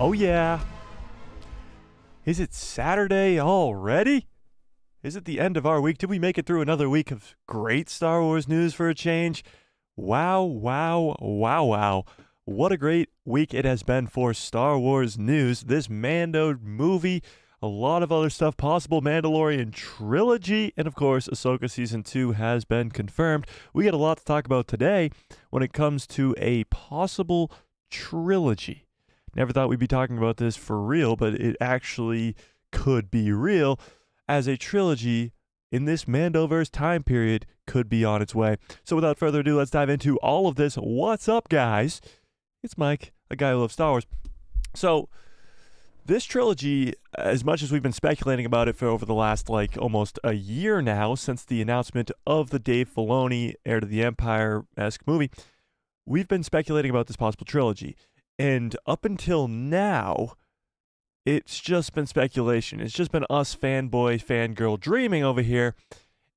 Oh yeah. Is it Saturday already? Is it the end of our week? Did we make it through another week of great Star Wars news for a change? Wow, wow, wow, wow. What a great week it has been for Star Wars news. This Mando movie, a lot of other stuff possible, Mandalorian trilogy, and of course, Ahsoka Season 2 has been confirmed. We got a lot to talk about today when it comes to a possible trilogy. Never thought we'd be talking about this for real, but it actually could be real, as a trilogy in this Mando-Verse time period could be on its way. So without further ado, let's dive into all of this. What's up, guys? It's Mike, a guy who loves Star Wars. So this trilogy, as much as we've been speculating about it for over the last almost a year now, since the announcement of the Dave Filoni Heir to the Empire-esque movie, we've been speculating about this possible trilogy. And up until now, it's just been speculation. It's just been us fanboy, fangirl dreaming over here,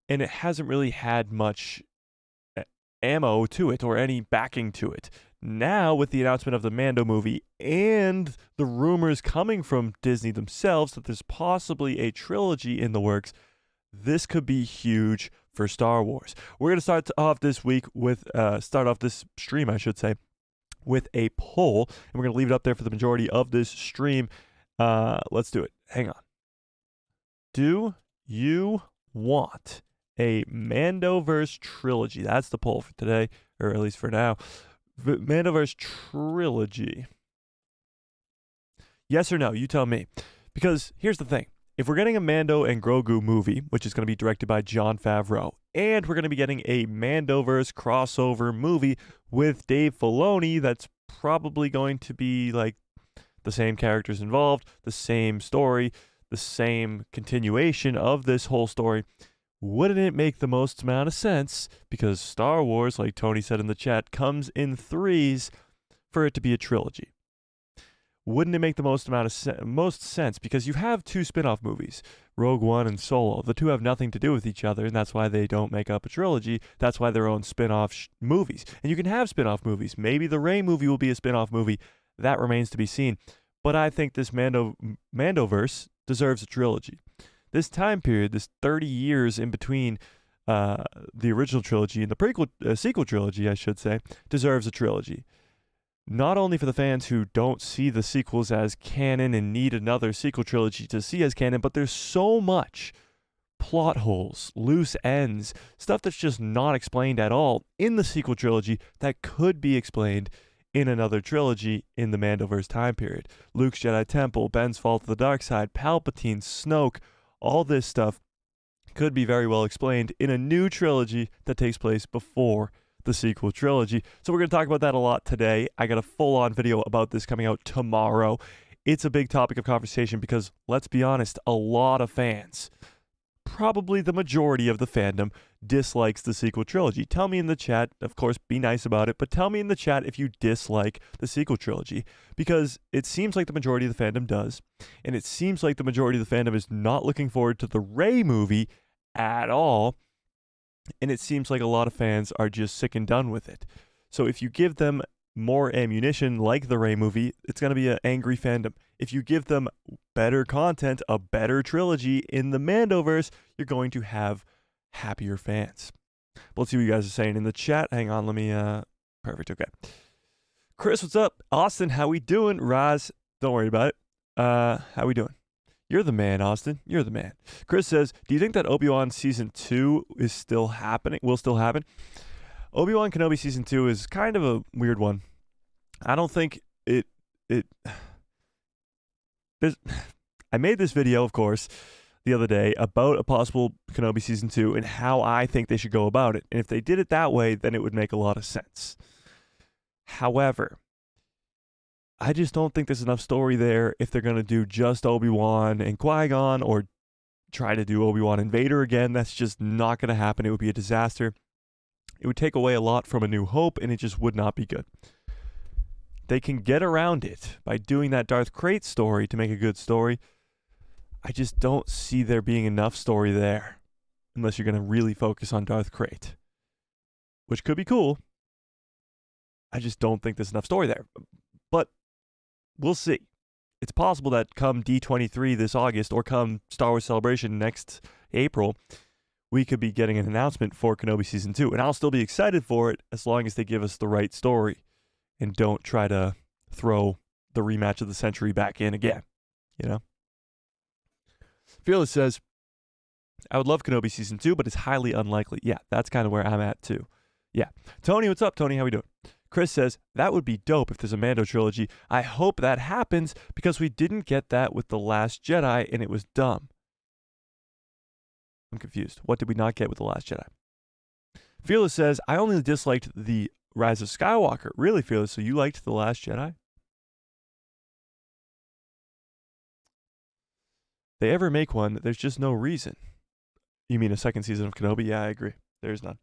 and it hasn't really had much ammo to it or any backing to it. Now, with the announcement of the Mando movie and the rumors coming from Disney themselves that there's possibly a trilogy in the works, this could be huge for Star Wars. We're going to start off this week with, start off this stream, I should say, with a poll, and we're going to leave it up there for the majority of this stream. Let's do it. Hang on. Do you want a Mando-Verse trilogy? That's the poll for today, or at least for now. Mando-Verse trilogy. Yes or no? You tell me. Because here's the thing. If we're getting a Mando and Grogu movie, which is going to be directed by Jon Favreau, and we're going to be getting a Mando-Verse crossover movie with Dave Filoni, that's probably going to be the same characters involved, the same story, the same continuation of this whole story. Wouldn't it make the most amount of sense, because Star Wars, like Tony said in the chat, comes in threes, for it to be a trilogy? Wouldn't it make the most sense? Because you have two spin-off movies, Rogue One and Solo. The two have nothing to do with each other, and that's why they don't make up a trilogy. That's why they're own spin-off movies. And you can have spin-off movies. Maybe the Rey movie will be a spin-off movie. That remains to be seen. But I think this Mando-Verse deserves a trilogy. This time period, this 30 years in between the original trilogy and the sequel trilogy, I should say, deserves a trilogy. Not only for the fans who don't see the sequels as canon and need another sequel trilogy to see as canon, but there's so much plot holes, loose ends, stuff that's just not explained at all in the sequel trilogy that could be explained in another trilogy in the Mando-Verse time period. Luke's Jedi Temple, Ben's fall to the dark side, Palpatine, Snoke, all this stuff could be very well explained in a new trilogy that takes place before the sequel trilogy. So we're going to talk about that a lot today. I got a full-on video about this coming out tomorrow. It's a big topic of conversation because, let's be honest, a lot of fans, probably the majority of the fandom, dislikes the sequel trilogy. Tell me in the chat, of course, be nice about it, but tell me in the chat if you dislike the sequel trilogy, because it seems like the majority of the fandom does, and it seems like the majority of the fandom is not looking forward to the Rey movie at all, and it seems like a lot of fans are just sick and done with it. So if you give them more ammunition like the Rey movie, it's going to be an angry fandom. If you give them better content, a better trilogy in the Mando-Verse, you're going to have happier fans. But let's see what you guys are saying in the chat. Hang on, let me, perfect, okay. Chris, what's up? Austin, how we doing? Raz, don't worry about it. How we doing? You're the man, Austin. You're the man. Chris says, do you think that Obi-Wan Season 2 is still happening? Will still happen? Obi-Wan Kenobi Season 2 is kind of a weird one. I don't think I made this video, of course, the other day about a possible Kenobi Season 2 and how I think they should go about it. And if they did it that way, then it would make a lot of sense. However, I just don't think there's enough story there if they're going to do just Obi-Wan and Qui-Gon or try to do Obi-Wan and Vader again. That's just not going to happen. It would be a disaster. It would take away a lot from A New Hope, and it just would not be good. They can get around it by doing that Darth Krayt story to make a good story. I just don't see there being enough story there unless you're going to really focus on Darth Krayt, which could be cool. I just don't think there's enough story there. But we'll see. it's possible that come D23 this August or come Star Wars Celebration next April, we could be getting an announcement for Kenobi Season 2. And I'll still be excited for it as long as they give us the right story and don't try to throw the rematch of the century back in again, you know? Fearless says, I would love Kenobi Season 2, but it's highly unlikely. Yeah, that's kind of where I'm at too. Yeah. Tony, what's up, Tony? How we doing? Chris says, that would be dope if there's a Mando trilogy. I hope that happens because we didn't get that with The Last Jedi and it was dumb. I'm confused. What did we not get with The Last Jedi? Fearless says, I only disliked The Rise of Skywalker. Really, Fearless? So you liked The Last Jedi? They ever make one, there's just no reason. You mean a second season of Kenobi? Yeah, I agree. There's none.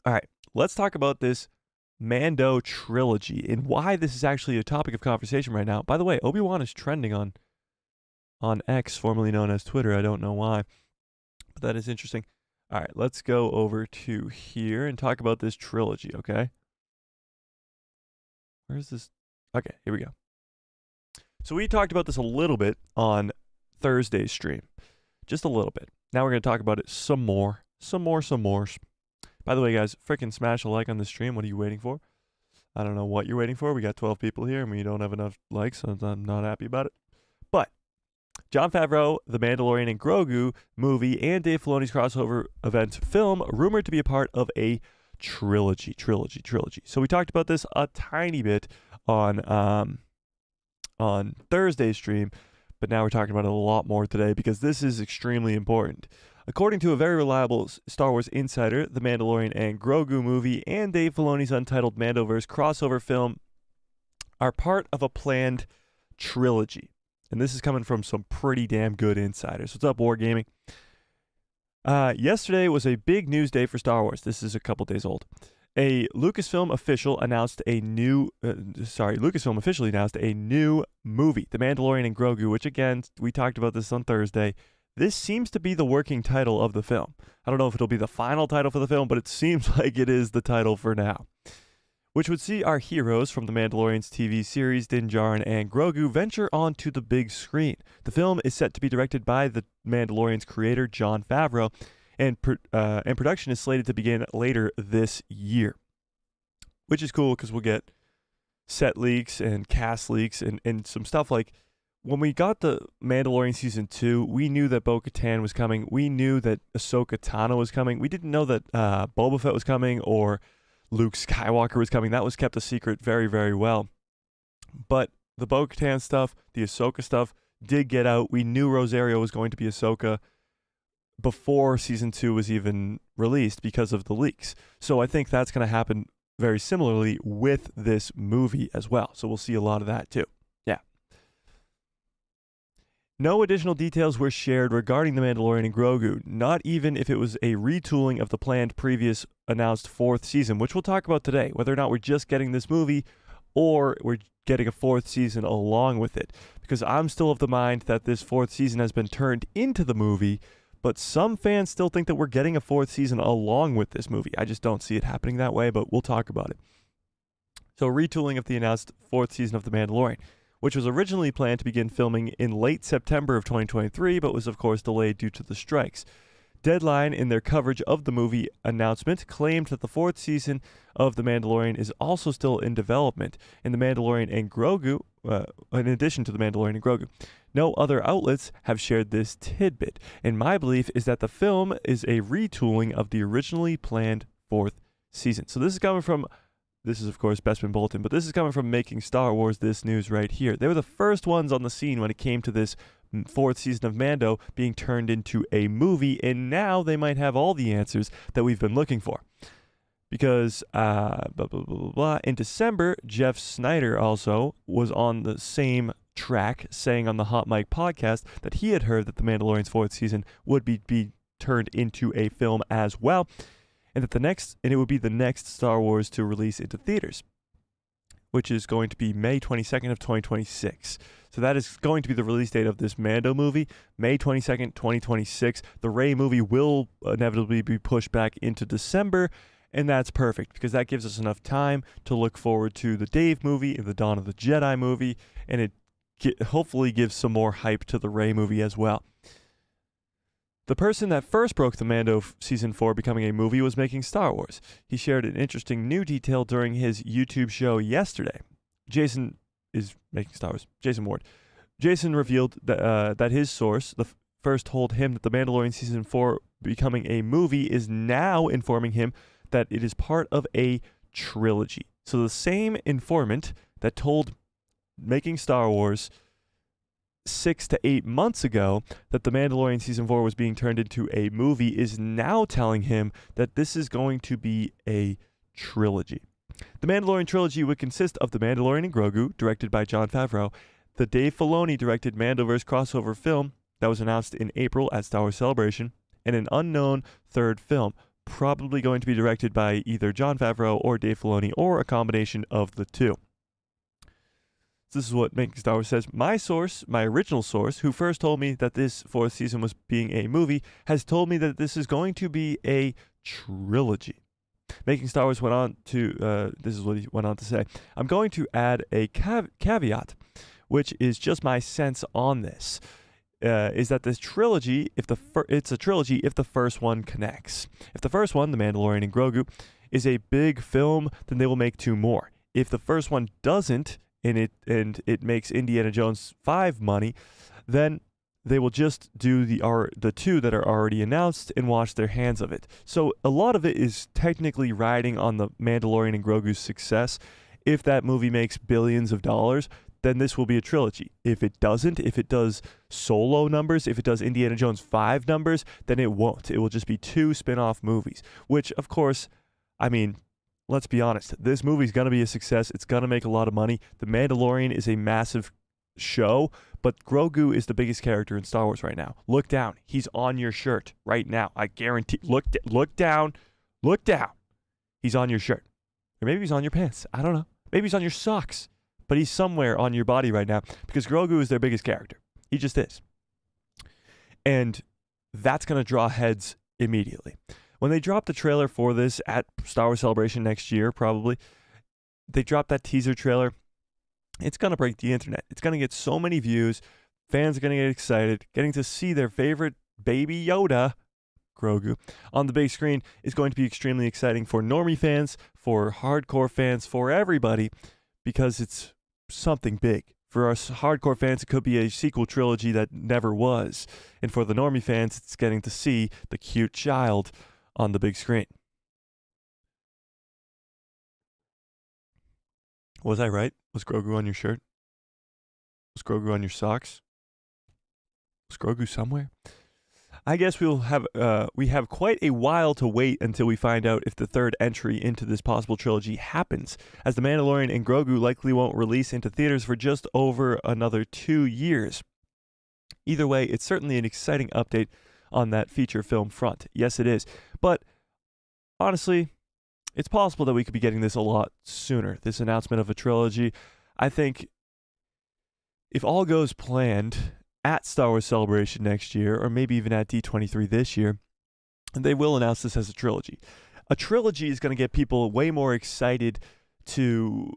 All right, let's talk about this Mando trilogy and why this is actually a topic of conversation right now. By the way, Obi-Wan is trending on X, formerly known as Twitter. I don't know why, but that is interesting. All right, let's go over to here and talk about this trilogy, okay? Where's this? Okay, here we go. So we talked about this a little bit on Thursday's stream. Just a little bit. Now we're going to talk about it some more. By the way, guys, freaking smash a like on the stream. What are you waiting for? I don't know what you're waiting for. We got 12 people here, and we don't have enough likes, so I'm not happy about it. But Jon Favreau, The Mandalorian and Grogu movie, and Dave Filoni's crossover event film, rumored to be a part of a trilogy. So we talked about this a tiny bit on Thursday's stream, but now we're talking about it a lot more today because this is extremely important. According to a very reliable Star Wars insider, The Mandalorian and Grogu movie and Dave Filoni's untitled Mando-Verse crossover film are part of a planned trilogy. And this is coming from some pretty damn good insiders. What's up, Wargaming? Yesterday was a big news day for Star Wars. This is a couple days old. Lucasfilm officially announced a new movie, The Mandalorian and Grogu, which again, we talked about this on Thursday. This seems to be the working title of the film. I don't know if it'll be the final title for the film, but it seems like it is the title for now. Which would see our heroes from The Mandalorian's TV series, Din Djarin and Grogu, venture onto the big screen. The film is set to be directed by The Mandalorian's creator, Jon Favreau, and production is slated to begin later this year. Which is cool because we'll get set leaks and cast leaks and some stuff like, when we got the Mandalorian Season 2, we knew that Bo-Katan was coming. We knew that Ahsoka Tano was coming. We didn't know that Boba Fett was coming or Luke Skywalker was coming. That was kept a secret very, very well. But the Bo-Katan stuff, the Ahsoka stuff did get out. We knew Rosario was going to be Ahsoka before Season 2 was even released because of the leaks. So I think that's going to happen very similarly with this movie as well. So we'll see a lot of that too. No additional details were shared regarding The Mandalorian and Grogu, not even if it was a retooling of the planned previous announced fourth season, which we'll talk about today, whether or not we're just getting this movie or we're getting a fourth season along with it. Because I'm still of the mind that this fourth season has been turned into the movie, but some fans still think that we're getting a fourth season along with this movie. I just don't see it happening that way, but we'll talk about it. So retooling of the announced fourth season of The Mandalorian, which was originally planned to begin filming in late September of 2023, but was of course delayed due to the strikes. Deadline, in their coverage of the movie announcement, claimed that the fourth season of The Mandalorian is also still in development, in The Mandalorian and Grogu, in addition to The Mandalorian and Grogu. No other outlets have shared this tidbit, and my belief is that the film is a retooling of the originally planned fourth season. So this is coming from... This is, of course, Bestman Bolton, but this is coming from Making Star Wars This News right here. They were the first ones on the scene when it came to this fourth season of Mando being turned into a movie, and now they might have all the answers that we've been looking for. Because, in December, Jeff Snyder also was on the same track, saying on the Hot Mic podcast that he had heard that The Mandalorian's fourth season would be turned into a film as well. And it would be the next Star Wars to release into theaters, which is going to be May 22nd of 2026. So that is going to be the release date of this Mando movie, May 22nd, 2026. The Rey movie will inevitably be pushed back into December, and that's perfect because that gives us enough time to look forward to the Dave movie and the Dawn of the Jedi movie, and it hopefully give some more hype to the Rey movie as well. The person that first broke the Mando Season 4 becoming a movie was making Star Wars. He shared an interesting new detail during his YouTube show yesterday. Jason is making Star Wars. Jason Ward. Jason revealed that his source, first told him that The Mandalorian Season 4 becoming a movie, is now informing him that it is part of a trilogy. So the same informant that told making Star Wars 6 to 8 months ago that The Mandalorian Season 4 was being turned into a movie is now telling him that this is going to be a trilogy. The Mandalorian trilogy would consist of The Mandalorian and Grogu, directed by Jon Favreau, the Dave Filoni directed Mando-Verse crossover film that was announced in April at Star Wars Celebration, and an unknown third film, probably going to be directed by either Jon Favreau or Dave Filoni, or a combination of the two. This is what Making Star Wars says. My source, my original source, who first told me that this fourth season was being a movie, has told me that this is going to be a trilogy. Making Star Wars went on to, this is what he went on to say, I'm going to add a caveat, which is just my sense on this, is that this trilogy, it's a trilogy if the first one connects. If the first one, The Mandalorian and Grogu, is a big film, then they will make 2 more. If the first one doesn't, and it makes Indiana Jones 5 money, then they will just do the 2 that are already announced and wash their hands of it. So a lot of it is technically riding on The Mandalorian and Grogu's success. If that movie makes billions of dollars, then this will be a trilogy. If it doesn't, if it does solo numbers, if it does Indiana Jones 5 numbers, then it won't. It will just be 2 spin-off movies, which, of course, I mean, let's be honest, this movie's going to be a success. It's going to make a lot of money. The Mandalorian is a massive show, but Grogu is the biggest character in Star Wars right now. Look down. He's on your shirt right now. I guarantee. Look down. Look down. He's on your shirt. Or maybe he's on your pants. I don't know. Maybe he's on your socks. But he's somewhere on your body right now because Grogu is their biggest character. He just is. And that's going to draw heads immediately. When they drop the trailer for this at Star Wars Celebration next year, probably, they drop that teaser trailer, it's going to break the internet. It's going to get so many views. Fans are going to get excited. Getting to see their favorite baby Yoda, Grogu, on the big screen is going to be extremely exciting for normie fans, for hardcore fans, for everybody, because it's something big. For us hardcore fans, it could be a sequel trilogy that never was. And for the normie fans, it's getting to see the cute child on the big screen. Was I right? Was Grogu on your shirt? Was Grogu on your socks? Was Grogu somewhere? I guess we have quite a while to wait until we find out if the third entry into this possible trilogy happens, as The Mandalorian and Grogu likely won't release into theaters for just over another 2 years. Either way, it's certainly an exciting update on that feature film front. Yes, it is. But honestly, it's possible that we could be getting this a lot sooner, this announcement of a trilogy. I think if all goes planned at Star Wars Celebration next year, or maybe even at D23 this year, they will announce this as a trilogy. A trilogy is going to get people way more excited to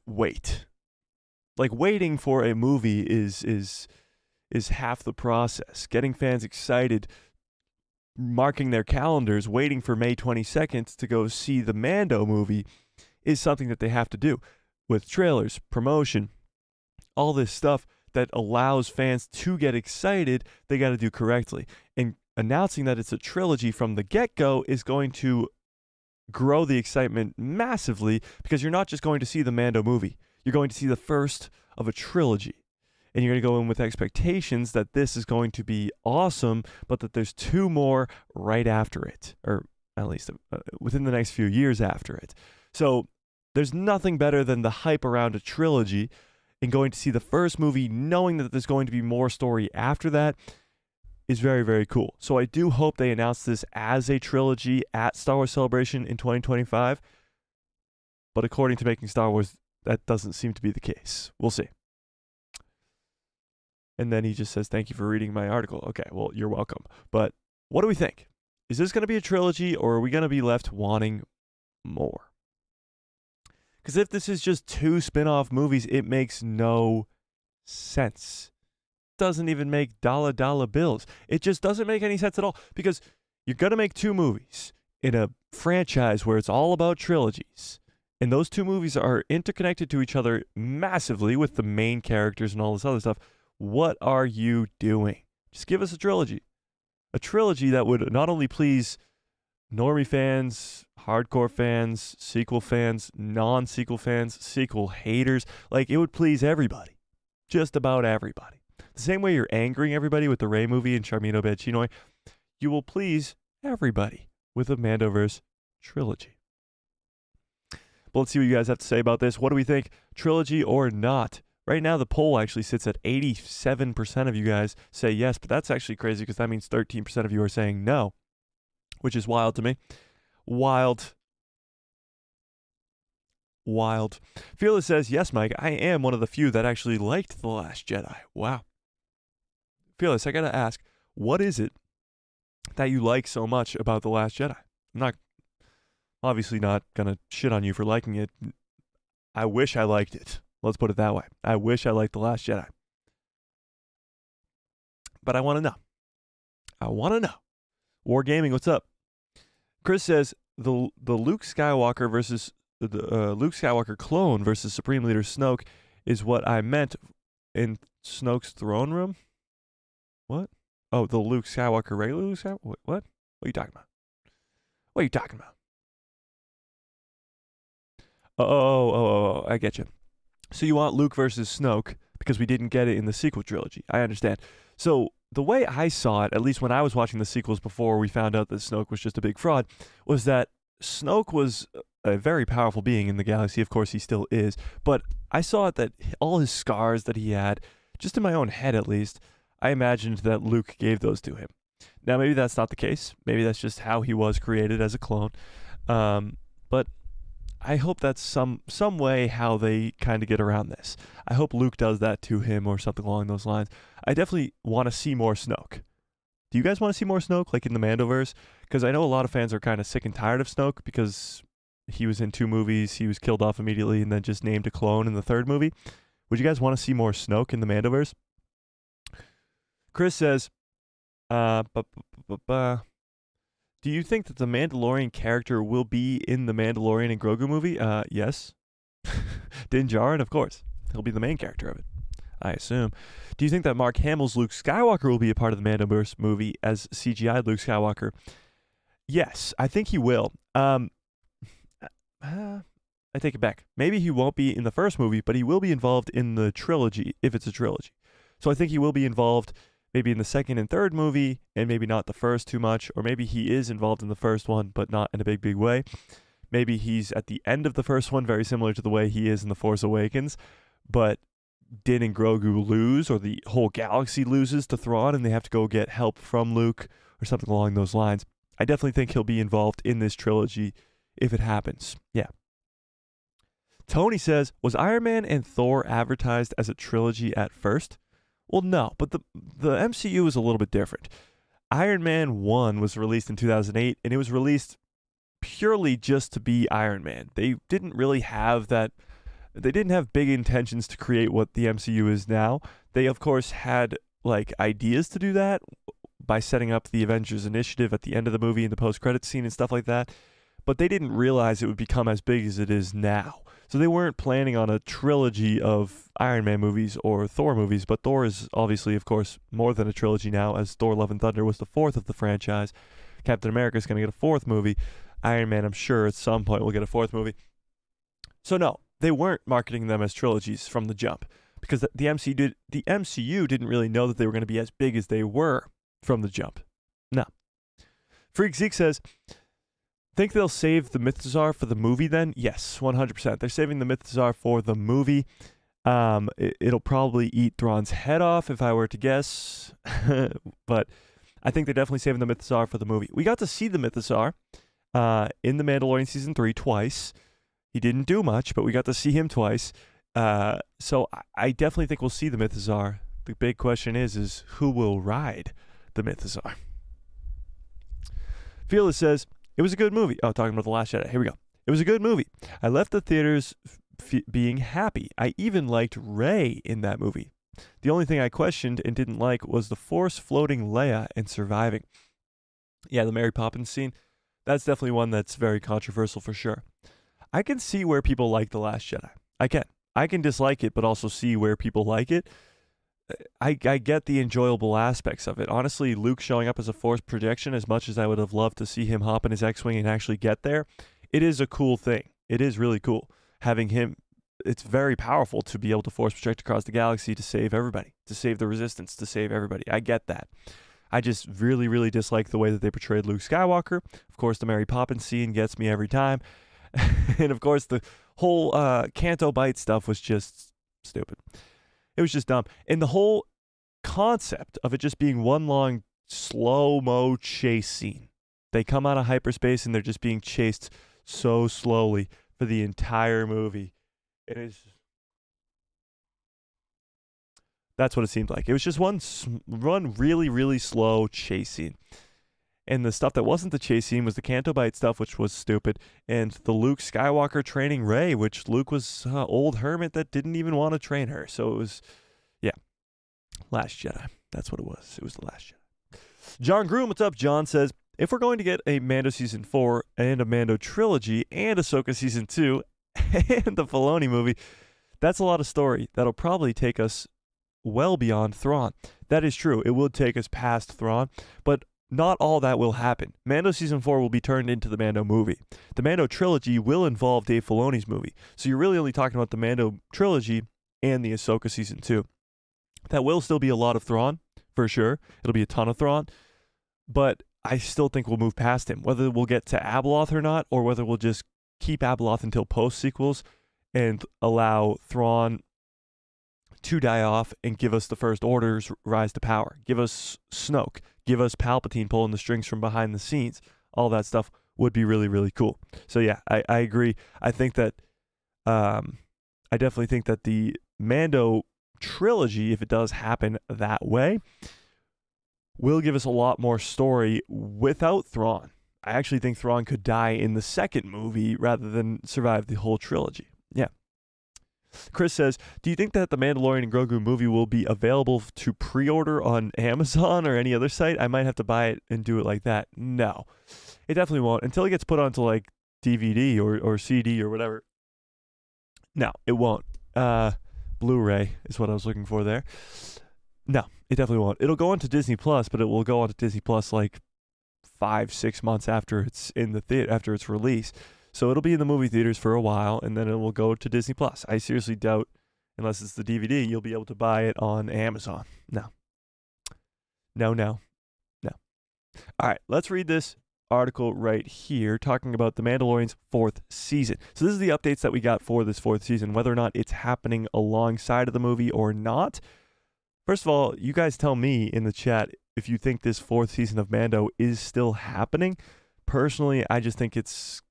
wait. Like, waiting for a movie is half the process. Getting fans excited, marking their calendars, waiting for May 22nd to go see the Mando movie is something that they have to do. With trailers, promotion, all this stuff that allows fans to get excited, they got to do correctly. And announcing that it's a trilogy from the get-go is going to grow the excitement massively, because you're not just going to see the Mando movie. You're going to see the first of a trilogy. And you're going to go in with expectations that this is going to be awesome, but that there's 2 more right after it, or at least within the next few years after it. So there's nothing better than the hype around a trilogy, and going to see the first movie knowing that there's going to be more story after that is very, very cool. So I do hope they announce this as a trilogy at Star Wars Celebration in 2025. But according to Making Star Wars, that doesn't seem to be the case. We'll see. And then he just says, thank you for reading my article. Okay, well, you're welcome. But what do we think? Is this going to be a trilogy, or are we going to be left wanting more? Because if this is just 2 spin-off movies, it makes no sense. Doesn't even make dollar bills. It just doesn't make any sense at all, because you're going to make 2 movies in a franchise where it's all about trilogies. And those 2 movies are interconnected to each other massively with the main characters and all this other stuff. What are you doing? Just give us a trilogy. A trilogy that would not only please normie fans, hardcore fans, sequel fans, non-sequel fans, sequel haters. Like, it would please everybody. Just about everybody. The same way you're angering everybody with the Rey movie and Charmin Obaid-Chinoy, you will please everybody with a Mando-Verse trilogy. But let's see what you guys have to say about this. What do we think? Trilogy or not? Right now, the poll actually sits at 87% of you guys say yes, but that's actually crazy because that means 13% of you are saying no, which is wild to me. Wild. Fearless says, yes, Mike, I am one of the few that actually liked The Last Jedi. Wow. Fearless, I gotta ask, what is it that you like so much about The Last Jedi? I'm obviously not gonna shit on you for liking it. I wish I liked it. Let's put it that way. I wish I liked The Last Jedi. But I want to know. Wargaming, what's up? Chris says the Luke Skywalker versus the Luke Skywalker clone versus Supreme Leader Snoke is what I meant in Snoke's throne room. What? Oh, the Luke Skywalker, regular Luke Skywalker? What? What are you talking about? What are you talking about? Oh, I get you. So you want Luke versus Snoke because we didn't get it in the sequel trilogy. I understand. So the way I saw it, at least when I was watching the sequels before we found out that Snoke was just a big fraud, was that Snoke was a very powerful being in the galaxy. Of course, he still is. But I saw it that all his scars that he had, just in my own head at least, I imagined that Luke gave those to him. Now, maybe that's not the case. Maybe that's just how he was created as a clone. But I hope that's some way how they kind of get around this. I hope Luke does that to him or something along those lines. I definitely want to see more Snoke. Do you guys want to see more Snoke, like in the Mando-Verse? Because I know a lot of fans are kind of sick and tired of Snoke because he was in 2 movies, he was killed off immediately, and then just named a clone in the 3rd movie. Would you guys want to see more Snoke in the Mando-Verse? Chris says, do you think that the Mandalorian character will be in the Mandalorian and Grogu movie? Yes. Din Djarin, of course. He'll be the main character of it, I assume. Do you think that Mark Hamill's Luke Skywalker will be a part of the Mando-Verse movie as CGI Luke Skywalker? Yes, I think he will. I take it back. Maybe he won't be in the first movie, but he will be involved in the trilogy, if it's a trilogy. So I think he will be involved maybe in the 2nd and 3rd movie, and maybe not the first too much, or maybe he is involved in the first one, but not in a big way. Maybe he's at the end of the first one, very similar to the way he is in The Force Awakens, but Din and Grogu lose, or the whole galaxy loses to Thrawn, and they have to go get help from Luke, or something along those lines. I definitely think he'll be involved in this trilogy if it happens. Yeah. Tony says, was Iron Man and Thor advertised as a trilogy at first? Well, no, but the MCU is a little bit different. Iron Man 1 was released in 2008, and it was released purely just to be Iron Man. They didn't really have that. They didn't have big intentions to create what the MCU is now. They, of course, had like ideas to do that by setting up the Avengers Initiative at the end of the movie in the post-credits scene and stuff like that. But they didn't realize it would become as big as it is now. So they weren't planning on a trilogy of Iron Man movies or Thor movies, but Thor is obviously, of course, more than a trilogy now, as Thor Love and Thunder was the 4th of the franchise. Captain America is going to get a 4th movie. Iron Man, I'm sure, at some point will get a 4th movie. So no, they weren't marketing them as trilogies from the jump, because the MCU didn't really know that they were going to be as big as they were from the jump. No. Freak Zeke says, think they'll save the Mythzar for the movie then? Yes, 100%. They're saving the Mythzar for the movie. It'll probably eat Thrawn's head off if I were to guess. But I think they're definitely saving the Mythzar for the movie. We got to see the Mythzar in The Mandalorian Season 3 twice. He didn't do much, but we got to see him twice. So I definitely think we'll see the Mythzar. The big question is who will ride the Mythzar? Fearless says, it was a good movie. Oh, talking about The Last Jedi. Here we go. It was a good movie. I left the theaters being happy. I even liked Rey in that movie. The only thing I questioned and didn't like was the Force floating Leia and surviving. Yeah, the Mary Poppins scene, that's definitely one that's very controversial for sure. I can see where people like The Last Jedi. I can. I can dislike it, but also see where people like it. I get the enjoyable aspects of it. Honestly, Luke showing up as a Force projection, as much as I would have loved to see him hop in his X-Wing and actually get there, it is a cool thing. It is really cool. Having him, it's very powerful to be able to Force project across the galaxy to save everybody, to save the Resistance, to save everybody. I get that. I just really, really dislike the way that they portrayed Luke Skywalker. Of course, the Mary Poppins scene gets me every time. And of course, the whole Canto Bight stuff was just stupid. It was just dumb. And the whole concept of it just being one long slow-mo chase scene. They come out of hyperspace and they're just being chased so slowly for the entire movie. It is... That's what it seemed like. It was just one really, really slow chase scene. And the stuff that wasn't the chase scene was the Canto Bight stuff, which was stupid, and the Luke Skywalker training Rey, which Luke was an old hermit that didn't even want to train her. So it was, yeah, Last Jedi. That's what it was. It was The Last Jedi. John Groom, what's up? John says, if we're going to get a Mando Season 4 and a Mando trilogy and Ahsoka Season 2 and the Filoni movie, that's a lot of story. That'll probably take us well beyond Thrawn. That is true. It would take us past Thrawn, but not all that will happen. Mando Season 4 will be turned into the Mando movie. The Mando trilogy will involve Dave Filoni's movie. So you're really only talking about the Mando trilogy and the Ahsoka Season 2. That will still be a lot of Thrawn, for sure. It'll be a ton of Thrawn. But I still think we'll move past him. Whether we'll get to Abeloth or not, or whether we'll just keep Abeloth until post-sequels and allow Thrawn to die off and give us the First Order's rise to power. Give us Snoke. Give us Palpatine pulling the strings from behind the scenes. All that stuff would be really, really cool. So yeah, I agree. I think that, I definitely think that the Mando trilogy, if it does happen that way, will give us a lot more story without Thrawn. I actually think Thrawn could die in the second movie rather than survive the whole trilogy. Yeah. Chris says, do you think that the Mandalorian and Grogu movie will be available to pre-order on Amazon or any other site? I might have to buy it and do it like that. No, it definitely won't until it gets put onto like DVD or CD or whatever. No, it won't. Blu-ray is what I was looking for there. No, it definitely won't. It'll go onto Disney Plus, but it will go onto Disney Plus like 5-6 months after it's in the theater, after its release. So it'll be in the movie theaters for a while, and then it will go to Disney Plus. I seriously doubt, unless it's the DVD, you'll be able to buy it on Amazon. No. All right, let's read this article right here talking about The Mandalorian's 4th season. So this is the updates that we got for this 4th season, whether or not it's happening alongside of the movie or not. First of all, you guys tell me in the chat if you think this 4th season of Mando is still happening. Personally, I just think it's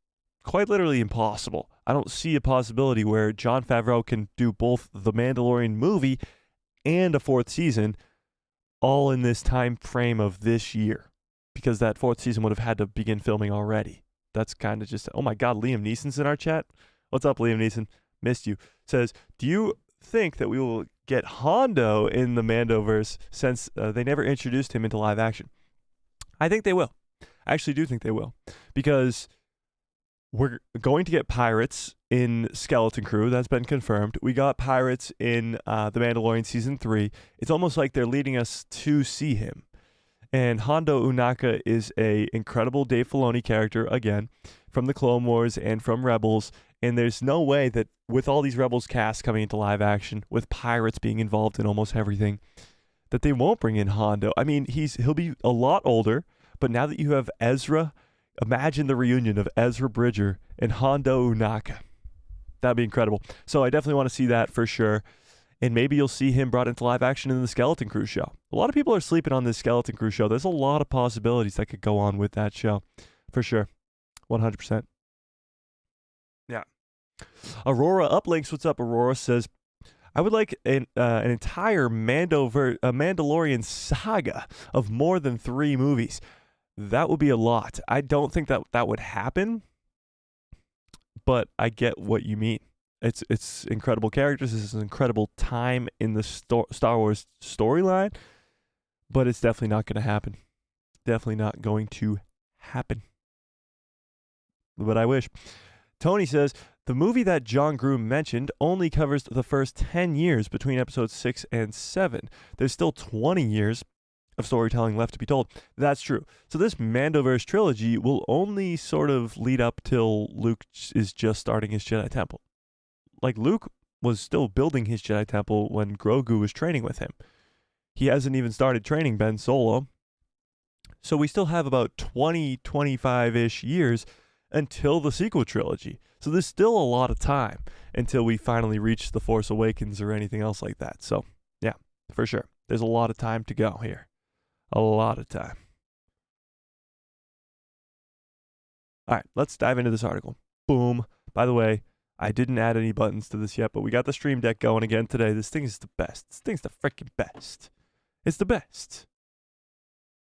quite literally impossible. I don't see a possibility where Jon Favreau can do both the Mandalorian movie and a 4th season all in this time frame of this year, because that 4th season would have had to begin filming already. That's kind of just, oh my God, Liam Neeson's in our chat. What's up, Liam Neeson? Missed you. Says, do you think that we will get Hondo in the Mando-Verse since they never introduced him into live action? I think they will. I actually do think they will, because we're going to get pirates in Skeleton Crew. That's been confirmed. We got pirates in The Mandalorian Season 3. It's almost like they're leading us to see him. And Hondo Ohnaka is a incredible Dave Filoni character, again, from the Clone Wars and from Rebels. And there's no way that with all these Rebels casts coming into live action, with pirates being involved in almost everything, that they won't bring in Hondo. I mean, he'll be a lot older, but now that you have Ezra, imagine the reunion of Ezra Bridger and Hondo Ohnaka. That'd be incredible. So I definitely want to see that for sure. And maybe you'll see him brought into live action in the Skeleton Crew show. A lot of people are sleeping on this Skeleton Crew show. There's a lot of possibilities that could go on with that show. For sure. 100%. Yeah. Aurora Uplinks, what's up, Aurora, says, I would like an entire Mandalorian saga of more than 3 movies. That would be a lot. I don't think that would happen, but I get what you mean. It's incredible characters. This is an incredible time in the Star Wars storyline, but it's definitely not going to happen. Definitely not going to happen. But I wish. Tony says, the movie that Jon Grew mentioned only covers the first 10 years between episodes 6 and 7. There's still 20 years of storytelling left to be told. That's true. So this Mando-Verse trilogy will only sort of lead up till Luke is just starting his Jedi Temple. Like, Luke was still building his Jedi Temple when Grogu was training with him. He hasn't even started training Ben Solo. So we still have about 20, 25-ish years until the sequel trilogy. So there's still a lot of time until we finally reach The Force Awakens or anything else like that. So, yeah, for sure. There's a lot of time to go here. A lot of time. All right, let's dive into this article. Boom. By the way, I didn't add any buttons to this yet, but we got the Stream Deck going again today. This thing is the best. This thing's the freaking best. It's the best.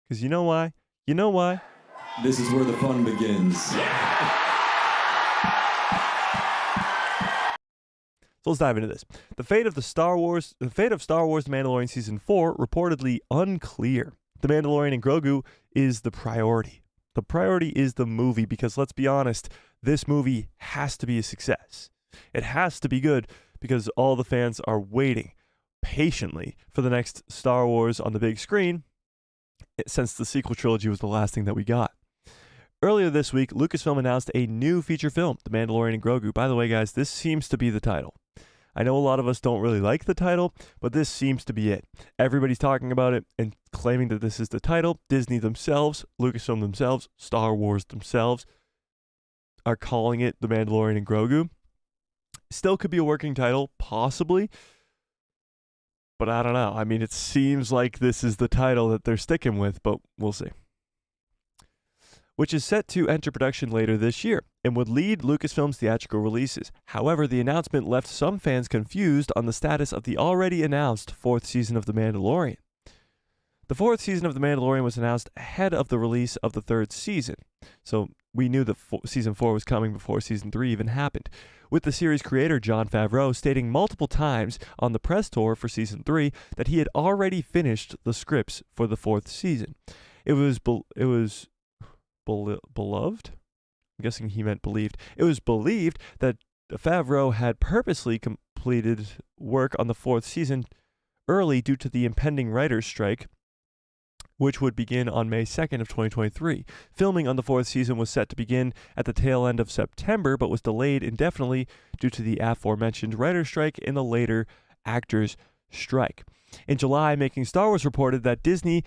Because you know why? You know why? This is where the fun begins. So let's dive into this. The fate of Star Wars The Mandalorian Season 4 reportedly unclear. The Mandalorian and Grogu is the priority. The priority is the movie because, let's be honest, this movie has to be a success. It has to be good because all the fans are waiting patiently for the next Star Wars on the big screen since the sequel trilogy was the last thing that we got. Earlier this week, Lucasfilm announced a new feature film, The Mandalorian and Grogu. By the way, guys, this seems to be the title. I know a lot of us don't really like the title, but this seems to be it. Everybody's talking about it and claiming that this is the title. Disney themselves, Lucasfilm themselves, Star Wars themselves are calling it The Mandalorian and Grogu. Still could be a working title, possibly, but I don't know. I mean, it seems like this is the title that they're sticking with, but we'll see. Which is set to enter production later this year and would lead Lucasfilm's theatrical releases. However, the announcement left some fans confused on the status of the already announced fourth season of The Mandalorian. The fourth season of The Mandalorian was announced ahead of the release of the third season, so we knew that season 4 was coming before season 3 even happened, with the series creator Jon Favreau stating multiple times on the press tour for season 3 that he had already finished the scripts for the fourth season. It was beloved? I'm guessing he meant believed. It was believed that Favreau had purposely completed work on the fourth season early due to the impending writer's strike, which would begin on May 2nd of 2023. Filming on the fourth season was set to begin at the tail end of September, but was delayed indefinitely due to the aforementioned writer's strike and the later actors' strike. In July, Making Star Wars reported that Disney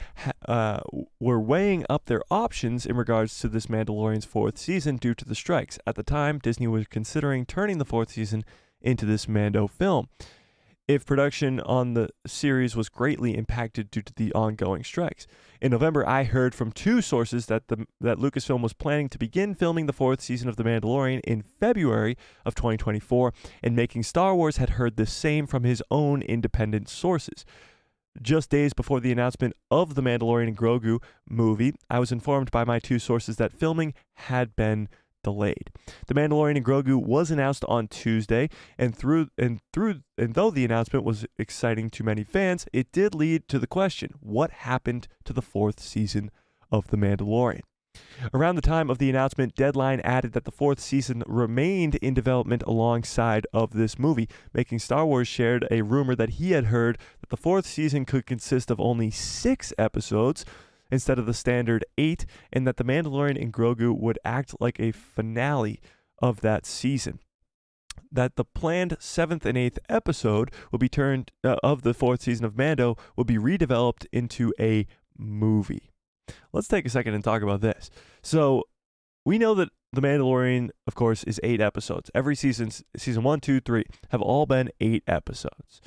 were weighing up their options in regards to this Mandalorian's fourth season due to the strikes. At the time, Disney was considering turning the fourth season into this Mando film if production on the series was greatly impacted due to the ongoing strikes. In November, I heard from two sources that Lucasfilm was planning to begin filming the fourth season of The Mandalorian in February of 2024, and Making Star Wars had heard the same from his own independent sources. Just days before the announcement of The Mandalorian and Grogu movie, I was informed by my two sources that filming had been delayed. The Mandalorian and Grogu was announced on Tuesday, and though the announcement was exciting to many fans, it did lead to the question, what happened to the fourth season of The Mandalorian? Around the time of the announcement, Deadline added that the fourth season remained in development alongside of this movie. Making Star Wars shared a rumor that he had heard that the fourth season could consist of only 6 episodes instead of the standard 8, and that The Mandalorian and Grogu would act like a finale of that season. That the planned 7th and 8th episode would be of the 4th season of Mando would be redeveloped into a movie. Let's take a second and talk about this. So, we know that The Mandalorian, of course, is 8 episodes. Every season 1, 2, 3, have all been 8 episodes.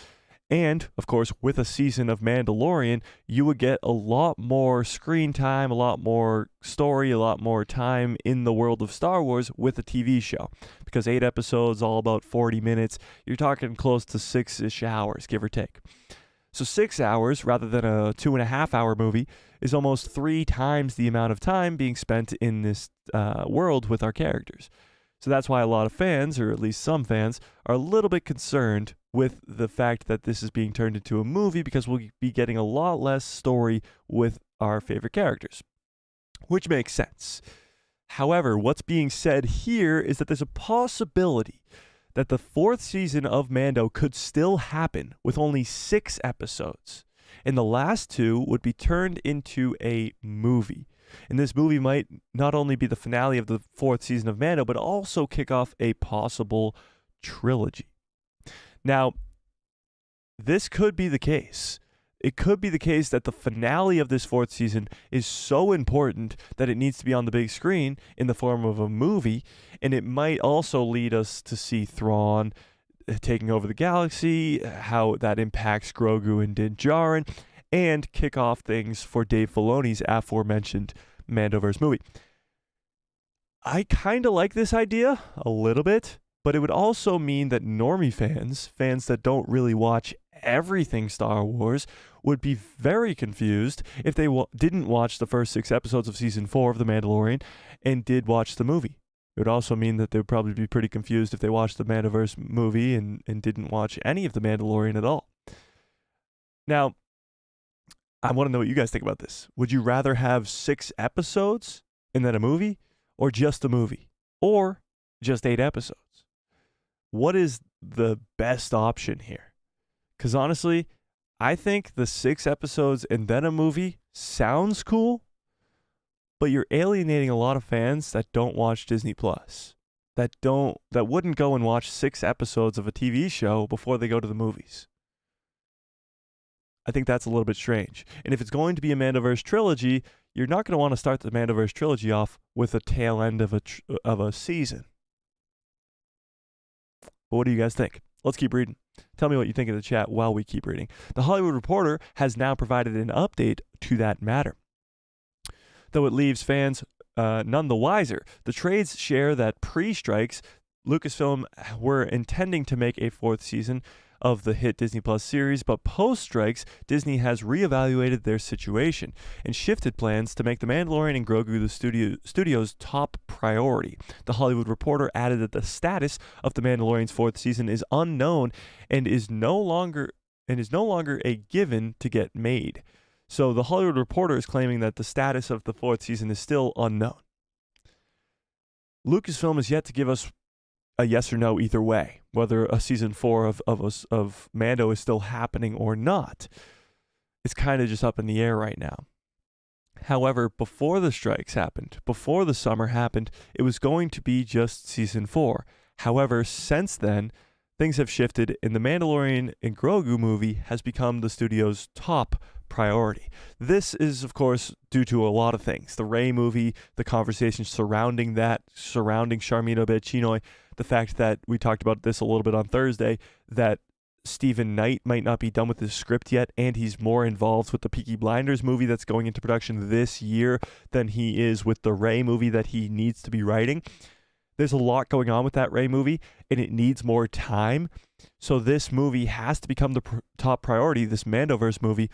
And, of course, with a season of Mandalorian, you would get a lot more screen time, a lot more story, a lot more time in the world of Star Wars with a TV show. Because 8 episodes, all about 40 minutes, you're talking close to 6-ish hours, give or take. So 6 hours, rather than a 2.5-hour movie, is almost 3 times the amount of time being spent in this world with our characters. So that's why a lot of fans, or at least some fans, are a little bit concerned with the fact that this is being turned into a movie, because we'll be getting a lot less story with our favorite characters, which makes sense. However, what's being said here is that there's a possibility that the 4th season of Mando could still happen with only 6 episodes, and the last 2 would be turned into a movie. And this movie might not only be the finale of the 4th season of Mando, but also kick off a possible trilogy. Now, this could be the case. It could be the case that the finale of this 4th season is so important that it needs to be on the big screen in the form of a movie, and it might also lead us to see Thrawn taking over the galaxy, how that impacts Grogu and Din Djarin, and kick off things for Dave Filoni's aforementioned Mando-Verse movie. I kind of like this idea a little bit, but it would also mean that normie fans that don't really watch everything Star Wars, would be very confused if they didn't watch the first 6 episodes of season 4 of The Mandalorian and did watch the movie. It would also mean that they would probably be pretty confused if they watched the Mando-Verse movie and didn't watch any of The Mandalorian at all. Now, I want to know what you guys think about this. Would you rather have 6 episodes and then a movie, or just a movie, or just 8 episodes? What is the best option here? Because honestly, I think the 6 episodes and then a movie sounds cool, but you're alienating a lot of fans that don't watch Disney Plus, that wouldn't go and watch 6 episodes of a TV show before they go to the movies. I think that's a little bit strange. And if it's going to be a Mando-Verse trilogy, you're not going to want to start the Mando-Verse trilogy off with a tail end of a season. But what do you guys think? Let's keep reading. Tell me what you think in the chat while we keep reading. The Hollywood Reporter has now provided an update to that matter, though it leaves fans none the wiser. The trades share that pre-strikes, Lucasfilm were intending to make a 4th season of the hit Disney Plus series, but post-strikes, Disney has reevaluated their situation and shifted plans to make The Mandalorian and Grogu the studio's top priority. The Hollywood Reporter added that the status of The Mandalorian's 4th season is unknown and is no longer a given to get made. So the Hollywood Reporter is claiming that the status of the 4th season is still unknown. Lucasfilm is yet to give us a yes or no either way, whether a season 4 of Mando is still happening or not. It's kind of just up in the air right now. However, before the strikes happened, before the summer happened, it was going to be just season 4. However, since then, things have shifted, and the Mandalorian and Grogu movie has become the studio's top priority. This is, of course, due to a lot of things. The Rey movie, the conversation surrounding Charmin Obaid-Chinoy, the fact that we talked about this a little bit on Thursday, that Stephen Knight might not be done with his script yet, and he's more involved with the Peaky Blinders movie that's going into production this year than he is with the Rey movie that he needs to be writing. There's a lot going on with that Rey movie, and it needs more time. So this movie has to become the top priority, this Mando-Verse movie,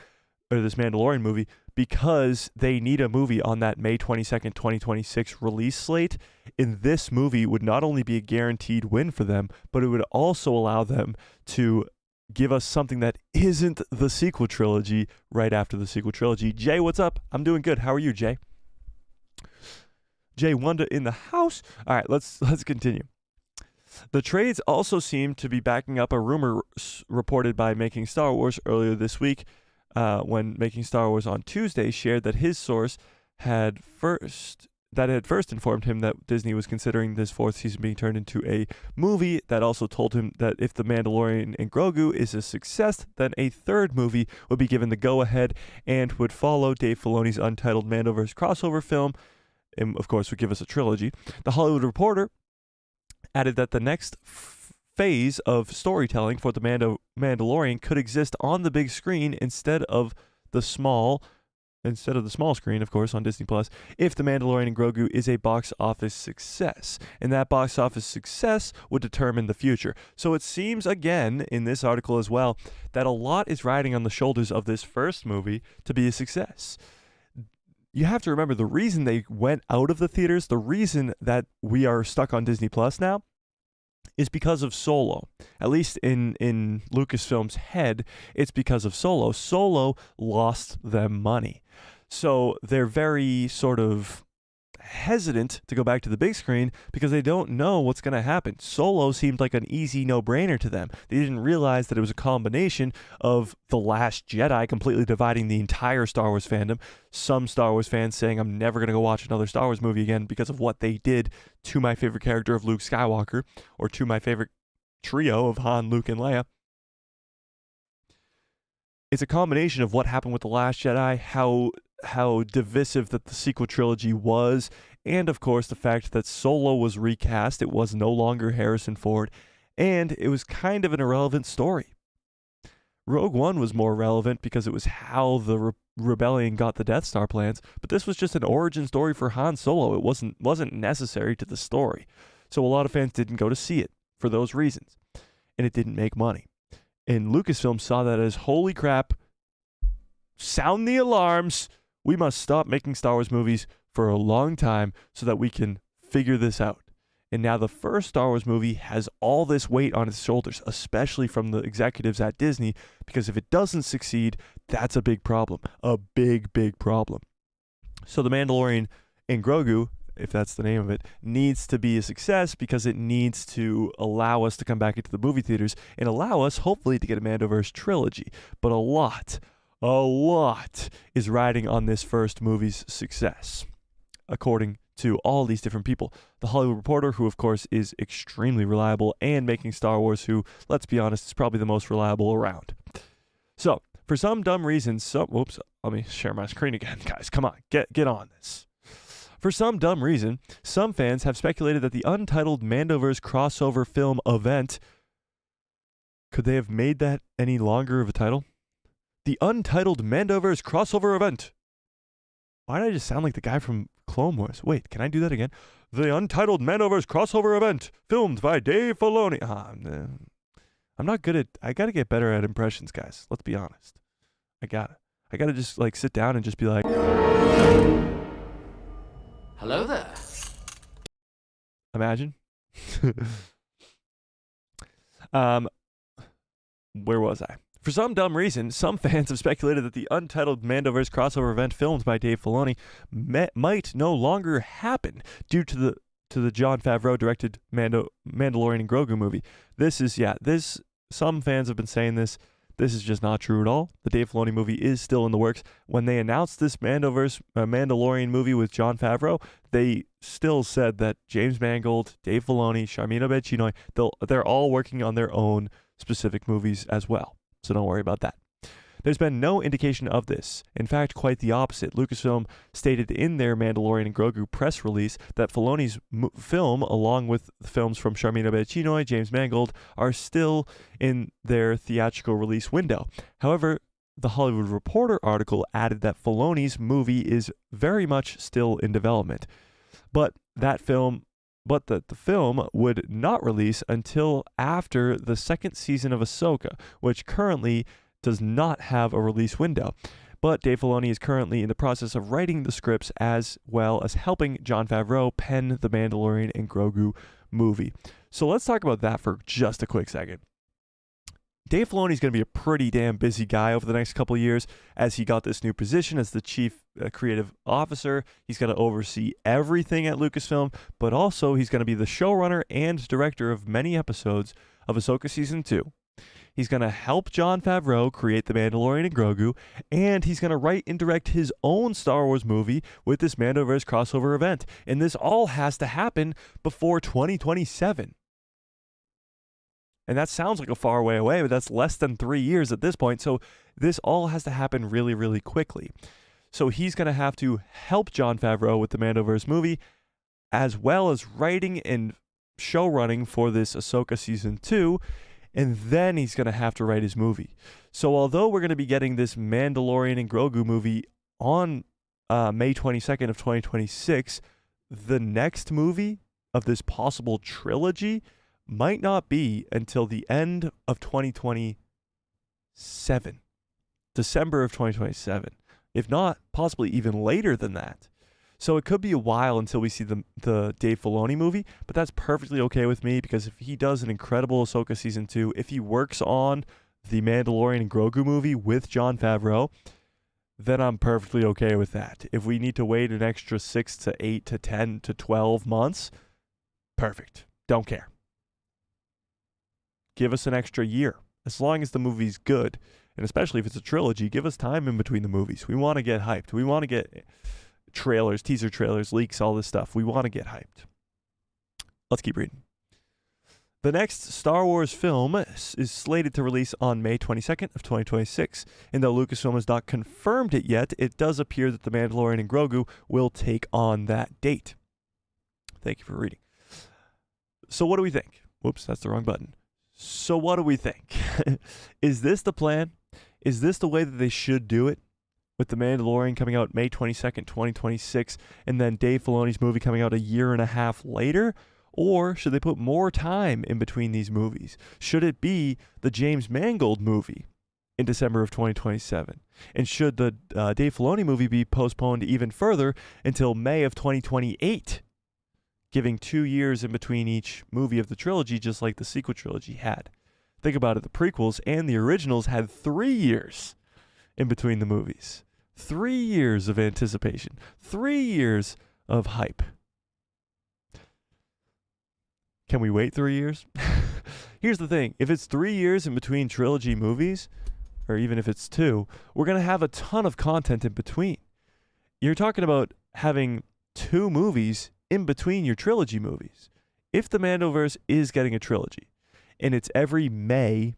or this Mandalorian movie, because they need a movie on that May 22nd, 2026 release slate. And this movie would not only be a guaranteed win for them, but it would also allow them to give us something that isn't the sequel trilogy right after the sequel trilogy. Jay, what's up? I'm doing good. How are you, Jay? Jay Wanda in the house. All right, let's continue. The trades also seem to be backing up a rumor reported by Making Star Wars earlier this week, when Making Star Wars on Tuesday shared that his source had first informed him that Disney was considering this 4th season being turned into a movie. That also told him that if The Mandalorian and Grogu is a success, then a 3rd movie would be given the go-ahead and would follow Dave Filoni's untitled Mando-Verse crossover film, and of course would give us a trilogy. The Hollywood Reporter added that the next phase of storytelling for the Mandalorian could exist on the big screen instead of the small screen, of course, on Disney Plus, if The Mandalorian and Grogu is a box office success. And that box office success would determine the future. So it seems, again, in this article as well, that a lot is riding on the shoulders of this first movie to be a success. you have to remember the reason they went out of the theaters, the reason that we are stuck on Disney Plus now, is because of Solo. At least in Lucasfilm's head, it's because of Solo. Solo lost them money. So they're very sort of hesitant to go back to the big screen because they don't know what's going to happen. Solo seemed like an easy no-brainer to them. They didn't realize that it was a combination of The Last Jedi completely dividing the entire Star Wars fandom. Some Star Wars fans saying, I'm never going to go watch another Star Wars movie again because of what they did to my favorite character of Luke Skywalker, or to my favorite trio of Han, Luke, and Leia. It's a combination of what happened with The Last Jedi, how divisive that the sequel trilogy was, and of course the fact that Solo was recast. It was no longer Harrison Ford, and it was kind of an irrelevant story. Rogue One was more relevant because it was how the rebellion got the Death Star plans, but this was just an origin story for Han Solo. It wasn't necessary to the story. So a lot of fans didn't go to see it for those reasons, and it didn't make money. And Lucasfilm saw that as, holy crap, sound the alarms. We must stop making Star Wars movies for a long time so that we can figure this out. And now the first Star Wars movie has all this weight on its shoulders, especially from the executives at Disney, because if it doesn't succeed, that's a big problem. A big, big problem. So The Mandalorian and Grogu, if that's the name of it, needs to be a success because it needs to allow us to come back into the movie theaters and allow us, hopefully, to get a Mando-Verse trilogy. But a lot is riding on this first movie's success, according to all these different people. The Hollywood Reporter, who of course is extremely reliable, and Making Star Wars, who, let's be honest, is probably the most reliable around. So, for some dumb reason, whoops, let me share my screen again, guys. Come on, get on this. For some dumb reason, some fans have speculated that the untitled Mando-Verse crossover film event, could they have made that any longer of a title? The untitled Mando-Verse crossover event. Why did I just sound like the guy from Clone Wars? Wait, can I do that again? The untitled Mando-Verse crossover event, filmed by Dave Filoni. I'm not good at. I gotta get better at impressions, guys. Let's be honest. I gotta just like sit down and just be like, hello there. Imagine. Where was I? For some dumb reason, some fans have speculated that the untitled Mando-Verse crossover event filmed by Dave Filoni might no longer happen due to the Jon Favreau directed Mandalorian and Grogu movie. Some fans have been saying this. This is just not true at all. The Dave Filoni movie is still in the works. When they announced this Mandalorian movie with Jon Favreau, they still said that James Mangold, Dave Filoni, obaid-chinoy, they're all working on their own specific movies as well. So don't worry about that. There's been no indication of this. In fact, quite the opposite. Lucasfilm stated in their Mandalorian and Grogu press release that Filoni's film, along with the films from obaid-chinoy, James Mangold, are still in their theatrical release window. However, the Hollywood Reporter article added that Filoni's movie is very much still in development, but the film would not release until after the second season of Ahsoka, which currently does not have a release window. But Dave Filoni is currently in the process of writing the scripts as well as helping Jon Favreau pen the Mandalorian and Grogu movie. So let's talk about that for just a quick second. Dave Filoni is going to be a pretty damn busy guy over the next couple of years as he got this new position as the chief creative officer. He's going to oversee everything at Lucasfilm, but also he's going to be the showrunner and director of many episodes of Ahsoka Season 2. He's going to help Jon Favreau create The Mandalorian and Grogu, and he's going to write and direct his own Star Wars movie with this Mando-Verse crossover event. And this all has to happen before 2027. And that sounds like a far way away, but that's less than 3 years at this point. So this all has to happen really, really quickly. So he's going to have to help Jon Favreau with the Mando-Verse movie, as well as writing and showrunning for this Ahsoka Season 2. And then he's going to have to write his movie. So although we're going to be getting this Mandalorian and Grogu movie on May 22nd of 2026, the next movie of this possible trilogy might not be until the end of 2027. December of 2027. If not, possibly even later than that. So it could be a while until we see the Dave Filoni movie, but that's perfectly okay with me because if he does an incredible Ahsoka Season 2, if he works on the Mandalorian and Grogu movie with Jon Favreau, then I'm perfectly okay with that. If we need to wait an extra 6 to 8 to 10 to 12 months, perfect. Don't care. Give us an extra year. As long as the movie's good, and especially if it's a trilogy, give us time in between the movies. We want to get hyped. We want to get trailers, teaser trailers, leaks, all this stuff. We want to get hyped. Let's keep reading. The next Star Wars film is slated to release on May 22nd of 2026, and though Lucasfilm has not confirmed it yet, it does appear that The Mandalorian and Grogu will take on that date. Thank you for reading. So what do we think? Whoops, that's the wrong button. So what do we think? Is this the plan? Is this the way that they should do it? With The Mandalorian coming out May 22nd, 2026, and then Dave Filoni's movie coming out a year and a half later? Or should they put more time in between these movies? Should it be the James Mangold movie in December of 2027? And should the Dave Filoni movie be postponed even further until May of 2028? Giving 2 years in between each movie of the trilogy, just like the sequel trilogy had. Think about it, the prequels and the originals had 3 years in between the movies. 3 years of anticipation. 3 years of hype. Can we wait 3 years? Here's the thing. If it's 3 years in between trilogy movies, or even if it's 2, we're going to have a ton of content in between. You're talking about having 2 movies in between your trilogy movies. If the Mando-Verse is getting a trilogy, and it's every May,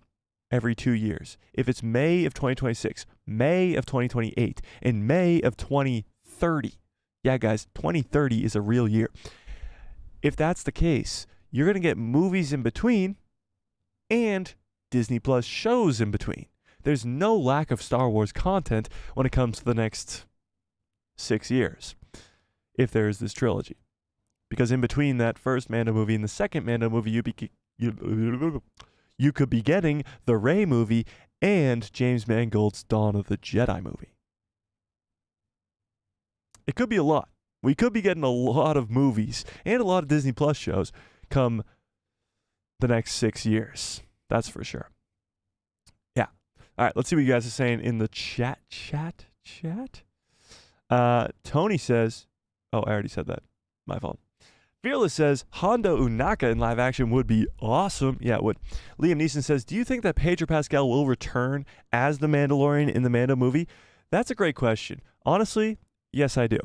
every 2 years. If it's May of 2026, May of 2028, and May of 2030. Yeah, guys, 2030 is a real year. If that's the case, you're going to get movies in between and Disney Plus shows in between. There's no lack of Star Wars content when it comes to the next 6 years, if there is this trilogy. Because in between that first Mando movie and the second Mando movie, you could be getting the Rey movie and James Mangold's Dawn of the Jedi movie. It could be a lot. We could be getting a lot of movies and a lot of Disney Plus shows come the next 6 years. That's for sure. Yeah. All right, let's see what you guys are saying in the chat. Tony says, oh, I already said that. My fault. Fearless says, Hondo Unaka in live action would be awesome. Yeah, it would. Liam Neeson says, do you think that Pedro Pascal will return as the Mandalorian in the Mando movie? That's a great question. Honestly, yes, I do.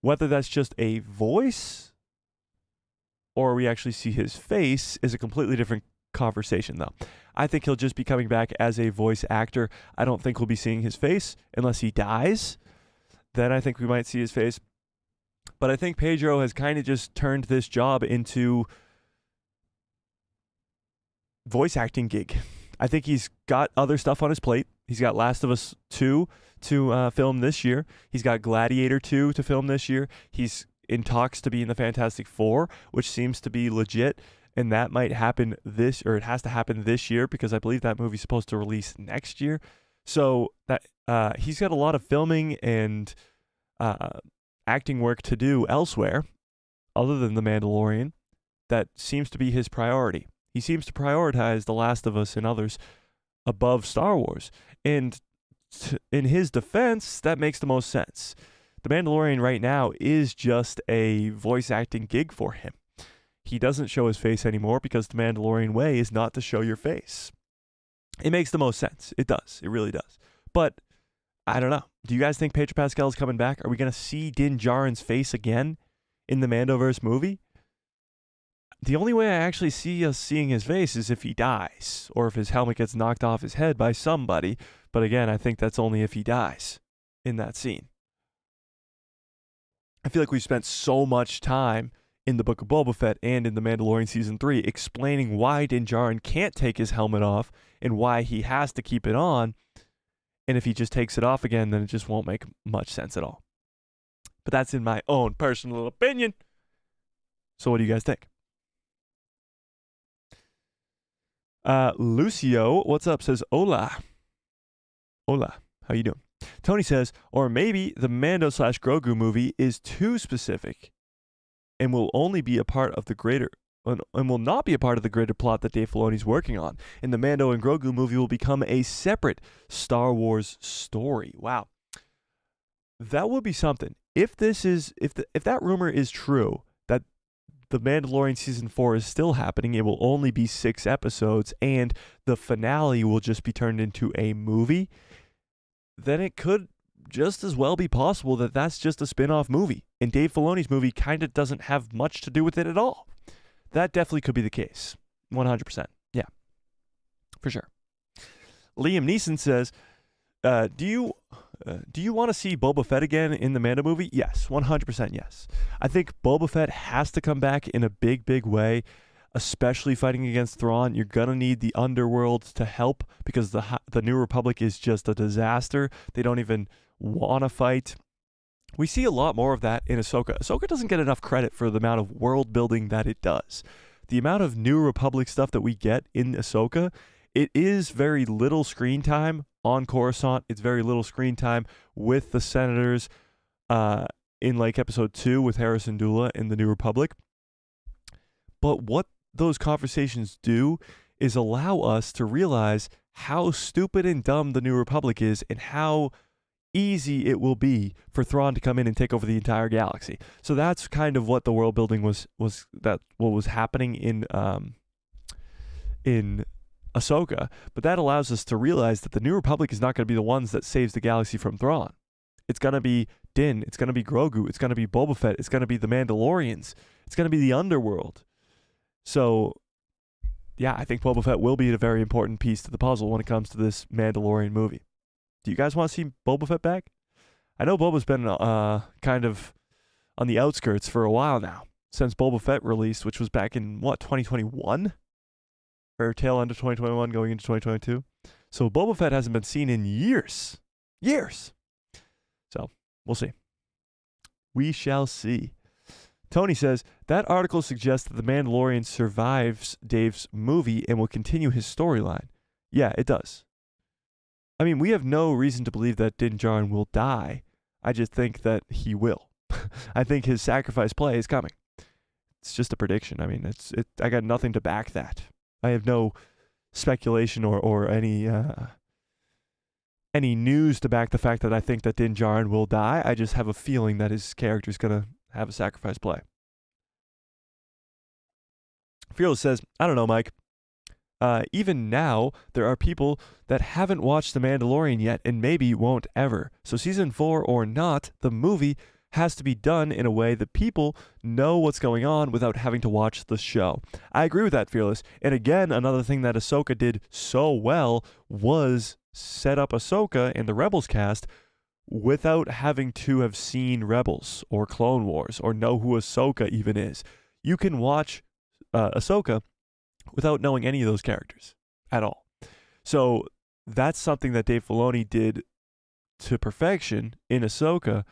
Whether that's just a voice or we actually see his face is a completely different conversation, though. I think he'll just be coming back as a voice actor. I don't think we'll be seeing his face unless he dies. Then I think we might see his face. But I think Pedro has kind of just turned this job into voice acting gig. I think he's got other stuff on his plate. He's got Last of Us 2 to film this year. He's got Gladiator 2 to film this year. He's in talks to be in the Fantastic Four, which seems to be legit. And that might happen it has to happen this year because I believe that movie's supposed to release next year. So that he's got a lot of filming and acting work to do elsewhere, other than The Mandalorian. That seems to be his priority. He seems to prioritize The Last of Us and others above Star Wars. And in his defense, that makes the most sense. The Mandalorian right now is just a voice acting gig for him. He doesn't show his face anymore because the Mandalorian way is not to show your face. It makes the most sense. It does. It really does. But I don't know. Do you guys think Pedro Pascal is coming back? Are we going to see Din Djarin's face again in the Mando-Verse movie? The only way I actually see us seeing his face is if he dies or if his helmet gets knocked off his head by somebody. But again, I think that's only if he dies in that scene. I feel like we've spent so much time in the Book of Boba Fett and in The Mandalorian Season 3 explaining why Din Djarin can't take his helmet off and why he has to keep it on. And if he just takes it off again, then it just won't make much sense at all. But that's in my own personal opinion. So what do you guys think? Lucio, what's up, says, hola. Hola, how you doing? Tony says, or maybe the Mando/Grogu movie is too specific and will only be a part of the greater and will not be a part of the greater plot that Dave Filoni is working on. And the Mando and Grogu movie will become a separate Star Wars story. Wow. That would be something. If that rumor is true, that the Mandalorian season 4 is still happening, it will only be 6 episodes and the finale will just be turned into a movie, then it could just as well be possible that that's just a spin-off movie. And Dave Filoni's movie kind of doesn't have much to do with it at all. That definitely could be the case. 100%. Yeah. For sure. Liam Neeson says, do you want to see Boba Fett again in the Mando movie? Yes. 100% yes. I think Boba Fett has to come back in a big, big way, especially fighting against Thrawn. You're going to need the underworld to help because the New Republic is just a disaster. They don't even want to fight. We see a lot more of that in Ahsoka. Ahsoka doesn't get enough credit for the amount of world building that it does. The amount of New Republic stuff that we get in Ahsoka, it is very little screen time on Coruscant. It's very little screen time with the senators in like episode 2 with Harrison Dula in the New Republic. But what those conversations do is allow us to realize how stupid and dumb the New Republic is and how easy it will be for Thrawn to come in and take over the entire galaxy. So that's kind of what the world building was happening in Ahsoka. But that allows us to realize that the New Republic is not going to be the ones that saves the galaxy from Thrawn. It's going to be Din. It's going to be Grogu. It's going to be Boba Fett. It's going to be the Mandalorians. It's going to be the underworld. So, yeah, I think Boba Fett will be a very important piece to the puzzle when it comes to this Mandalorian movie. Do you guys want to see Boba Fett back? I know Boba's been kind of on the outskirts for a while now, since Boba Fett released, which was back in, 2021? Or tail end of 2021 going into 2022? So Boba Fett hasn't been seen in years. Years! So, we'll see. We shall see. Tony says, that article suggests that the Mandalorian survives Dave's movie and will continue his storyline. Yeah, it does. I mean, we have no reason to believe that Din Djarin will die. I just think that he will. I think his sacrifice play is coming. It's just a prediction. I mean, I got nothing to back that. I have no speculation or any news to back the fact that I think that Din Djarin will die. I just have a feeling that his character is going to have a sacrifice play. Fearless says, I don't know, Mike. Even now, there are people that haven't watched The Mandalorian yet and maybe won't ever. So season 4 or not, the movie has to be done in a way that people know what's going on without having to watch the show. I agree with that, Fearless. And again, another thing that Ahsoka did so well was set up Ahsoka in the Rebels cast without having to have seen Rebels or Clone Wars or know who Ahsoka even is. You can watch Ahsoka without knowing any of those characters at all. So that's something that Dave Filoni did to perfection in Ahsoka.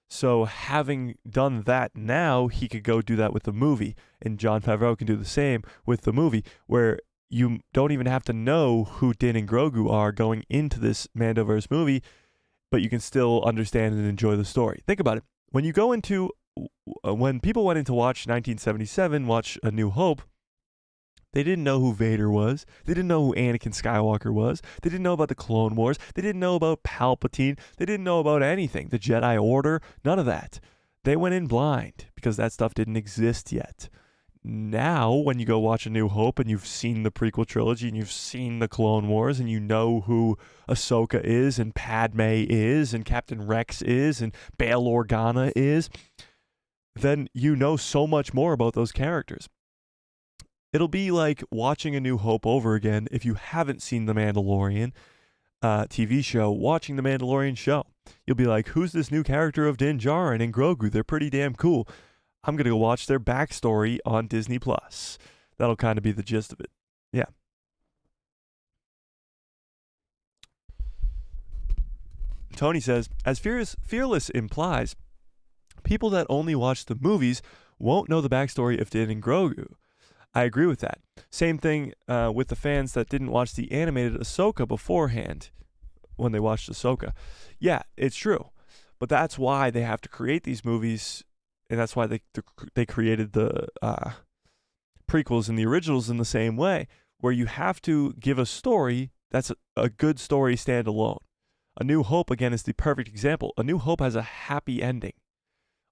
So having done that now, he could go do that with the movie. And Jon Favreau can do the same with the movie, where you don't even have to know who Din and Grogu are going into this Mando-Verse movie, but you can still understand and enjoy the story. Think about it. When people went in to watch 1977, watch A New Hope, they didn't know who Vader was. They didn't know who Anakin Skywalker was. They didn't know about the Clone Wars. They didn't know about Palpatine. They didn't know about anything. The Jedi Order, none of that. They went in blind because that stuff didn't exist yet. Now, when you go watch A New Hope and you've seen the prequel trilogy and you've seen the Clone Wars and you know who Ahsoka is and Padme is and Captain Rex is and Bail Organa is, then you know so much more about those characters. It'll be like watching A New Hope over again if you haven't seen The Mandalorian TV show, watching The Mandalorian show. You'll be like, who's this new character of Din Djarin and Grogu? They're pretty damn cool. I'm going to go watch their backstory on Disney+. That'll kind of be the gist of it. Yeah. Tony says, as Fearless implies, people that only watch the movies won't know the backstory of Din and Grogu. I agree with that. Same thing with the fans that didn't watch the animated Ahsoka beforehand. when they watched Ahsoka. Yeah, it's true. But that's why they have to create these movies, and that's why they created the prequels and the originals in the same way, where you have to give a story that's a good story standalone. A New Hope, again, is the perfect example. A New Hope has a happy ending.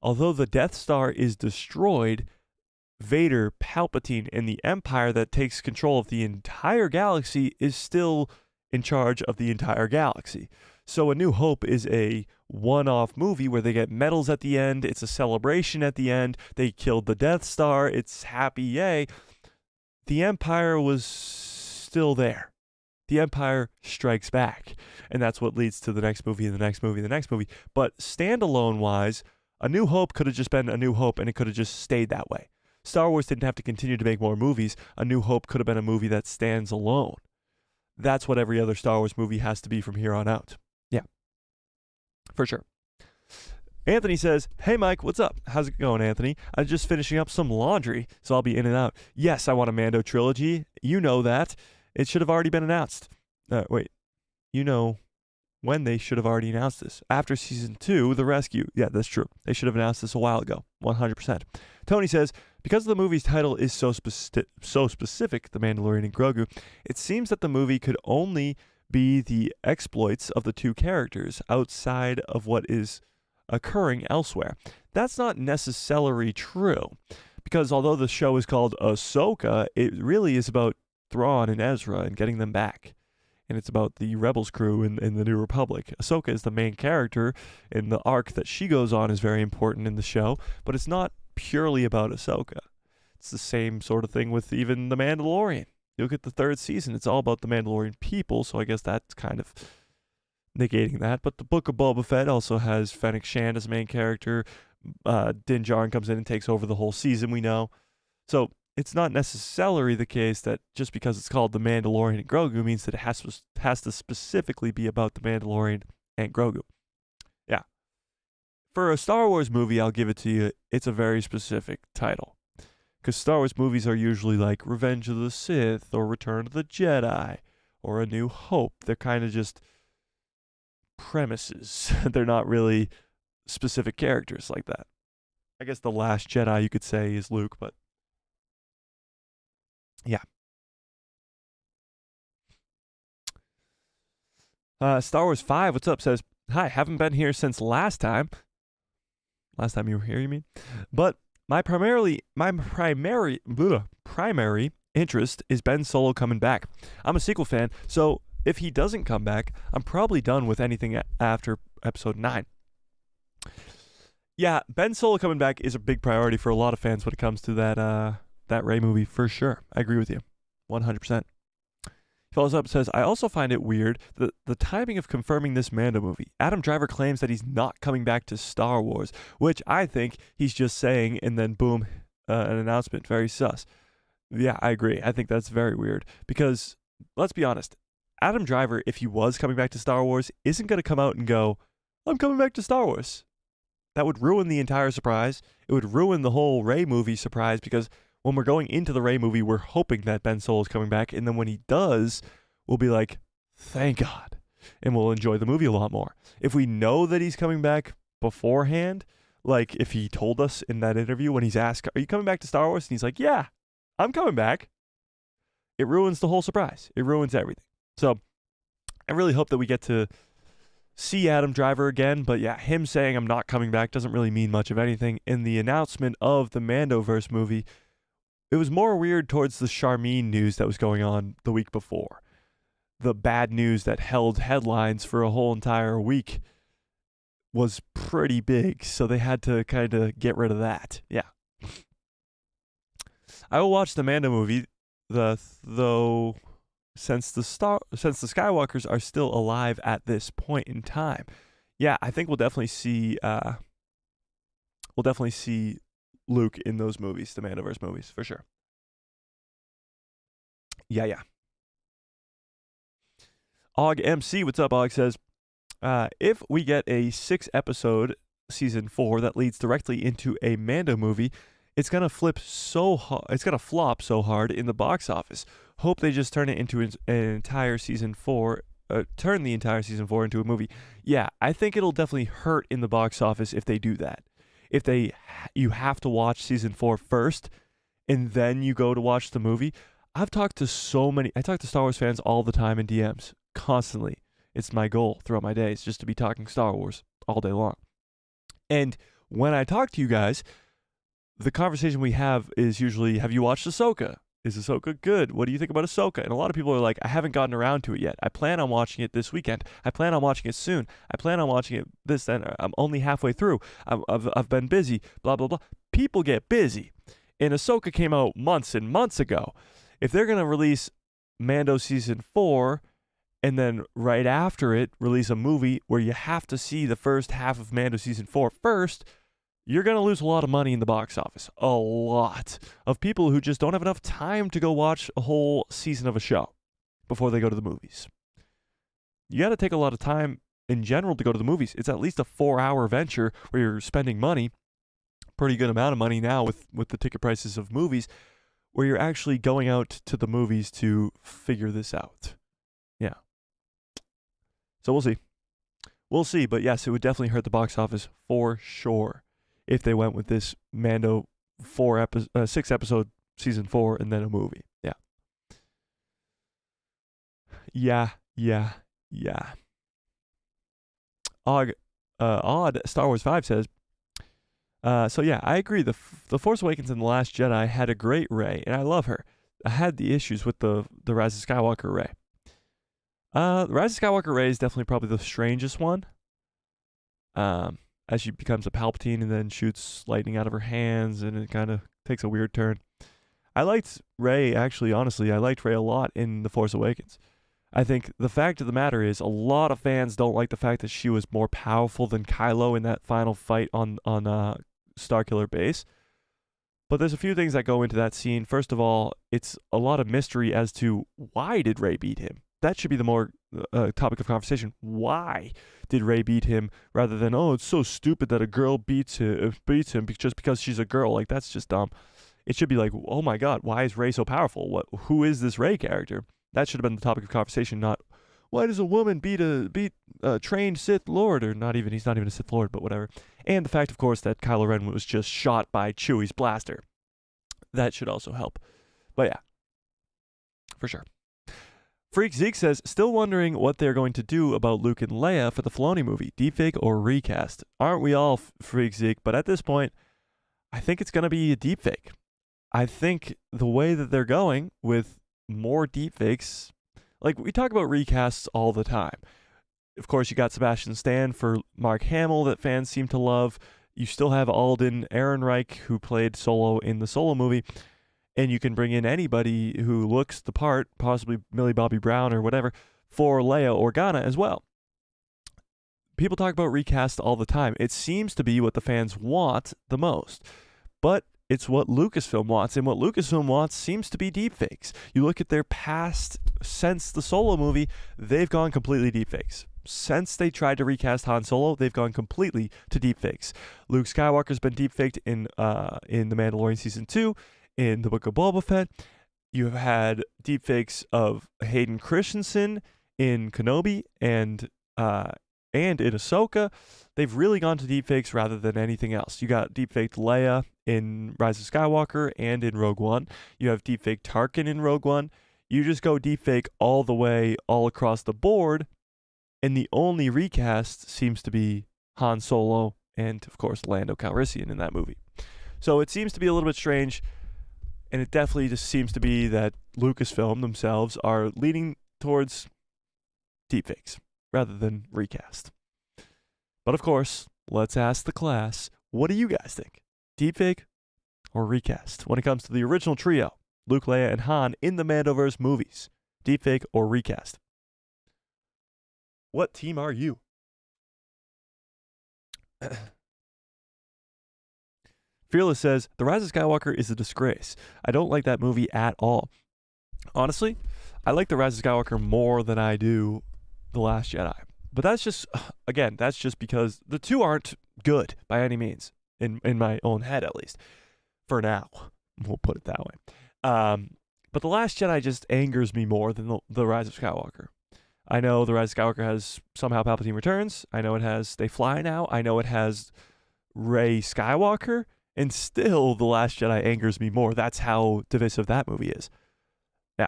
Although the Death Star is destroyed, Vader, Palpatine, and the Empire that takes control of the entire galaxy is still in charge of the entire galaxy. So A New Hope is a one-off movie where they get medals at the end. It's a celebration at the end. They killed the Death Star. It's happy, yay. The Empire was still there. The Empire strikes back. And that's what leads to the next movie and the next movie and the next movie. But standalone-wise, A New Hope could have just been A New Hope, and it could have just stayed that way. Star Wars didn't have to continue to make more movies. A New Hope could have been a movie that stands alone. That's what every other Star Wars movie has to be from here on out. Yeah, for sure. Anthony says, hey, Mike, what's up? How's it going, Anthony? I'm just finishing up some laundry, so I'll be in and out. Yes, I want a Mando trilogy. You know that. It should have already been announced. Wait, you know when they should have already announced this. After Season 2, The Rescue. Yeah, that's true. They should have announced this a while ago. 100%. Tony says, because the movie's title is so specific, The Mandalorian and Grogu, it seems that the movie could only be the exploits of the two characters outside of what is occurring elsewhere. That's not necessarily true, because although the show is called Ahsoka, it really is about Thrawn and Ezra and getting them back. And it's about the Rebels crew in the New Republic. Ahsoka is the main character, and the arc that she goes on is very important in the show, but it's not purely about Ahsoka. It's the same sort of thing with even The Mandalorian. You look at the third season, it's all about the Mandalorian people, so I guess that's kind of negating that. But the Book of Boba Fett also has Fennec Shand as the main character. Din Djarin comes in and takes over the whole season, we know. So it's not necessarily the case that just because it's called The Mandalorian and Grogu means that it has to specifically be about The Mandalorian and Grogu. Yeah. For a Star Wars movie, I'll give it to you, it's a very specific title. Because Star Wars movies are usually like Revenge of the Sith or Return of the Jedi or A New Hope. They're kind of just premises. They're not really specific characters like that. I guess The Last Jedi, you could say, is Luke, but yeah. Star Wars 5, what's up, says, hi, haven't been here since last time. Last time you were here, you mean? But my primary interest is Ben Solo coming back. I'm a sequel fan, so if he doesn't come back, I'm probably done with anything after episode 9. Yeah, Ben Solo coming back is a big priority for a lot of fans when it comes to that Rey movie, for sure. I agree with you, 100%. He follows up and says, I also find it weird that the timing of confirming this Mando movie. Adam Driver claims that he's not coming back to Star Wars, which I think he's just saying, and then boom, an announcement. Very sus. Yeah, I agree. I think that's very weird because, let's be honest, Adam Driver, if he was coming back to Star Wars, isn't going to come out and go, I'm coming back to Star Wars. That would ruin the entire surprise. It would ruin the whole Rey movie surprise because when we're going into the Rey movie, we're hoping that Ben Solo is coming back. And then when he does, we'll be like, thank God. And we'll enjoy the movie a lot more. If we know that he's coming back beforehand, like if he told us in that interview when he's asked, are you coming back to Star Wars? And he's like, yeah, I'm coming back. It ruins the whole surprise. It ruins everything. So I really hope that we get to see Adam Driver again. But yeah, him saying I'm not coming back doesn't really mean much of anything. In the announcement of the Mando-Verse movie, it was more weird towards the Charmin news that was going on the week before. The bad news that held headlines for a whole entire week was pretty big, so they had to kind of get rid of that. Yeah. I will watch the Mando movie, though since the Skywalkers are still alive at this point in time. Yeah, I think we'll definitely see Luke in those movies, the Mando-Verse movies, for sure. Yeah. Og MC, what's up? Og says, if we get a 6-episode season 4 that leads directly into a Mando movie, it's gonna flop so hard in the box office. Hope they just turn it into an entire season 4 turn the entire season 4 into a movie. Yeah, I think it'll definitely hurt in the box office if they do that. If you have to watch season 4 first and then you go to watch the movie. I talk to Star Wars fans all the time in DMs, constantly. It's my goal throughout my days, just to be talking Star Wars all day long. And when I talk to you guys, the conversation we have is usually, have you watched Ahsoka? Is Ahsoka good? What do you think about Ahsoka? And a lot of people are like, I haven't gotten around to it yet. I plan on watching it this weekend. I plan on watching it soon. I plan on watching it this, and I'm only halfway through. I've been busy, blah, blah, blah. People get busy. And Ahsoka came out months and months ago. If they're going to release Mando Season 4 and then right after it release a movie where you have to see the first half of Mando Season 4 first, you're going to lose a lot of money in the box office. A lot of people who just don't have enough time to go watch a whole season of a show before they go to the movies. You got to take a lot of time in general to go to the movies. It's at least a 4-hour venture where you're spending money, pretty good amount of money now with the ticket prices of movies, where you're actually going out to the movies to figure this out. Yeah. So we'll see. We'll see, but yes, it would definitely hurt the box office for sure if they went with this Mando 6 episode season 4 and then a movie. Yeah. Odd Star Wars 5 says, so yeah, I agree. The Force Awakens and The Last Jedi had a great Rey, and I love her. I had the issues with the Rise of Skywalker Rey. The Rise of Skywalker Rey is definitely probably the strangest one. As she becomes a Palpatine and then shoots lightning out of her hands, and it kind of takes a weird turn. I liked Rey, actually, honestly. I liked Rey a lot in The Force Awakens. I think the fact of the matter is a lot of fans don't like the fact that she was more powerful than Kylo in that final fight on Starkiller Base. But there's a few things that go into that scene. First of all, it's a lot of mystery as to why did Rey beat him. That should be the more topic of conversation. Why did Rey beat him rather than, oh, it's so stupid that a girl beats him just because she's a girl. Like, that's just dumb. It should be like, oh my God, why is Rey so powerful? Who is this Rey character? That should have been the topic of conversation, not why does a woman beat a trained Sith Lord, or not even, he's not even a Sith Lord, but whatever. And the fact, of course, that Kylo Ren was just shot by Chewie's blaster. That should also help. But yeah, for sure. Freak Zeke says, still wondering what they're going to do about Luke and Leia for the Filoni movie, deepfake or recast. Aren't we all, Freak Zeke? But at this point, I think it's going to be a deepfake. I think the way that they're going with more deepfakes, like we talk about recasts all the time. Of course, you got Sebastian Stan for Mark Hamill that fans seem to love. You still have Alden Ehrenreich, who played Solo in the Solo movie. And you can bring in anybody who looks the part, possibly Millie Bobby Brown or whatever, for Leia Organa as well. People talk about recast all the time. It seems to be what the fans want the most. But it's what Lucasfilm wants, and what Lucasfilm wants seems to be deepfakes. You look at their past, since the Solo movie, they've gone completely deepfakes. Since they tried to recast Han Solo, they've gone completely to deepfakes. Luke Skywalker's been deepfaked in The Mandalorian Season 2, in the Book of Boba Fett. You have had deepfakes of Hayden Christensen in Kenobi and in Ahsoka. They've really gone to deepfakes rather than anything else. You got deepfaked Leia in Rise of Skywalker and in Rogue One. You have deepfaked Tarkin in Rogue One. You just go deepfake all the way, all across the board, and the only recast seems to be Han Solo and, of course, Lando Calrissian in that movie. So it seems to be a little bit strange. And it definitely just seems to be that Lucasfilm themselves are leaning towards deepfakes rather than recast. But of course, let's ask the class, what do you guys think? Deepfake or recast when it comes to the original trio, Luke, Leia, and Han in the Mando-Verse movies? Deepfake or recast? What team are you? Fearless says, The Rise of Skywalker is a disgrace. I don't like that movie at all. Honestly, I like The Rise of Skywalker more than I do The Last Jedi. But that's just, again, that's just because the two aren't good by any means, in my own head at least. For now, we'll put it that way. But The Last Jedi just angers me more than The Rise of Skywalker. I know The Rise of Skywalker has somehow Palpatine returns. I know it has They Fly Now. I know it has Rey Skywalker. And still, The Last Jedi angers me more. That's how divisive that movie is. Now,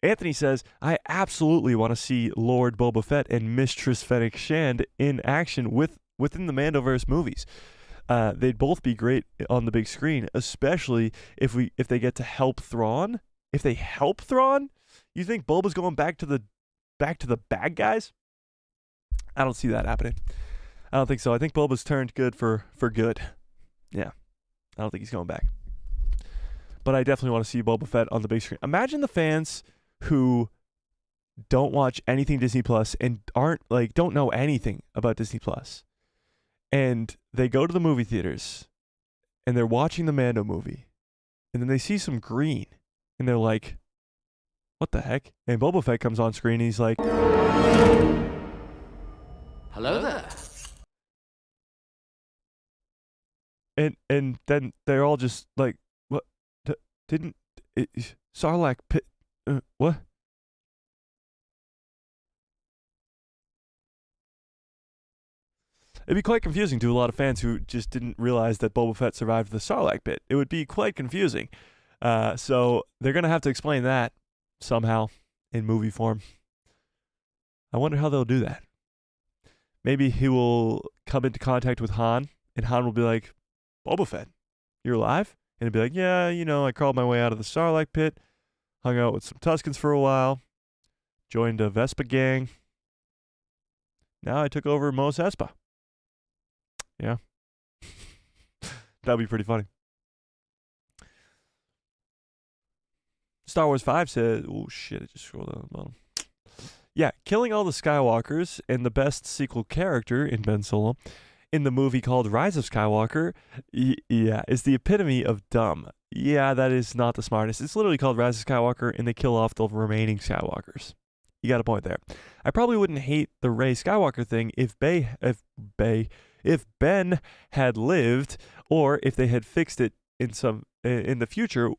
Anthony says, I absolutely want to see Lord Boba Fett and Mistress Fennec Shand in action within the Mando-Verse movies. They'd both be great on the big screen, especially if they get to help Thrawn. If they help Thrawn, you think Boba's going back to the bad guys? I don't see that happening. I don't think so. I think Boba's turned good for good. Yeah. I don't think he's going back. But I definitely want to see Boba Fett on the big screen. Imagine the fans who don't watch anything Disney Plus and don't know anything about Disney Plus. And they go to the movie theaters and they're watching the Mando movie. And then they see some green and they're like, what the heck? And Boba Fett comes on screen and he's like, hello there. And then they're all just like, what? Sarlacc pit? What? It'd be quite confusing to a lot of fans who just didn't realize that Boba Fett survived the Sarlacc pit. It would be quite confusing. So they're going to have to explain that somehow in movie form. I wonder how they'll do that. Maybe he will come into contact with Han, and Han will be like, Boba Fett, you're alive? And he'll be like, yeah, I crawled my way out of the Sarlacc pit, hung out with some Tuskens for a while, joined a Vespa gang. Now I took over Mos Espa. Yeah. That'd be pretty funny. Star Wars 5 said, oh shit, I just scrolled down the bottom. Yeah, killing all the Skywalkers and the best sequel character in Ben Solo in the movie called Rise of Skywalker, is the epitome of dumb. Yeah, that is not the smartest. It's literally called Rise of Skywalker, and they kill off the remaining Skywalkers. You got a point there. I probably wouldn't hate the Rey Skywalker thing if Ben had lived, or if they had fixed it in the future.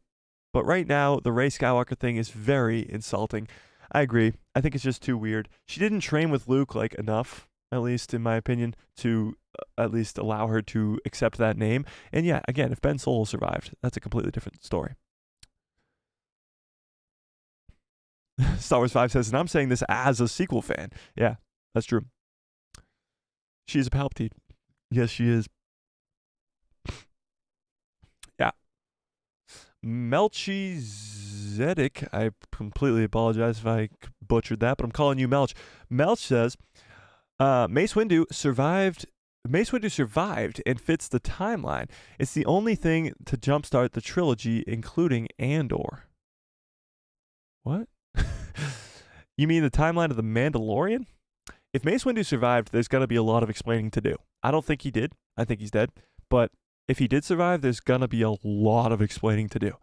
But right now, the Rey Skywalker thing is very insulting. I agree. I think it's just too weird. She didn't train with Luke enough, at least in my opinion, to at least allow her to accept that name. And yeah, again, if Ben Solo survived, that's a completely different story. Star Wars 5 says, and I'm saying this as a sequel fan. Yeah, that's true. She's a Palpatine. Yes, she is. Yeah. Melchizedek, I completely apologize if I butchered that, but I'm calling you Melch. Melch says, Mace Windu survived and fits the timeline. It's the only thing to jumpstart the trilogy, including Andor. What? You mean the timeline of the Mandalorian? If Mace Windu survived, there's going to be a lot of explaining to do. I don't think he did. I think he's dead. But if he did survive, there's going to be a lot of explaining to do.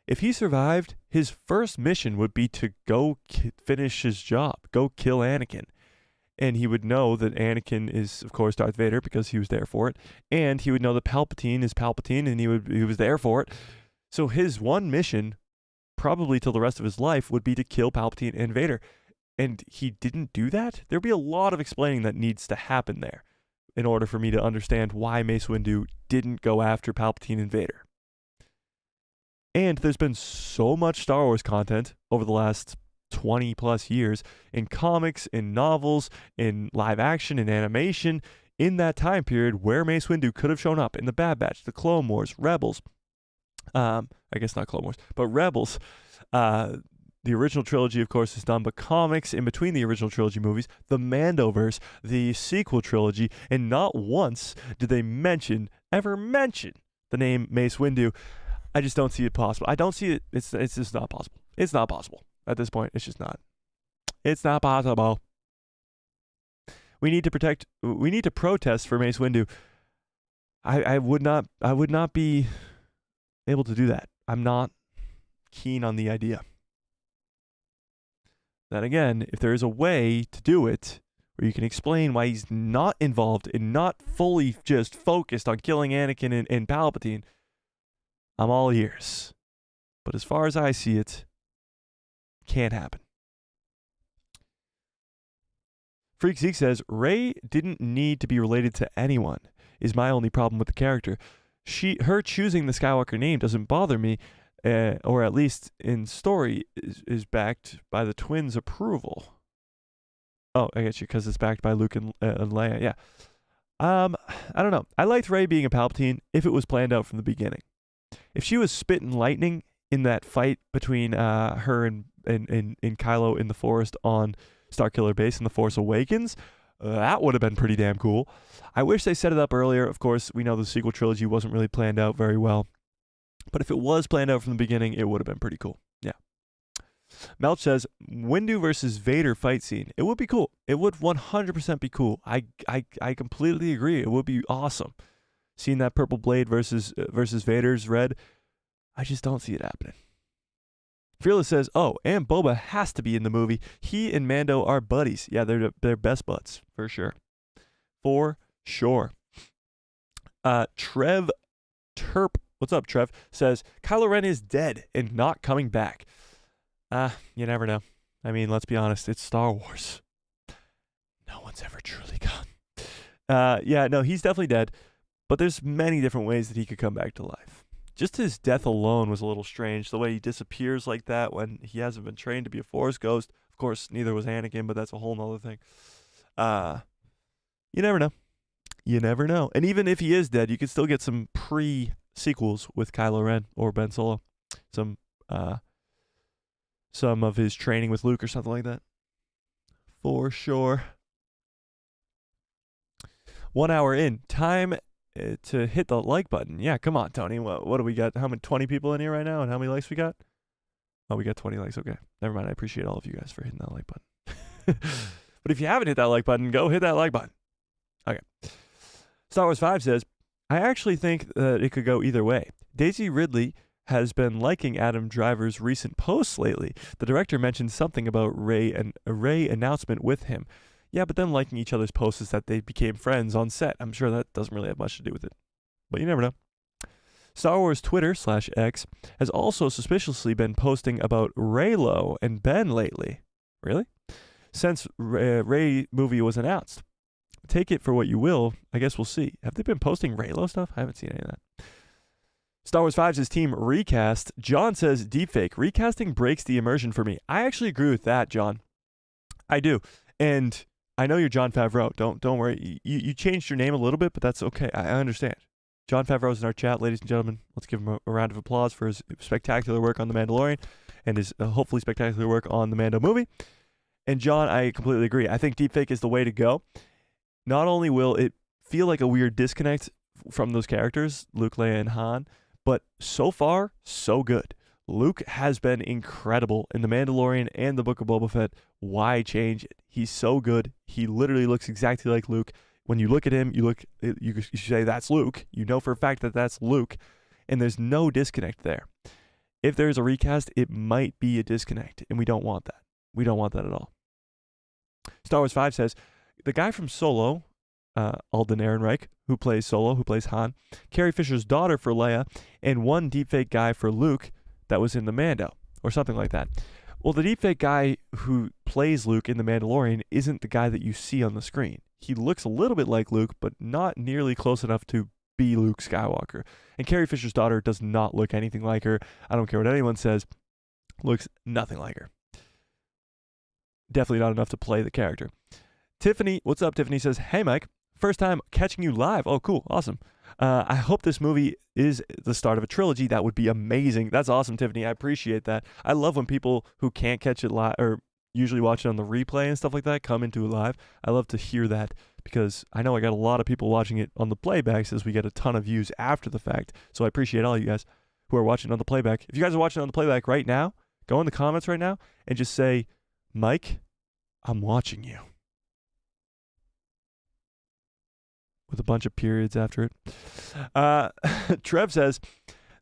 If he survived, his first mission would be to go finish his job, go kill Anakin. And he would know that Anakin is, of course, Darth Vader because he was there for it. And he would know that Palpatine is Palpatine and he was there for it. So his one mission, probably till the rest of his life, would be to kill Palpatine and Vader. And he didn't do that? There'd be a lot of explaining that needs to happen there in order for me to understand why Mace Windu didn't go after Palpatine and Vader. And there's been so much Star Wars content over the last 20 plus years in comics, in novels, in live action, in animation, in that time period where Mace Windu could have shown up in the Bad Batch, the Clone Wars, Rebels. I guess not Clone Wars, but Rebels. The original trilogy, of course, is done, but comics in between the original trilogy movies, the Mando-Verse, the sequel trilogy, and not once did they ever mention the name Mace Windu. I just don't see it possible. I don't see it. It's just not possible. It's not possible. At this point, it's just not. It's not possible. We need to protest for Mace Windu. I would not be able to do that. I'm not keen on the idea. Then again, if there is a way to do it, where you can explain why he's not involved and not fully just focused on killing Anakin and Palpatine, I'm all ears. But as far as I see it, can't happen. Freak Zeke says, Rey didn't need to be related to anyone, is my only problem with the character. Her choosing the Skywalker name doesn't bother me, or at least in story, is backed by the twins' approval. Oh, I get you, because it's backed by Luke and Leia, yeah. I don't know. I liked Rey being a Palpatine if it was planned out from the beginning. If she was spitting lightning in that fight between her and Kylo in the forest on Starkiller Base in The Force Awakens, that would have been pretty damn cool. I wish they set it up earlier. Of course, we know the sequel trilogy wasn't really planned out very well. But if it was planned out from the beginning, it would have been pretty cool. Yeah. Melch says, Windu versus Vader fight scene. It would be cool. It would 100% be cool. I completely agree. It would be awesome. Seeing that purple blade versus Vader's red, I just don't see it happening. Fearless says, oh, and Boba has to be in the movie. He and Mando are buddies. Yeah, they're best buds, for sure. For sure. Trev Terp, what's up, Trev, says, Kylo Ren is dead and not coming back. You never know. I mean, let's be honest, it's Star Wars. No one's ever truly gone. Yeah, no, he's definitely dead, but there's many different ways that he could come back to life. Just his death alone was a little strange, the way he disappears like that when he hasn't been trained to be a Force ghost. Of course, neither was Anakin, but that's a whole nother thing. You never know. You never know. And even if he is dead, you could still get some pre-sequels with Kylo Ren or Ben Solo. Some of his training with Luke or something like that. For sure. 1 hour in. Time to hit the like button. Yeah, come on, Tony. What do we got? How many 20 people in here right now, and how many likes we got? Oh, we got 20 likes. Okay, never mind. I appreciate all of you guys for hitting that like button. But if you haven't hit that like button, go hit that like button. Okay. Star Wars 5 says, I actually think that it could go either way. Daisy Ridley has been liking Adam Driver's recent posts lately. The director mentioned something about Rey and a Rey announcement with him. Yeah, but then liking each other's posts is that they became friends on set. I'm sure that doesn't really have much to do with it. But you never know. Star Wars Twitter/X has also suspiciously been posting about Reylo and Ben lately. Really? Since Rey movie was announced. Take it for what you will. I guess we'll see. Have they been posting Reylo stuff? I haven't seen any of that. Star Wars 5 says team recast. John says deepfake. Recasting breaks the immersion for me. I actually agree with that, John. I do. And I know you're Jon Favreau. Don't worry. You changed your name a little bit, but that's okay. I understand. Jon Favreau's in our chat, ladies and gentlemen. Let's give him a round of applause for his spectacular work on The Mandalorian and his hopefully spectacular work on the Mando movie. And John, I completely agree. I think deepfake is the way to go. Not only will it feel like a weird disconnect from those characters, Luke, Leia, and Han, but so far, so good. Luke has been incredible in The Mandalorian and the Book of Boba Fett. Why change it? He's so good. He literally looks exactly like Luke. When you look at him, you say, that's Luke. You know for a fact that that's Luke. And there's no disconnect there. If there's a recast, it might be a disconnect. And we don't want that. We don't want that at all. Star Wars 5 says, the guy from Solo, Alden Ehrenreich, who plays Solo, who plays Han, Carrie Fisher's daughter for Leia, and one deepfake guy for Luke that was in the Mando, or something like that. Well, the deepfake guy who plays Luke in The Mandalorian isn't the guy that you see on the screen. He looks a little bit like Luke, but not nearly close enough to be Luke Skywalker. And Carrie Fisher's daughter does not look anything like her. I don't care what anyone says. Looks nothing like her. Definitely not enough to play the character. Tiffany, what's up, Tiffany, says, hey, Mike. First time catching you live. Oh, cool. Awesome. I hope this movie is the start of a trilogy. That would be amazing. That's awesome, Tiffany. I appreciate that. I love when people who can't catch it live or usually watch it on the replay and stuff like that come into it live. I love to hear that because I know I got a lot of people watching it on the playback as we get a ton of views after the fact. So I appreciate all you guys who are watching on the playback. If you guys are watching on the playback right now, go in the comments right now and just say, Mike, I'm watching you. With a bunch of periods after it. Trev says,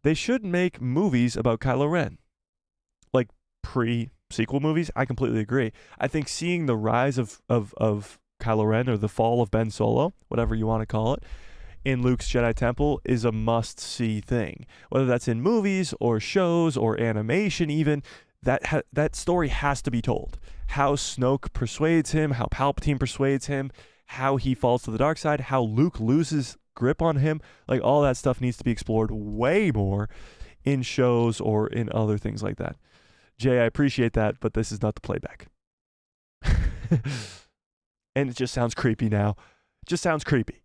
they should make movies about Kylo Ren. Like pre-sequel movies. I completely agree. I think seeing the rise of Kylo Ren or the fall of Ben Solo, whatever you want to call it, in Luke's Jedi Temple is a must-see thing. Whether that's in movies or shows or animation even, that story has to be told. how Snoke persuades him, how Palpatine persuades him, how he falls to the dark side, how Luke loses grip on him. Like, all that stuff needs to be explored way more in shows or in other things like that. Jay, I appreciate that, but this is not the playback. And it just sounds creepy now. It just sounds creepy.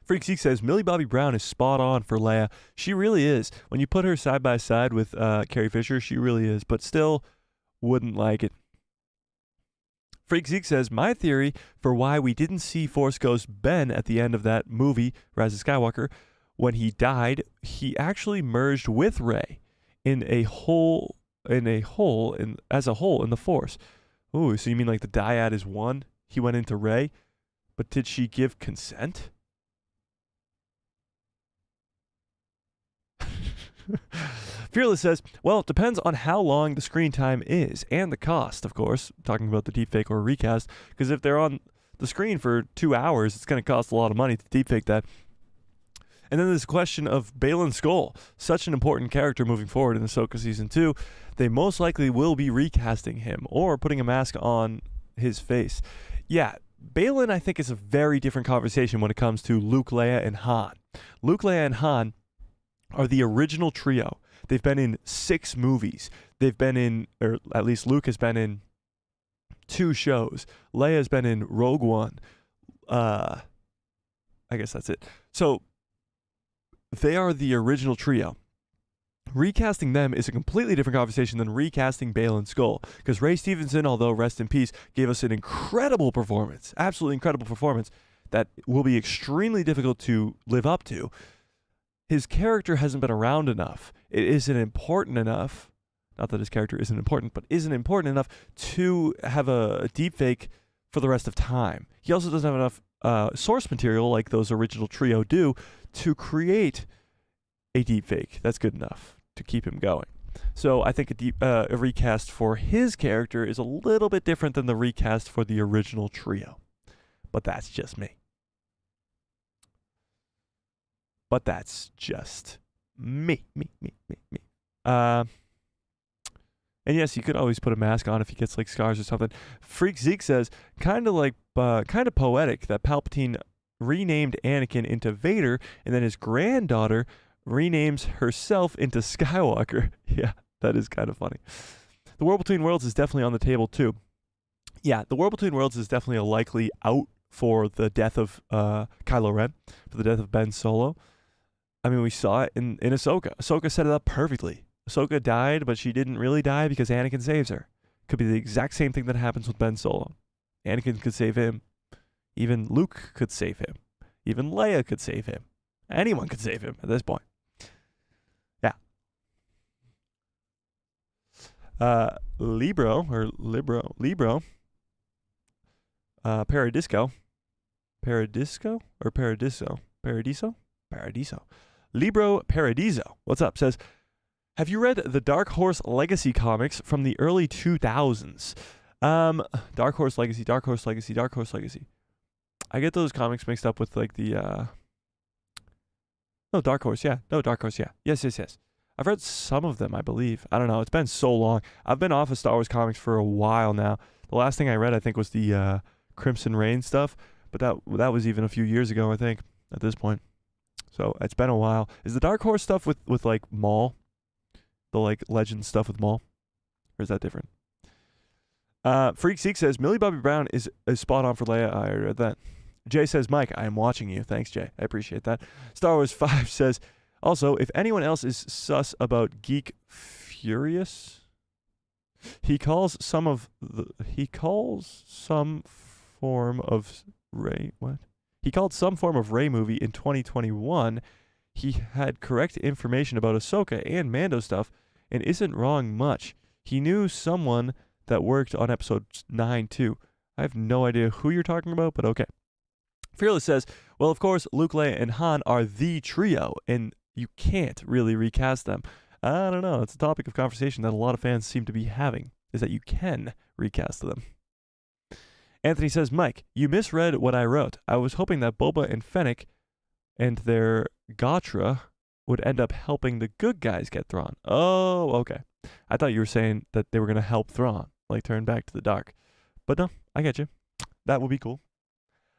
Freak Zeke says, Millie Bobby Brown is spot on for Leia. She really is. When you put her side by side with Carrie Fisher, she really is, but still wouldn't like it. Freak Zeke says, my theory for why we didn't see Force Ghost Ben at the end of that movie, Rise of Skywalker, when he died, he actually merged with Rey as a whole in the Force. Ooh, so you mean like the dyad is one? He went into Rey, but did she give consent? Fearless says, well, it depends on how long the screen time is and the cost, of course, talking about the deepfake or recast, because if they're on the screen for 2 hours, it's going to cost a lot of money to deepfake that. And then there's the question of Baylan Skoll, such an important character moving forward in Ahsoka Season 2. They most likely will be recasting him or putting a mask on his face. Yeah, Baylan, I think, is a very different conversation when it comes to Luke, Leia, and Han. Luke, Leia, and Han are the original trio. They've been in 6 movies. They've been in, or at least Luke has been in 2 shows. Leia's been in Rogue One. I guess that's it. So they are the original trio. Recasting them is a completely different conversation than recasting Baylan Skoll, because Ray Stevenson, although rest in peace, gave us an incredible performance, absolutely incredible performance that will be extremely difficult to live up to. His character hasn't been around enough. It isn't important enough. Not that his character isn't important, but isn't important enough to have a deepfake for the rest of time. He also doesn't have enough source material like those original trio do to create a deepfake that's good enough to keep him going. So I think a recast for his character is a little bit different than the recast for the original trio. But that's just me. But that's just me. And yes, you could always put a mask on if he gets like scars or something. Freak Zeke says, kind of poetic that Palpatine renamed Anakin into Vader, and then his granddaughter renames herself into Skywalker. Yeah, that is kind of funny. The War Between Worlds is definitely on the table too. Yeah, the War Between Worlds is definitely a likely out for the death of Kylo Ren, for the death of Ben Solo. I mean, we saw it in Ahsoka. Ahsoka set it up perfectly. Ahsoka died, but she didn't really die because Anakin saves her. Could be the exact same thing that happens with Ben Solo. Anakin could save him. Even Luke could save him. Even Leia could save him. Anyone could save him at this point. Yeah. Libro. Paradiso. Libro Paradiso, what's up, says, have you read the Dark Horse Legacy comics from the early 2000s? Dark Horse Legacy. I get those comics mixed up with like the, Dark Horse, yeah. Yes. I've read some of them, I believe. I don't know, it's been so long. I've been off of Star Wars comics for a while now. The last thing I read, I think, was the Crimson Reign stuff, but that was even a few years ago, I think, at this point. So it's been a while. Is the Dark Horse stuff with like Maul, the like legend stuff with Maul, or is that different? Freak Zeke says Millie Bobby Brown is spot on for Leia. I read that. Jay says, Mike, I am watching you. Thanks, Jay. I appreciate that. Star Wars 5 says, also, if anyone else is sus about Geek Furious, he calls some form of Ray. What? He called some form of Rey movie in 2021. He had correct information about Ahsoka and Mando stuff and isn't wrong much. He knew someone that worked on episode 9 too. I have no idea who you're talking about, but okay. Fearless says, well, of course, Luke, Leia, and Han are the trio, and you can't really recast them. I don't know. It's a topic of conversation that a lot of fans seem to be having, is that you can recast them. Anthony says, Mike, you misread what I wrote. I was hoping that Boba and Fennec and their Gotra would end up helping the good guys get Thrawn. Oh, okay. I thought you were saying that they were going to help Thrawn, like turn back to the dark. But no, I get you. That would be cool.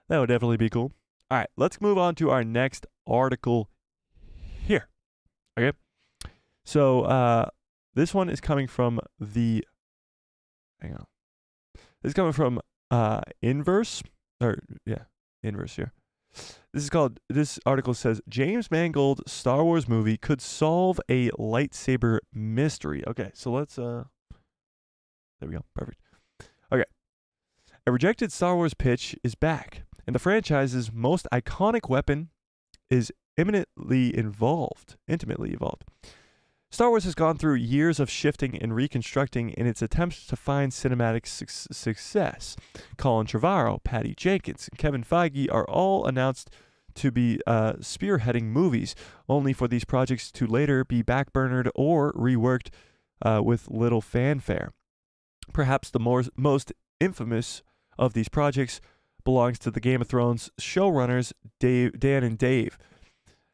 That would definitely be cool. All right, let's move on to our next article here. Okay. So this one is coming from the, hang on. This is coming from Inverse, Inverse here. This article says, James Mangold Star Wars movie could solve a lightsaber mystery. Okay, so let's, there we go, perfect. Okay. A rejected Star Wars pitch is back, and the franchise's most iconic weapon is intimately involved. Star Wars has gone through years of shifting and reconstructing in its attempts to find cinematic success. Colin Trevorrow, Patty Jenkins, and Kevin Feige are all announced to be spearheading movies, only for these projects to later be backburnered or reworked with little fanfare. Perhaps the most infamous of these projects belongs to the Game of Thrones showrunners Dan and Dave.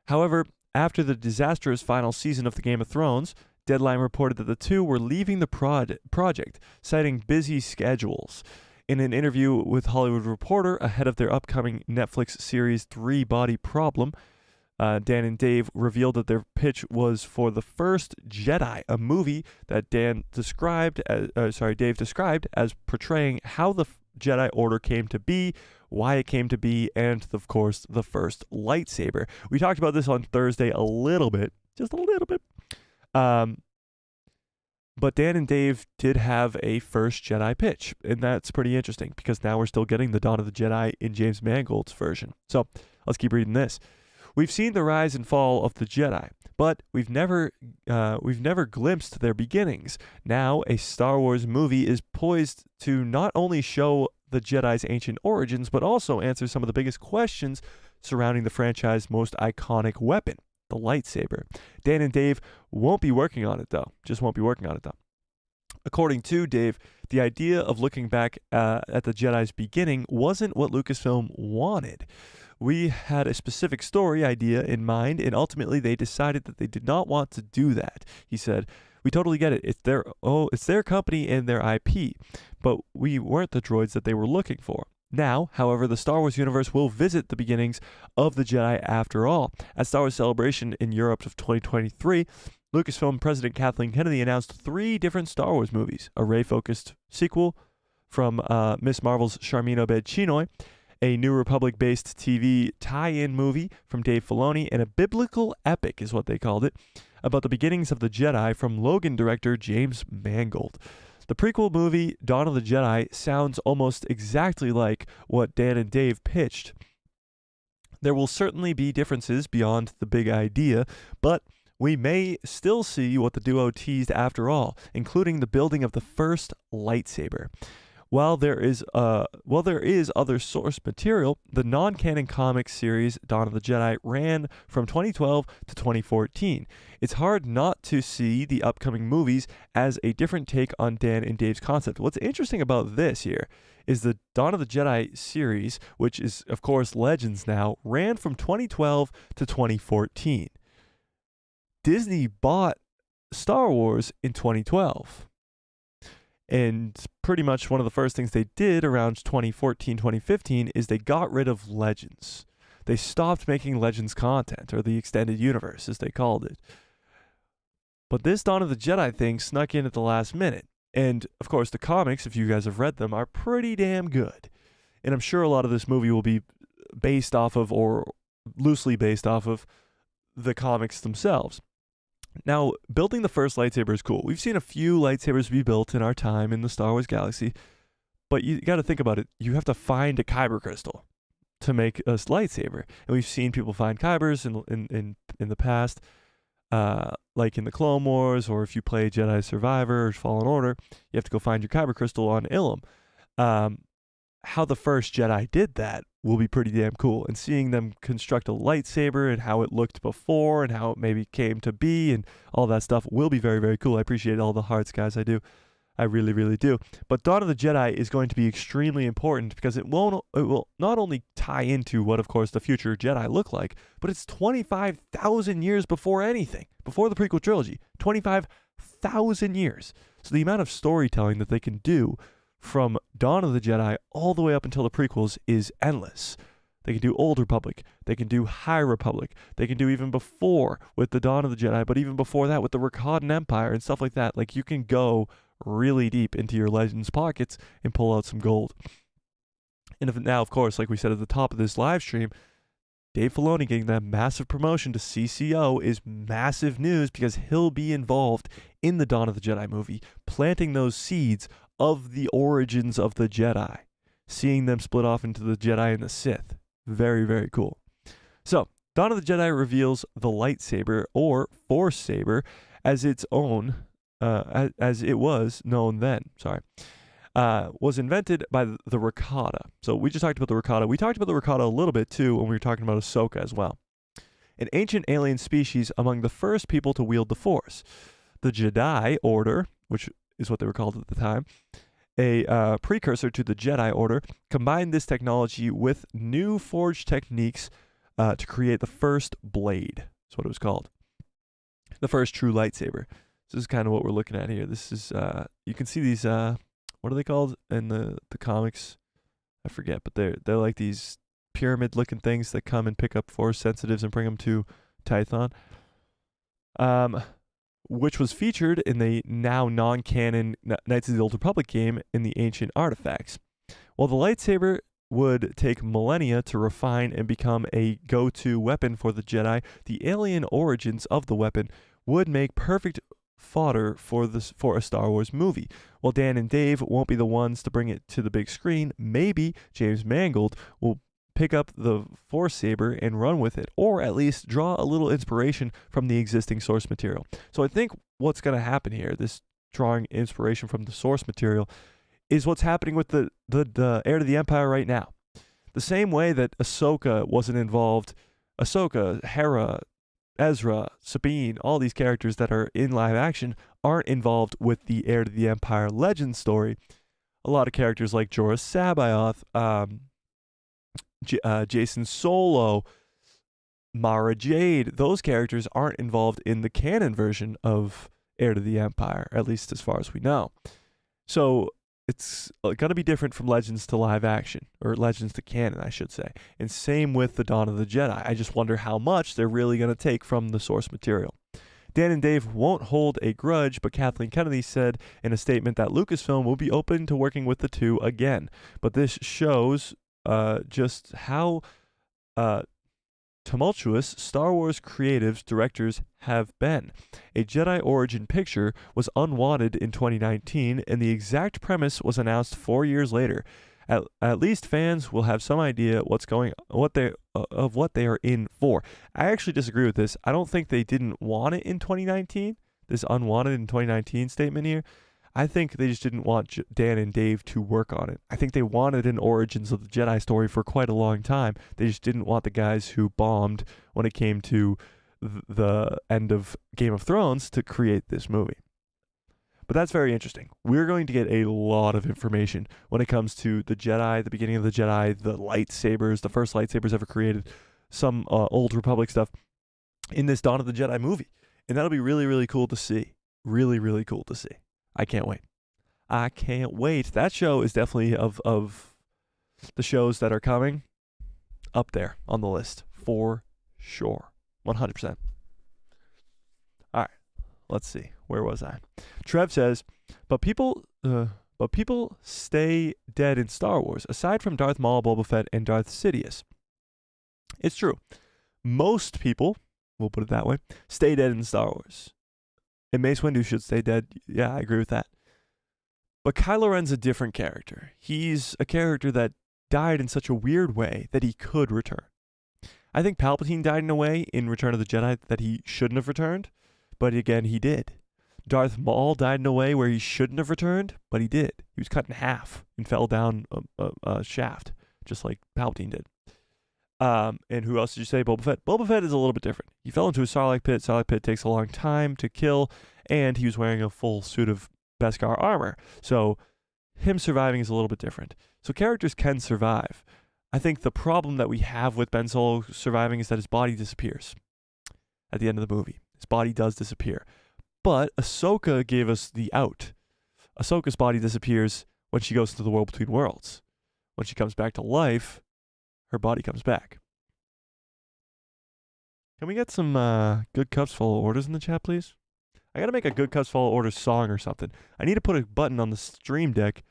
However, after the disastrous final season of the Game of Thrones, Deadline reported that the two were leaving the project, citing busy schedules. In an interview with Hollywood Reporter ahead of their upcoming Netflix series Three Body Problem, Dan and Dave revealed that their pitch was for The First Jedi, a movie that Dave described as portraying how the Jedi Order came to be, why it came to be, and, of course, the first lightsaber. We talked about this on Thursday a little bit, just a little bit. But Dan and Dave did have a First Jedi pitch, and that's pretty interesting because now we're still getting the Dawn of the Jedi in James Mangold's version. So let's keep reading this. We've seen the rise and fall of the Jedi, but we've never glimpsed their beginnings. Now, a Star Wars movie is poised to not only show the Jedi's ancient origins, but also answer some of the biggest questions surrounding the franchise's most iconic weapon, the lightsaber. Dan and Dave won't be working on it, though. According to Dave, the idea of looking back at the Jedi's beginning wasn't what Lucasfilm wanted. We had a specific story idea in mind, and ultimately they decided that they did not want to do that. He said, "We totally get it. It's their company and their IP, but we weren't the droids that they were looking for." Now, however, the Star Wars universe will visit the beginnings of the Jedi after all. At Star Wars Celebration in Europe of 2023, Lucasfilm President Kathleen Kennedy announced 3 different Star Wars movies: a Rey-focused sequel from Miss Marvel's Charmin Obaid-Chinoy, a New Republic-based TV tie-in movie from Dave Filoni, and a biblical epic, is what they called it, about the beginnings of the Jedi from Logan director James Mangold. The prequel movie, Dawn of the Jedi, sounds almost exactly like what Dan and Dave pitched. There will certainly be differences beyond the big idea, but we may still see what the duo teased after all, including the building of the first lightsaber. While there is other source material, the non-canon comic series Dawn of the Jedi ran from 2012 to 2014. It's hard not to see the upcoming movies as a different take on Dan and Dave's concept. What's interesting about this here is the Dawn of the Jedi series, which is, of course, Legends now, ran from 2012 to 2014. Disney bought Star Wars in 2012. And pretty much one of the first things they did around 2014, 2015 is they got rid of Legends. They stopped making Legends content, or the extended universe, as they called it. But this Dawn of the Jedi thing snuck in at the last minute. And, of course, the comics, if you guys have read them, are pretty damn good. And I'm sure a lot of this movie will be based off of, or loosely based off of, the comics themselves. Now, building the first lightsaber is cool. We've seen a few lightsabers be built in our time in the Star Wars galaxy, but you got to think about it. You have to find a kyber crystal to make a lightsaber, and we've seen people find kybers in the past, like in the Clone Wars, or if you play Jedi Survivor or Fallen Order, you have to go find your kyber crystal on Ilum. How the first Jedi did that will be pretty damn cool, and seeing them construct a lightsaber and how it looked before and how it maybe came to be and all that stuff will be very, very cool. I appreciate all the hearts, guys. I do. I really, really do. But Dawn of the Jedi is going to be extremely important because it will not only tie into what, of course, the future Jedi look like, but it's 25,000 years before anything, before the prequel trilogy. 25,000 years. So the amount of storytelling that they can do from Dawn of the Jedi all the way up until the prequels is endless. They can do Old Republic. They can do High Republic. They can do even before with the Dawn of the Jedi, but even before that with the Rakatan Empire and stuff like that. Like, you can go really deep into your Legends pockets and pull out some gold. And now, of course, like we said at the top of this live stream, Dave Filoni getting that massive promotion to CCO is massive news because he'll be involved in the Dawn of the Jedi movie, planting those seeds of the origins of the Jedi, seeing them split off into the Jedi and the Sith. Very, very cool. So, Dawn of the Jedi reveals the lightsaber, or Force Saber, as its own, as it was known then. Was invented by the Rakata. So we just talked about the Rakata. We talked about the Rakata a little bit too when we were talking about Ahsoka as well. An ancient alien species among the first people to wield the Force. The Jedi Order, which is what they were called at the time, a precursor to the Jedi Order, combined this technology with new forged techniques to create the first blade. That's what it was called. The first true lightsaber. This is kind of what we're looking at here. This is, you can see these, what are they called in the comics? I forget, but they're like these pyramid-looking things that come and pick up Force sensitives and bring them to Tython. Which was featured in the now non-canon Knights of the Old Republic game in the Ancient Artifacts. While the lightsaber would take millennia to refine and become a go-to weapon for the Jedi, the alien origins of the weapon would make perfect fodder for a Star Wars movie. While Dan and Dave won't be the ones to bring it to the big screen, maybe James Mangold will pick up the Force Saber and run with it, or at least draw a little inspiration from the existing source material. So I think what's going to happen here, this drawing inspiration from the source material, is what's happening with the Heir to the Empire right now. The same way that Ahsoka wasn't involved, Ahsoka, Hera, Ezra, Sabine, all these characters that are in live action aren't involved with the Heir to the Empire legend story. A lot of characters like Jorah Sabaoth, Jason Solo, Mara Jade, those characters aren't involved in the canon version of Heir to the Empire, at least as far as we know. So it's going to be different from Legends to live action, or Legends to canon, I should say. And same with the Dawn of the Jedi. I just wonder how much they're really going to take from the source material. Dan and Dave won't hold a grudge, but Kathleen Kennedy said in a statement that Lucasfilm will be open to working with the two again. But this shows just how tumultuous Star Wars creatives directors have been. A Jedi origin picture was unwanted in 2019, and the exact premise was announced 4 years later. At least fans will have some idea what they are in for. I actually disagree with this. I don't think they didn't want it in 2019. This unwanted in 2019 statement here. I think they just didn't want Dan and Dave to work on it. I think they wanted an Origins of the Jedi story for quite a long time. They just didn't want the guys who bombed when it came to the end of Game of Thrones to create this movie. But that's very interesting. We're going to get a lot of information when it comes to the Jedi, the beginning of the Jedi, the lightsabers, the first lightsabers ever created, some Old Republic stuff in this Dawn of the Jedi movie. And that'll be really, really cool to see. Really, really cool to see. I can't wait. I can't wait. That show is definitely of the shows that are coming up there on the list for sure. 100%. All right. Let's see. Where was I? Trev says, but people stay dead in Star Wars, aside from Darth Maul, Boba Fett, and Darth Sidious. It's true. Most people, we'll put it that way, stay dead in Star Wars. And Mace Windu should stay dead. Yeah, I agree with that. But Kylo Ren's a different character. He's a character that died in such a weird way that he could return. I think Palpatine died in a way in Return of the Jedi that he shouldn't have returned, but again, he did. Darth Maul died in a way where he shouldn't have returned, but he did. He was cut in half and fell down a shaft, just like Palpatine did. And who else did you say? Boba Fett. Boba Fett is a little bit different. He fell into a Sarlacc pit. Sarlacc pit takes a long time to kill, and he was wearing a full suit of Beskar armor. So him surviving is a little bit different. So characters can survive. I think the problem that we have with Ben Solo surviving is that his body disappears at the end of the movie. His body does disappear. But Ahsoka gave us the out. Ahsoka's body disappears when she goes into the world between worlds. When she comes back to life, her body comes back. Can we get some good cups follow orders in the chat, please? I gotta make a good cups follow orders song or something. I need to put a button on the stream deck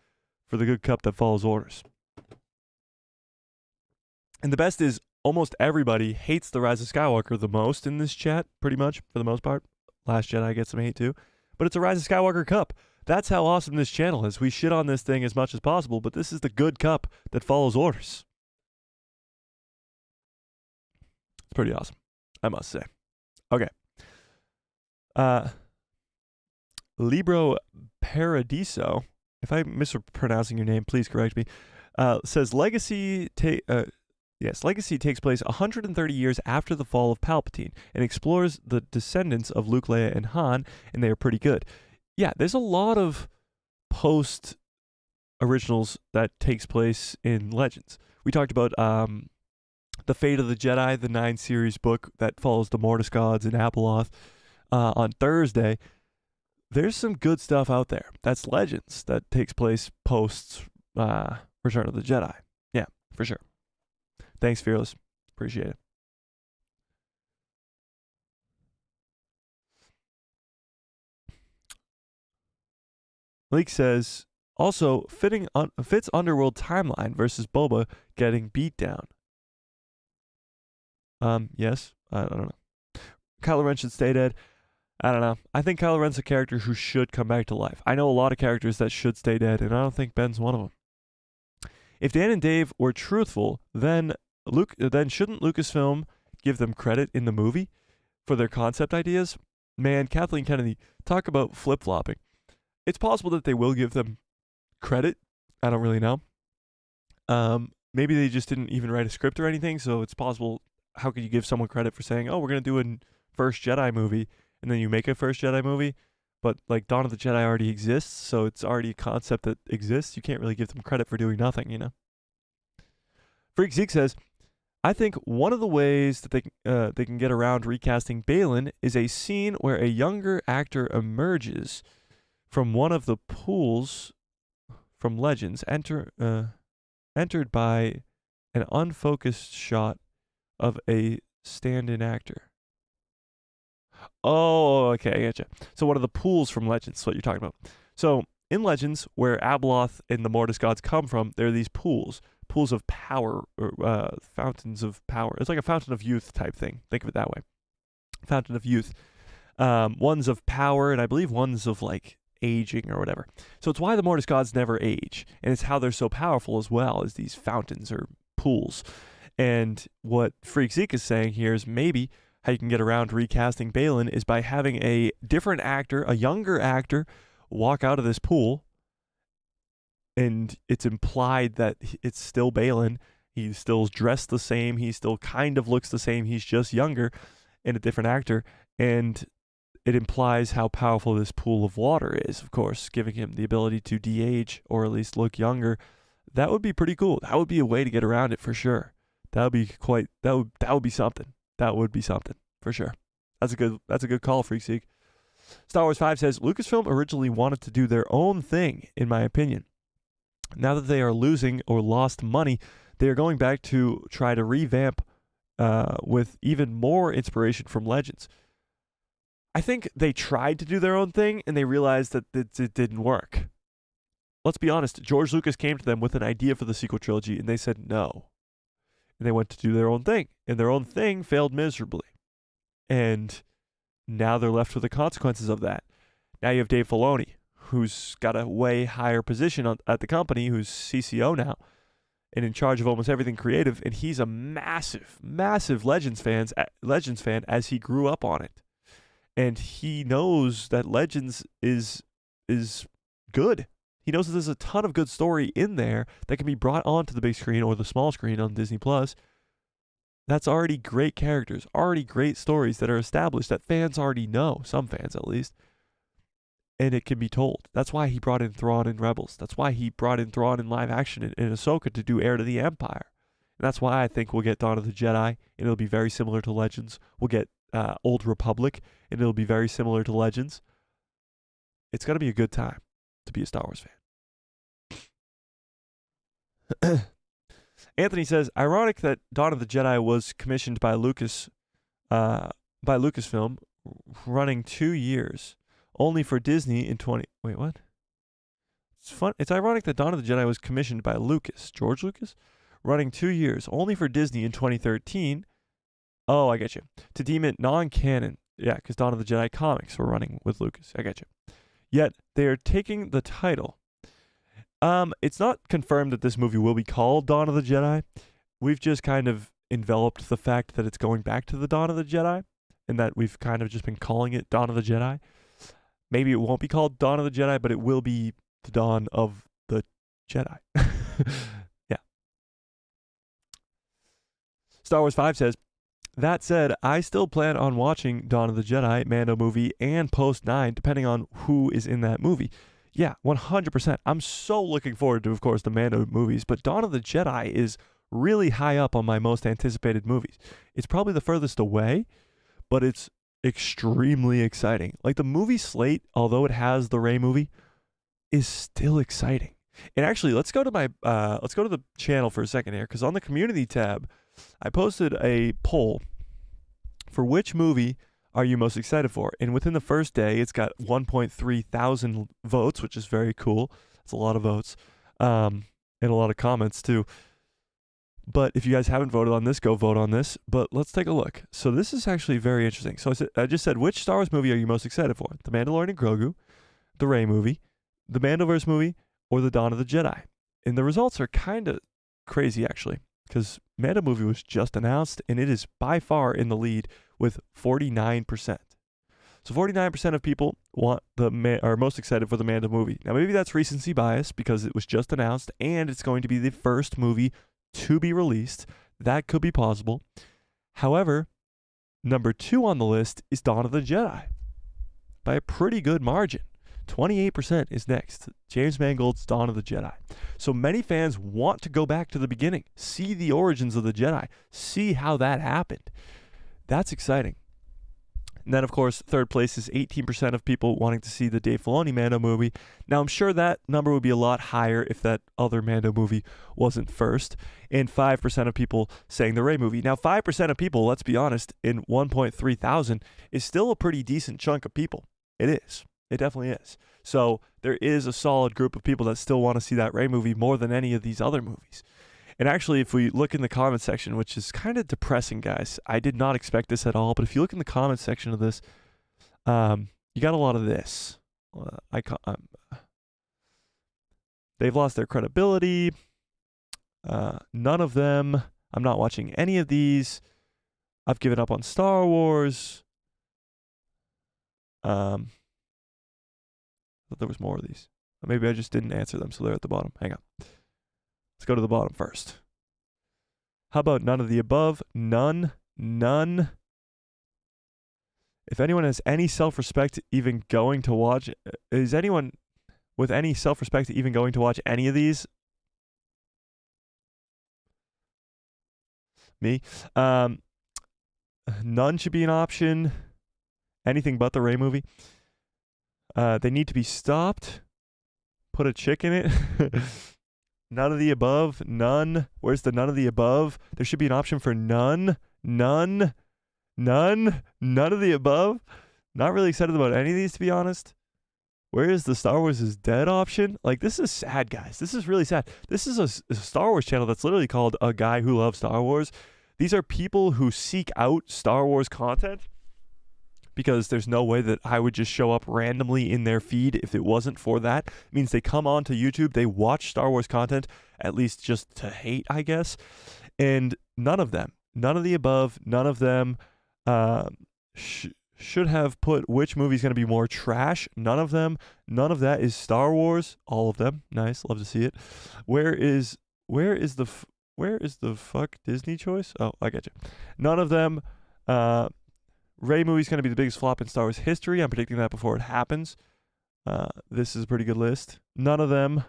for the good cup that follows orders. And the best is almost everybody hates The Rise of Skywalker the most in this chat, pretty much, for the most part. Last Jedi gets some hate too. But it's a Rise of Skywalker cup. That's how awesome this channel is. We shit on this thing as much as possible, but this is the good cup that follows orders. It's pretty awesome, I must say. Okay. Libro Paradiso, if I'm mispronouncing your name, please correct me, says Legacy takes place 130 years after the fall of Palpatine and explores the descendants of Luke, Leia, and Han, and they are pretty good. Yeah, there's a lot of post-originals that takes place in Legends. We talked about The Fate of the Jedi, the 9-series book that follows the Mortis gods in Abeloth on Thursday. There's some good stuff out there. That's Legends that takes place post Return of the Jedi. Yeah, for sure. Thanks, Fearless. Appreciate it. Leak says, also, fits Underworld timeline versus Boba getting beat down. Yes. I don't know. Kylo Ren should stay dead. I don't know. I think Kylo Ren's a character who should come back to life. I know a lot of characters that should stay dead, and I don't think Ben's one of them. If Dan and Dave were truthful, then shouldn't Lucasfilm give them credit in the movie for their concept ideas? Man, Kathleen Kennedy, talk about flip-flopping. It's possible that they will give them credit. I don't really know. Maybe they just didn't even write a script or anything, so it's possible. How could you give someone credit for saying, oh, we're going to do a First Jedi movie, and then you make a First Jedi movie, but like Dawn of the Jedi already exists, so it's already a concept that exists. You can't really give them credit for doing nothing, you know? Freak Zeke says, I think one of the ways that they can get around recasting Balin is a scene where a younger actor emerges from one of the pools from Legends, entered by an unfocused shot of a stand-in actor. Oh, okay, I gotcha. So one of the pools from Legends is what you're talking about. So in Legends, where Abeloth and the Mortis gods come from, there are these pools of power, or fountains of power. It's like a fountain of youth type thing. Think of it that way. Fountain of youth. One's of power, and I believe one's of like aging or whatever. So it's why the Mortis gods never age, and it's how they're so powerful as well, as these fountains or pools. And what Freak Zeke is saying here is maybe how you can get around recasting Balin is by having a different actor, a younger actor, walk out of this pool, and it's implied that it's still Balin. He still dressed the same. He still kind of looks the same. He's just younger and a different actor. And it implies how powerful this pool of water is, of course, giving him the ability to de-age or at least look younger. That would be pretty cool. That would be a way to get around it for sure. That would be something. That would be something for sure. That's a good call, Freak Seek. Star Wars 5 says Lucasfilm originally wanted to do their own thing, in my opinion. Now that they are losing or lost money, they are going back to try to revamp with even more inspiration from Legends. I think they tried to do their own thing and they realized that it didn't work. Let's be honest, George Lucas came to them with an idea for the sequel trilogy and they said no. And they went to do their own thing, and their own thing failed miserably. And now they're left with the consequences of that. Now you have Dave Filoni, who's got a way higher position at the company, who's CCO now, and in charge of almost everything creative, and he's a massive, massive Legends fan as he grew up on it. And he knows that Legends is good. He knows that there's a ton of good story in there that can be brought onto the big screen or the small screen on Disney Plus. That's already great characters, already great stories that are established that fans already know, some fans at least. and it can be told. That's why he brought in Thrawn in Rebels. That's why he brought in Thrawn in live action in Ahsoka to do Heir to the Empire. And that's why I think we'll get Dawn of the Jedi, and it'll be very similar to Legends. We'll get Old Republic, and it'll be very similar to Legends. It's going to be a good time to be a Star Wars fan. Anthony says, ironic that Dawn of the Jedi was commissioned by Lucasfilm, running 2 years, only for Disney in 20... Wait, what? It's fun. It's ironic that Dawn of the Jedi was commissioned by George Lucas, running 2 years, only for Disney in 2013. Oh, I get you. To deem it non-canon. Yeah, because Dawn of the Jedi comics were running with Lucas. I get you. Yet, they are taking the title. It's not confirmed that this movie will be called Dawn of the Jedi. We've just kind of enveloped the fact that it's going back to the Dawn of the Jedi, and that we've kind of just been calling it Dawn of the Jedi. Maybe it won't be called Dawn of the Jedi, but it will be the Dawn of the Jedi. Yeah. Star Wars 5 says, that said, I still plan on watching Dawn of the Jedi, Mando movie, and Post 9, depending on who is in that movie. Yeah, 100%. I'm so looking forward to, of course, the Mando movies, but Dawn of the Jedi is really high up on my most anticipated movies. It's probably the furthest away, but it's extremely exciting. Like, the movie slate, although it has the Rey movie, is still exciting. And actually, let's go to the channel for a second here, because on the community tab, I posted a poll for which movie are you most excited for? And within the first day, it's got 1.3 thousand votes, which is very cool. It's a lot of votes, and a lot of comments too. But if you guys haven't voted on this, go vote on this. But let's take a look. So this is actually very interesting. So I just said, which Star Wars movie are you most excited for? The Mandalorian Grogu, the Rey movie, the Mando-Verse movie, or the Dawn of the Jedi? And the results are kind of crazy, actually, because Mando movie was just announced, and it is by far in the lead with 49%. So 49% of people are most excited for the Mando movie. Now, maybe that's recency bias because it was just announced, and it's going to be the first movie to be released. That could be possible. However, number 2 on the list is Dawn of the Jedi by a pretty good margin. 28% is next. James Mangold's Dawn of the Jedi. So many fans want to go back to the beginning, see the origins of the Jedi, see how that happened. That's exciting. And then, of course, third place is 18% of people wanting to see the Dave Filoni Mando movie. Now, I'm sure that number would be a lot higher if that other Mando movie wasn't first. And 5% of people saying the Rey movie. Now, 5% of people, let's be honest, in 1.3 thousand is still a pretty decent chunk of people. It is. It definitely is. So there is a solid group of people that still want to see that Rey movie more than any of these other movies. And actually, if we look in the comment section, which is kind of depressing, guys, I did not expect this at all, but if you look in the comment section of this, you got a lot of this. They've lost their credibility. None of them. I'm not watching any of these. I've given up on Star Wars. But there was more of these. Maybe I just didn't answer them, so they're at the bottom. Hang on. Let's go to the bottom first. How about none of the above? None. If anyone has any self-respect even going to watch... Is anyone with any self-respect even going to watch any of these? Me. None should be an option. Anything but the Rey movie. They need to be stopped. Put a chick in it. None of the above. None. Where's the none of the above? There should be an option for none. None of the above. Not really excited about any of these, to be honest. Where is the Star Wars is dead option? Like, this is sad, guys. This is really sad. This is a Star Wars channel that's literally called A Guy Who Loves Star Wars. These are people who seek out Star Wars content, because there's no way that I would just show up randomly in their feed if it wasn't for that. It means they come on to YouTube, they watch Star Wars content, at least just to hate, I guess. And none of them, none of the above, none of them should have put which movie is going to be more trash. None of them. None of that is Star Wars. All of them. Nice. Love to see it. Where is the fuck Disney choice? Oh, I get you. None of them. Rey movie's going to be the biggest flop in Star Wars history. I'm predicting that before it happens. This is a pretty good list. None of them.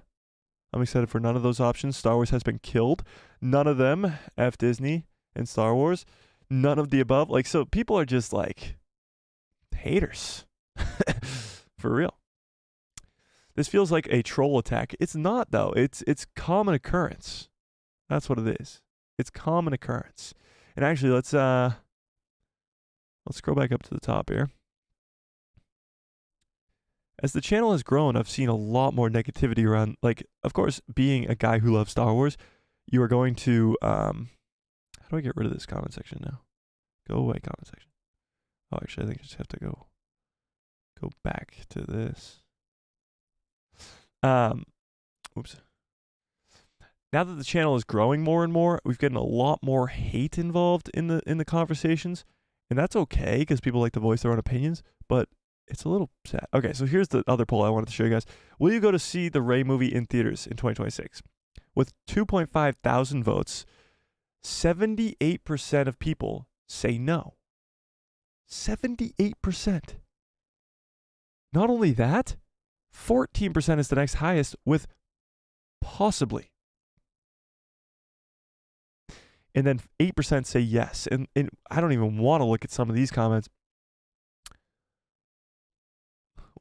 I'm excited for none of those options. Star Wars has been killed. None of them. F Disney and Star Wars. None of the above. Like, so people are just like haters. For real. This feels like a troll attack. It's not, though. It's common occurrence. That's what it is. It's common occurrence. And actually, let's scroll back up to the top here. As the channel has grown, I've seen a lot more negativity around, like, of course, being a guy who loves Star Wars, you are going to, how do I get rid of this comment section now? Go away, comment section. Oh, actually, I think I just have to go back to this. Oops. Now that the channel is growing more and more, we've gotten a lot more hate involved in the conversations, and that's okay because people like to voice their own opinions, but it's a little sad. Okay, so here's the other poll I wanted to show you guys. Will you go to see the Rey movie in theaters in 2026? With 2.5 thousand votes, 78% of people say no. 78%. Not only that, 14% is the next highest with possibly. And then 8% say yes. And I don't even want to look at some of these comments.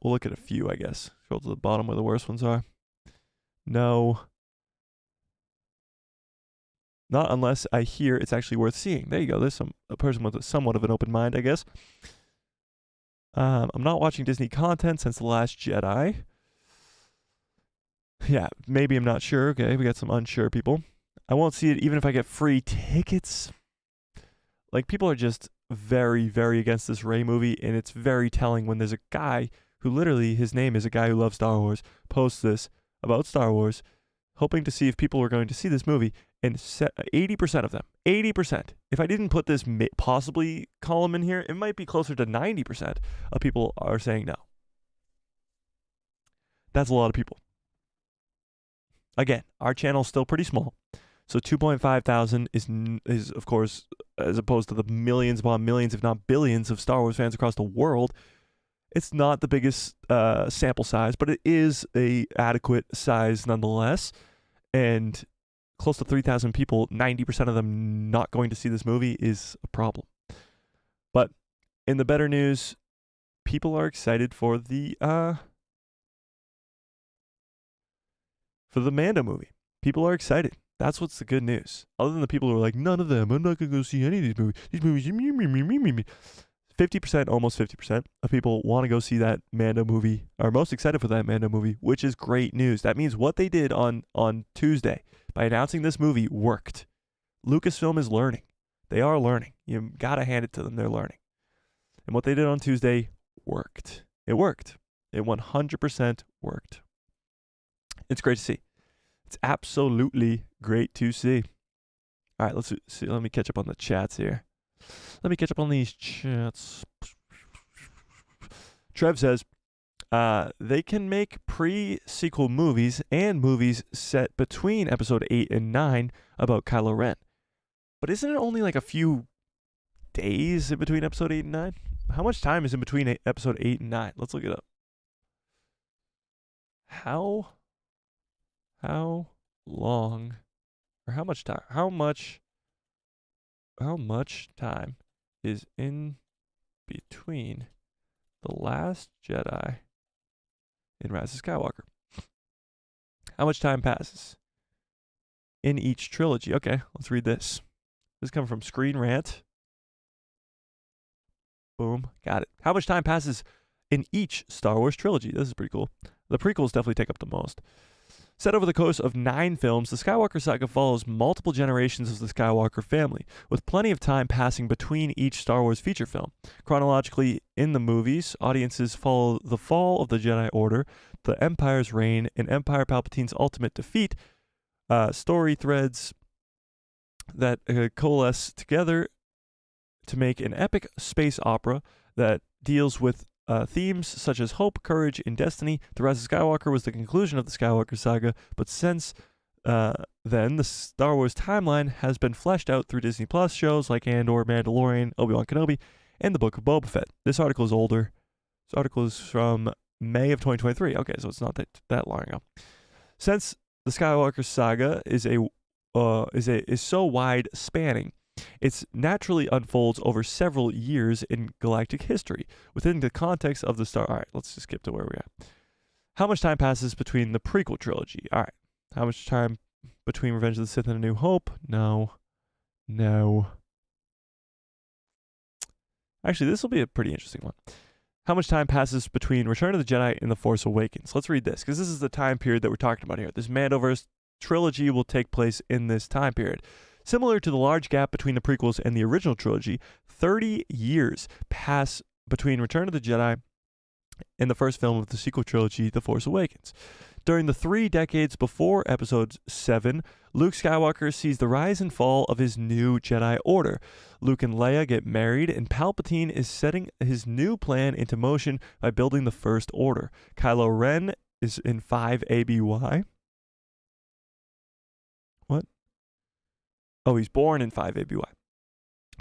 We'll look at a few, I guess. Scroll to the bottom where the worst ones are. No. Not unless I hear it's actually worth seeing. There you go. There's a person with somewhat of an open mind, I guess. I'm not watching Disney content since The Last Jedi. Yeah, maybe I'm not sure. Okay, we got some unsure people. I won't see it even if I get free tickets. Like, people are just very, very against this Rey movie, and it's very telling when there's a guy who literally, his name is a guy who loves Star Wars, posts this about Star Wars, hoping to see if people were going to see this movie, and 80% of them, 80%, if I didn't put this possibly column in here, it might be closer to 90% of people are saying no. That's a lot of people. Again, our channel is still pretty small, so 2.5 thousand is of course, as opposed to the millions upon millions, if not billions, of Star Wars fans across the world, it's not the biggest sample size, but it is a adequate size nonetheless. And close to 3,000 people, 90% of them not going to see this movie is a problem. But in the better news, people are excited for the Mando movie. People are excited. That's what's the good news. Other than the people who are like, none of them, I'm not going to go see any of these movies. These movies, 50%, almost 50% of people want to go see that Mando movie, are most excited for that Mando movie, which is great news. That means what they did on Tuesday by announcing this movie worked. Lucasfilm is learning. They are learning. You got to hand it to them. They're learning. And what they did on Tuesday worked. It worked. It 100% worked. It's great to see. It's absolutely great to see. All right, let's see. Let me catch up on the chats here. Let me catch up on these chats. Trev says, they can make pre-sequel movies and movies set between episode 8 and 9 about Kylo Ren. But isn't it only like a few days in between episode 8 and 9? How much time is in between episode 8 and 9? Let's look it up. How long, or how much time? How much time is in between The Last Jedi and Rise of Skywalker? How much time passes in each trilogy? Okay, let's read this. This comes from Screen Rant. Boom, got it. How much time passes in each Star Wars trilogy? This is pretty cool. The prequels definitely take up the most. Set over the course of 9 films, the Skywalker saga follows multiple generations of the Skywalker family, with plenty of time passing between each Star Wars feature film. Chronologically, in the movies, audiences follow the fall of the Jedi Order, the Empire's reign, and Emperor Palpatine's ultimate defeat, story threads that coalesce together to make an epic space opera that deals with themes such as hope, courage, and destiny. The Rise of Skywalker was the conclusion of the Skywalker saga, but since then, the Star Wars timeline has been fleshed out through Disney Plus shows like Andor, Mandalorian, Obi-Wan Kenobi, and the Book of Boba Fett. This article is older. This article is from May of 2023. Okay, so it's not that long ago. Since the Skywalker saga is so wide spanning, it naturally unfolds over several years in galactic history within the context of the Star. All right, let's just skip to where we're at. How much time passes between the prequel trilogy? All right, how much time between Revenge of the Sith and A New Hope? No. Actually, this will be a pretty interesting one. How much time passes between Return of the Jedi and The Force Awakens? Let's read this, because this is the time period that we're talking about here. This Mando-Verse trilogy will take place in this time period. Similar to the large gap between the prequels and the original trilogy, 30 years pass between Return of the Jedi and the first film of the sequel trilogy, The Force Awakens. During the 3 decades before Episode 7, Luke Skywalker sees the rise and fall of his new Jedi Order. Luke and Leia get married, and Palpatine is setting his new plan into motion by building the First Order. Kylo Ren is in 5 ABY. What? Oh, he's born in 5 ABY.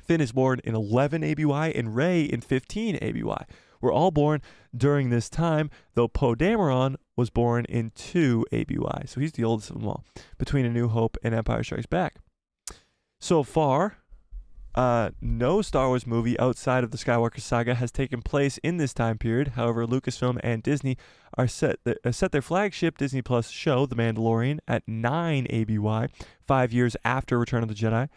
Finn is born in 11 ABY, and Rey in 15 ABY. Were all born during this time, though Poe Dameron was born in 2 ABY, so he's the oldest of them all, between A New Hope and Empire Strikes Back. So far, no Star Wars movie outside of the Skywalker saga has taken place in this time period. However, Lucasfilm and Disney are set their flagship Disney Plus show, The Mandalorian, at 9 ABY, 5 years after Return of the Jedi,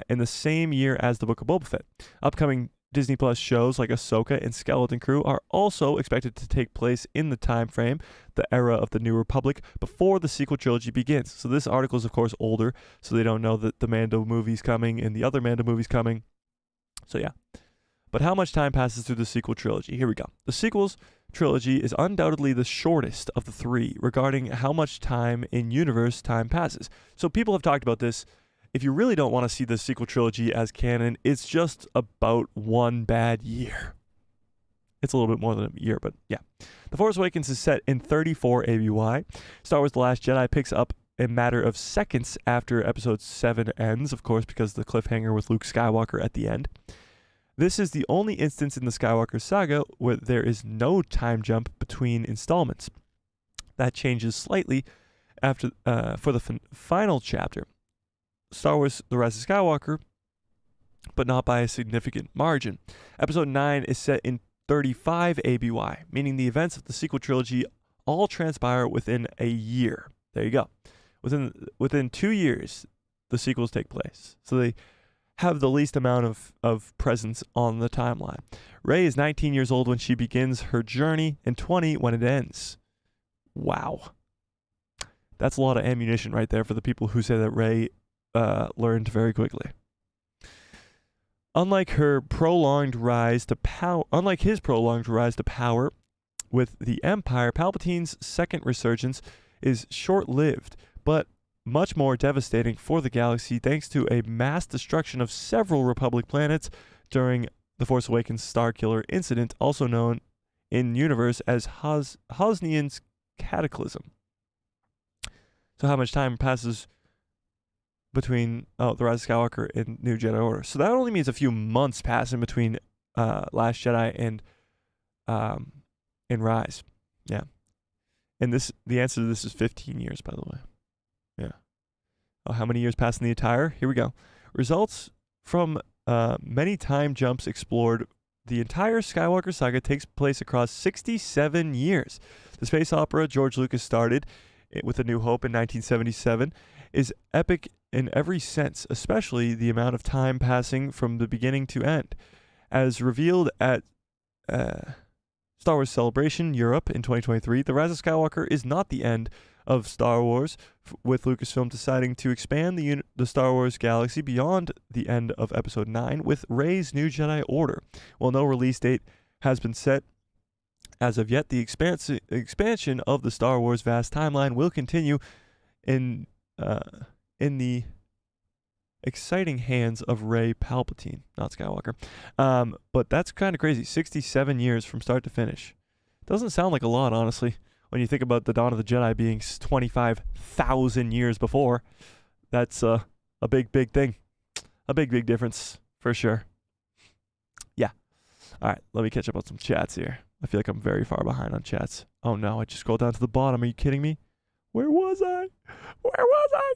in the same year as The Book of Boba Fett. Upcoming Disney Plus shows like Ahsoka and Skeleton Crew are also expected to take place in the time frame, the era of the New Republic, before the sequel trilogy begins. So this article is, of course, older, so they don't know that the Mando movie's coming and the other Mando movie's coming. So yeah. But how much time passes through the sequel trilogy? Here we go. The sequels trilogy is undoubtedly the shortest of the 3 regarding how much time in universe time passes. So people have talked about this. If you really don't want to see the sequel trilogy as canon, it's just about 1 bad year. It's a little bit more than a year, but yeah. The Force Awakens is set in 34 ABY. Star Wars The Last Jedi picks up a matter of seconds after Episode 7 ends, of course, because of the cliffhanger with Luke Skywalker at the end. This is the only instance in the Skywalker saga where there is no time jump between installments. That changes slightly after for the final chapter, Star Wars The Rise of Skywalker, but not by a significant margin. Episode 9 is set in 35 ABY, meaning the events of the sequel trilogy all transpire within a year. There you go. Within 2 years, the sequels take place. So they have the least amount of presence on the timeline. Rey is 19 years old when she begins her journey and 20 when it ends. Wow. That's a lot of ammunition right there for the people who say that Rey learned very quickly. Unlike his prolonged rise to power with the Empire, Palpatine's second resurgence is short-lived, but much more devastating for the galaxy thanks to a mass destruction of several Republic planets during the Force Awakens Starkiller incident, also known in universe as Hosnian's Cataclysm. So how much time passes between The Rise of Skywalker and New Jedi Order? So that only means a few months pass in between Last Jedi and Rise. Yeah. And the answer to this is 15 years, by the way. Yeah. Oh, how many years pass in the attire? Here we go. Results from many time jumps explored. The entire Skywalker saga takes place across 67 years. The space opera George Lucas started with A New Hope in 1977 is epic in every sense, especially the amount of time passing from the beginning to end. As revealed at Star Wars Celebration Europe in 2023, The Rise of Skywalker is not the end of Star Wars, with Lucasfilm deciding to expand the Star Wars galaxy beyond the end of Episode 9 with Rey's New Jedi Order. While no release date has been set as of yet, the expansion of the Star Wars vast timeline will continue in the exciting hands of Rey Palpatine, not Skywalker. But that's kind of crazy. 67 years from start to finish. Doesn't sound like a lot, honestly, when you think about the Dawn of the Jedi being 25,000 years before. That's a big, big thing. A big, big difference, for sure. Yeah. All right, let me catch up on some chats here. I feel like I'm very far behind on chats. Oh no, I just scrolled down to the bottom. Are you kidding me? Where was I? Where was I?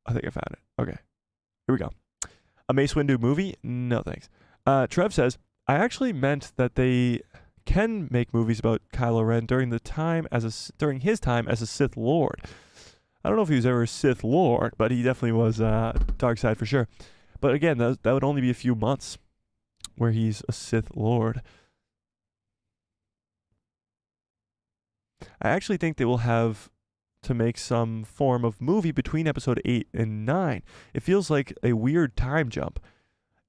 I think I found it. Okay. Here we go. A Mace Windu movie? No thanks. Trev says, I actually meant that they can make movies about Kylo Ren during his time as a Sith Lord. I don't know if he was ever a Sith Lord, but he definitely was dark side for sure. But again, that would only be a few months where he's a Sith Lord. I actually think they will have to make some form of movie between episode 8 and 9. It feels like a weird time jump.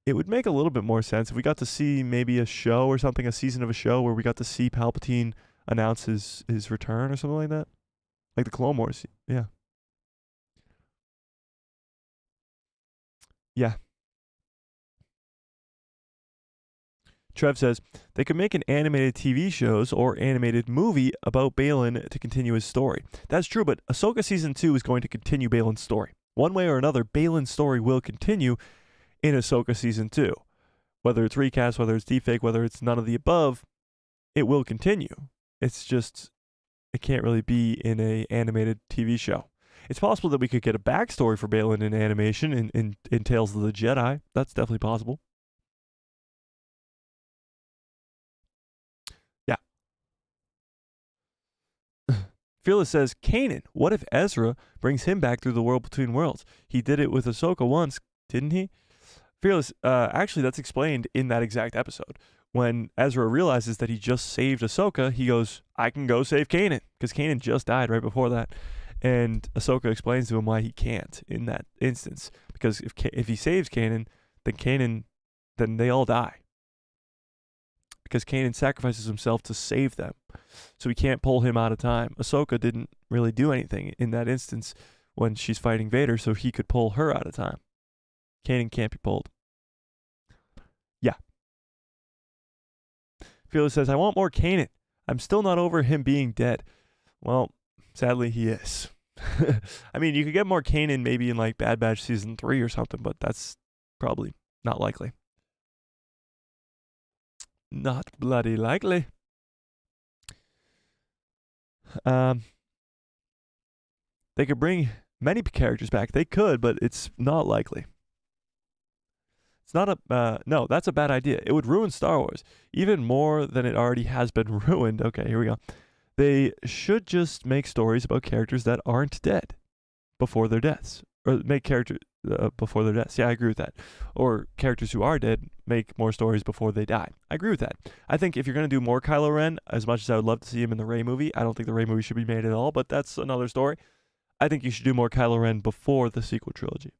It would make a little bit more sense if we got to see maybe a show or something, a season of a show where we got to see Palpatine announce his return or something like that. Like the Clone Wars. Yeah. Yeah. Trev says, they could make an animated TV shows or animated movie about Balin to continue his story. That's true, but Ahsoka Season 2 is going to continue Balin's story. One way or another, Balin's story will continue in Ahsoka Season 2. Whether it's recast, whether it's deepfake, whether it's none of the above, it will continue. It's just, it can't really be in a animated TV show. It's possible that we could get a backstory for Balin in animation in Tales of the Jedi. That's definitely possible. Yeah. Fearless says, Kanan, what if Ezra brings him back through the world between worlds? He did it with Ahsoka once, didn't he? Fearless, actually, that's explained in that exact episode. When Ezra realizes that he just saved Ahsoka, he goes, I can go save Kanan, because Kanan just died right before that. And Ahsoka explains to him why he can't in that instance. Because if he saves Kanan, then they all die. Because Kanan sacrifices himself to save them. So he can't pull him out of time. Ahsoka didn't really do anything in that instance when she's fighting Vader, so he could pull her out of time. Kanan can't be pulled. Yeah. Fearless says, I want more Kanan. I'm still not over him being dead. Well, sadly, he is. I mean, you could get more Kanan maybe in like Bad Batch Season 3 or something, but that's probably not likely. Not bloody likely. They could bring many characters back. They could, but it's not likely. It's not no, that's a bad idea. It would ruin Star Wars, even more than it already has been ruined. Okay, here we go. They should just make stories about characters that aren't dead before their deaths. Or make characters before their deaths. Yeah, I agree with that. Or characters who are dead, make more stories before they die. I agree with that. I think if you're going to do more Kylo Ren, as much as I would love to see him in the Rey movie, I don't think the Rey movie should be made at all, but that's another story. I think you should do more Kylo Ren before the sequel trilogy.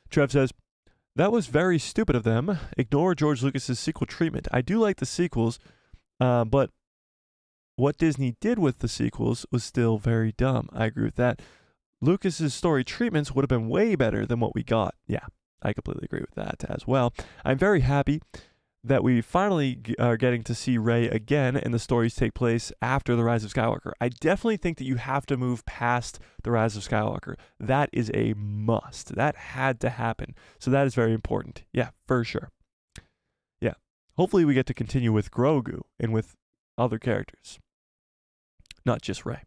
Trev says, that was very stupid of them. Ignore George Lucas's sequel treatment. I do like the sequels, but what Disney did with the sequels was still very dumb. I agree with that. Lucas's story treatments would have been way better than what we got. Yeah, I completely agree with that as well. I'm very happy that we finally are getting to see Rey again and the stories take place after The Rise of Skywalker. I definitely think that you have to move past The Rise of Skywalker. That is a must. That had to happen. So that is very important. Yeah, for sure. Yeah. Hopefully we get to continue with Grogu and with other characters. Not just Rey.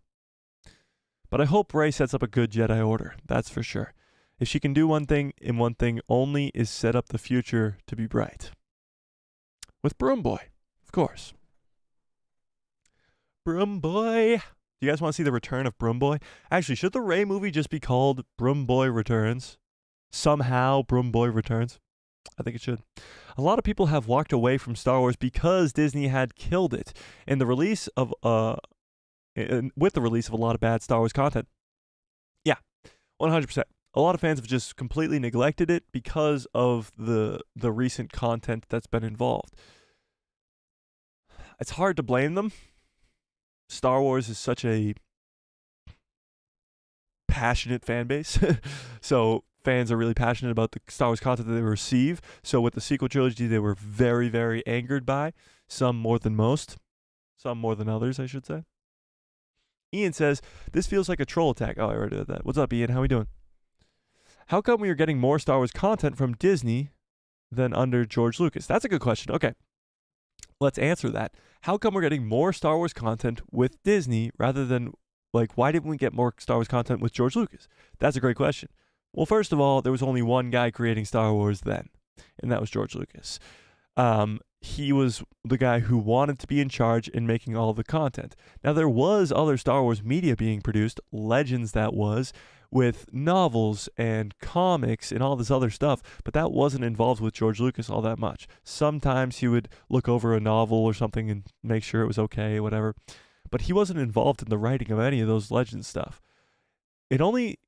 But I hope Rey sets up a good Jedi Order. That's for sure. If she can do one thing and one thing only is set up the future to be bright. With Broom Boy, of course. Broom Boy. Do you guys want to see the return of Broom Boy? Actually, should the Rey movie just be called Broom Boy Returns? Somehow Broom Boy Returns? I think it should. A lot of people have walked away from Star Wars because Disney had killed it. And the release of with the release of a lot of bad Star Wars content. Yeah, 100%. A lot of fans have just completely neglected it because of the recent content that's been involved. It's hard to blame them. Star Wars is such a passionate fan base. So fans are really passionate about the Star Wars content that they receive. So with the sequel trilogy, they were very, very angered by. Some more than most. Some more than others, I should say. Ian says, this feels like a troll attack. Oh, I already did that. What's up, Ian? How we doing? How come we are getting more Star Wars content from Disney than under George Lucas? That's a good question. Okay. let's answer that. How come we're getting more Star Wars content with Disney rather than, like, why didn't we get more Star Wars content with George Lucas? That's a great question. Well, first of all, there was only one guy creating Star Wars then, and that was George Lucas. He was the guy who wanted to be in charge in making all the content. Now, there was other Star Wars media being produced, Legends that was, with novels and comics and all this other stuff, but that wasn't involved with George Lucas all that much. Sometimes he would look over a novel or something and make sure it was okay, whatever, but he wasn't involved in the writing of any of those Legends stuff. It only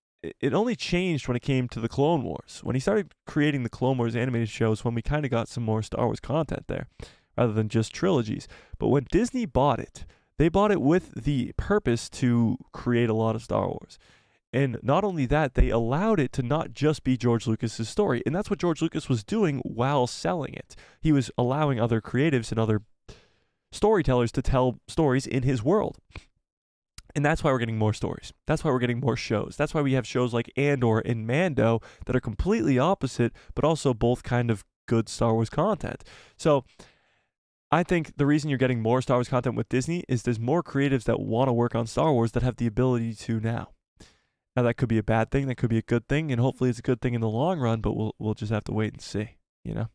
changed when it came to the Clone Wars. When he started creating the Clone Wars animated shows, when we kind of got some more Star Wars content there, rather than just trilogies. But when Disney bought it, they bought it with the purpose to create a lot of Star Wars. And not only that, they allowed it to not just be George Lucas's story. And that's what George Lucas was doing while selling it. He was allowing other creatives and other storytellers to tell stories in his world. And that's why we're getting more stories. That's why we're getting more shows. That's why we have shows like Andor and Mando that are completely opposite, but also both kind of good Star Wars content. So I think the reason you're getting more Star Wars content with Disney is there's more creatives that want to work on Star Wars that have the ability to now. Now, that could be a bad thing. That could be a good thing. And hopefully it's a good thing in the long run, but we'll just have to wait and see, you know?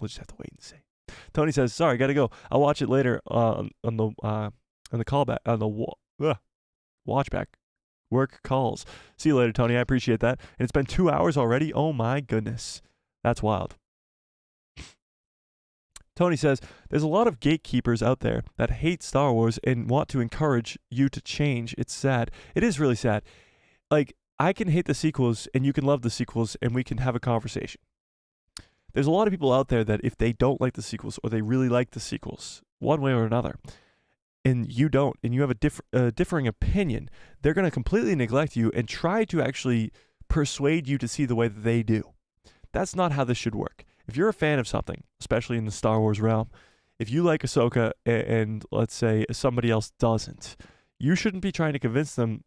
We'll just have to wait and see. Tony says, sorry, got to go. I'll watch it later on the callback, on the watchback. Work calls. See you later, Tony. I appreciate that. And it's been 2 hours already. Oh my goodness. That's wild. Tony says, there's a lot of gatekeepers out there that hate Star Wars and want to encourage you to change. It's sad. It is really sad. Like, I can hate the sequels and you can love the sequels and we can have a conversation. There's a lot of people out there that if they don't like the sequels or they really like the sequels, one way or another, and you don't, and you have a differing opinion, they're going to completely neglect you and try to actually persuade you to see the way that they do. That's not how this should work. If you're a fan of something, especially in the Star Wars realm, if you like Ahsoka and let's say somebody else doesn't, you shouldn't be trying to convince them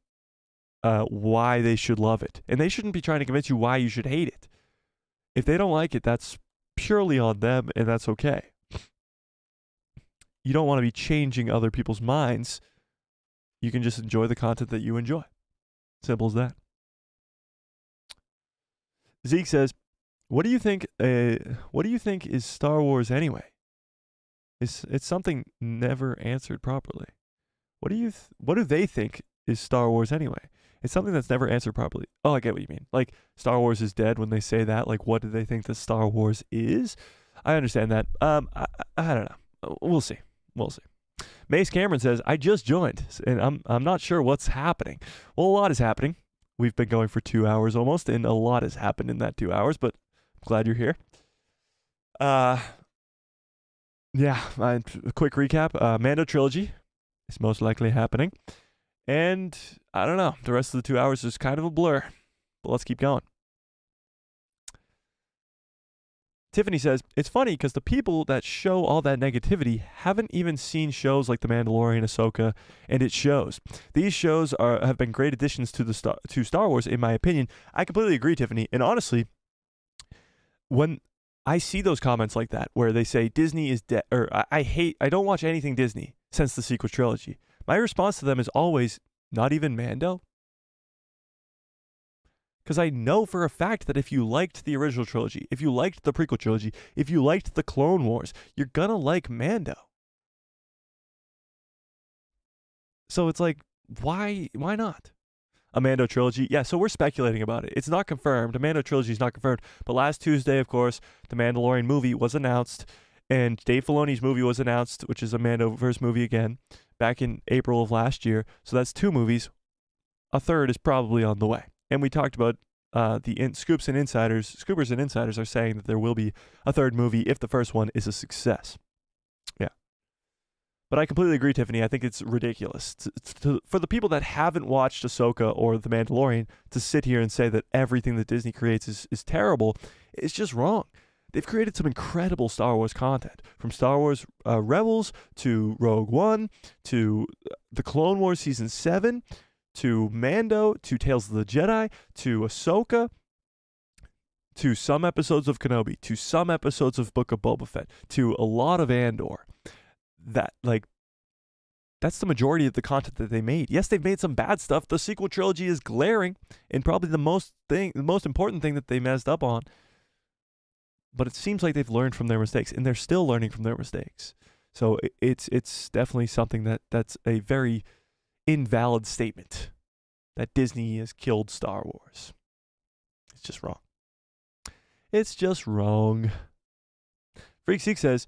why they should love it. And they shouldn't be trying to convince you why you should hate it. If they don't like it, that's purely on them, and that's okay. You don't want to be changing other people's minds. You can just enjoy the content that you enjoy. Simple as that. Zeke says, what do you think is Star Wars anyway? It's something never answered properly. What do they think is Star Wars anyway? It's something that's never answered properly. Oh, I get what you mean. Like, Star Wars is dead when they say that. Like, what do they think the Star Wars is? I understand that. I don't know. We'll see. Mace Cameron says, I just joined, and I'm not sure what's happening. Well, a lot is happening. We've been going for 2 hours almost, and a lot has happened in that 2 hours, but I'm glad you're here. A quick recap. Mando Trilogy is most likely happening. And I don't know. The rest of the 2 hours is kind of a blur. But let's keep going. Tiffany says, it's funny because the people that show all that negativity haven't even seen shows like The Mandalorian, Ahsoka, and it shows. These shows have been great additions to Star Wars, in my opinion. I completely agree, Tiffany. And honestly, when I see those comments like that, where they say Disney is dead, or I don't watch anything Disney since the sequel trilogy, my response to them is always, not even Mando? Because I know for a fact that if you liked the original trilogy, if you liked the prequel trilogy, if you liked the Clone Wars, you're gonna like Mando. So it's like, why not? A Mando trilogy? Yeah, so we're speculating about it. It's not confirmed. A Mando trilogy is not confirmed. But last Tuesday, of course, the Mandalorian movie was announced, and Dave Filoni's movie was announced, which is a Mando-Verse movie again, back in April of last year. So that's 2 movies. A third is probably on the way. And we talked about Scoopers and insiders are saying that there will be a third movie if the first one is a success. Yeah. But I completely agree, Tiffany. I think it's ridiculous. For the people that haven't watched Ahsoka or The Mandalorian to sit here and say that everything that Disney creates is terrible, it's just wrong. They've created some incredible Star Wars content, from Star Wars Rebels to Rogue One to the Clone Wars Season 7 to Mando to Tales of the Jedi to Ahsoka to some episodes of Kenobi to some episodes of Book of Boba Fett to a lot of Andor. that, like, that's the majority of the content that they made. Yes, they've made some bad stuff. The sequel trilogy is glaring and probably the most important thing that they messed up on. But it seems like they've learned from their mistakes, and they're still learning from their mistakes. So it's definitely something that's a very invalid statement that Disney has killed Star Wars. It's just wrong. It's just wrong. Freak Seek says,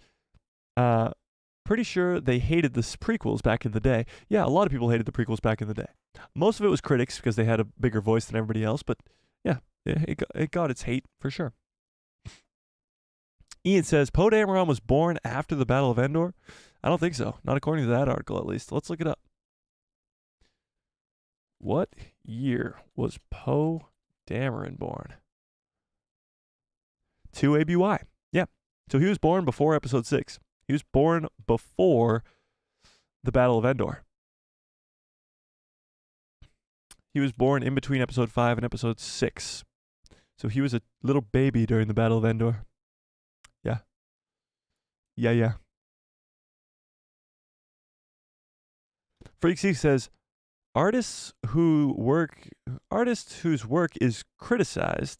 pretty sure they hated the prequels back in the day. Yeah, a lot of people hated the prequels back in the day. Most of it was critics because they had a bigger voice than everybody else, but yeah, it got its hate for sure. Ian says, Poe Dameron was born after the Battle of Endor? I don't think so. Not according to that article, at least. Let's look it up. What year was Poe Dameron born? 2 ABY. Yeah. So he was born before Episode 6. He was born before the Battle of Endor. He was born in between Episode 5 and Episode 6. So he was a little baby during the Battle of Endor. Yeah. Freaksy says, artists whose work is criticized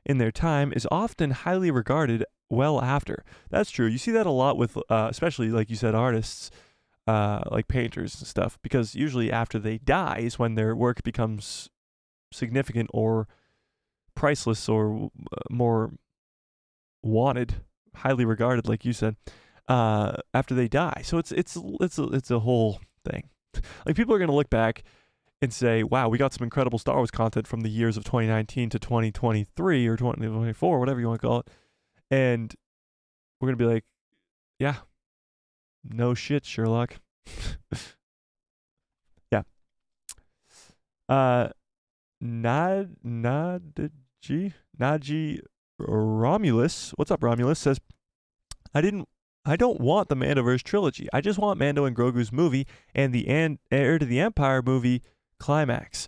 in their time is often highly regarded well after. That's true. You see that a lot with, especially like you said, artists, like painters and stuff, because usually after they die is when their work becomes significant or priceless or more wanted, highly regarded, like you said, after they die. So it's a whole thing. Like, people are going to look back and say, wow, we got some incredible Star Wars content from the years of 2019 to 2023 or 2024, whatever you want to call it. And we're going to be like, yeah, no shit, Sherlock. Yeah. Naji Romulus, what's up, Romulus, says, I don't want the Mando-Verse trilogy. I just want Mando and Grogu's movie and the Heir to the Empire movie climax.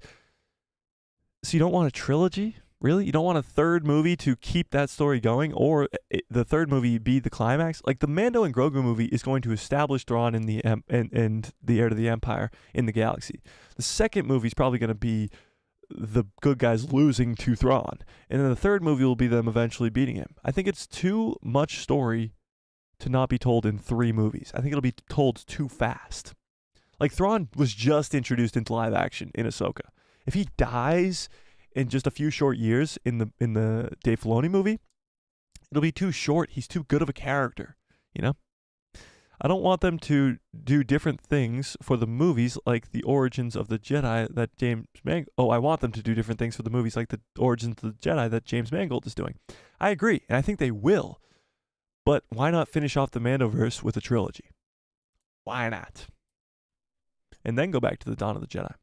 So you don't want a trilogy? Really? You don't want a third movie to keep that story going, or the third movie be the climax? Like, the Mando and Grogu movie is going to establish Thrawn and the Heir to the Empire in the galaxy. The second movie is probably going to be the good guys losing to Thrawn, and then the third movie will be them eventually beating him. I think it's too much story to not be told in 3 movies. I think it'll be told too fast. Like, Thrawn was just introduced into live action in Ahsoka. If he dies in just a few short years in the Dave Filoni movie, it'll be too short. He's too good of a character, you know? I don't want them to do different things for the movies like the Origins of the Jedi that James Mangold... Oh, I want them to do different things for the movies like the Origins of the Jedi that James Mangold is doing. I agree, and I think they will. But why not finish off the Mando-Verse with a trilogy? Why not? And then go back to the Dawn of the Jedi.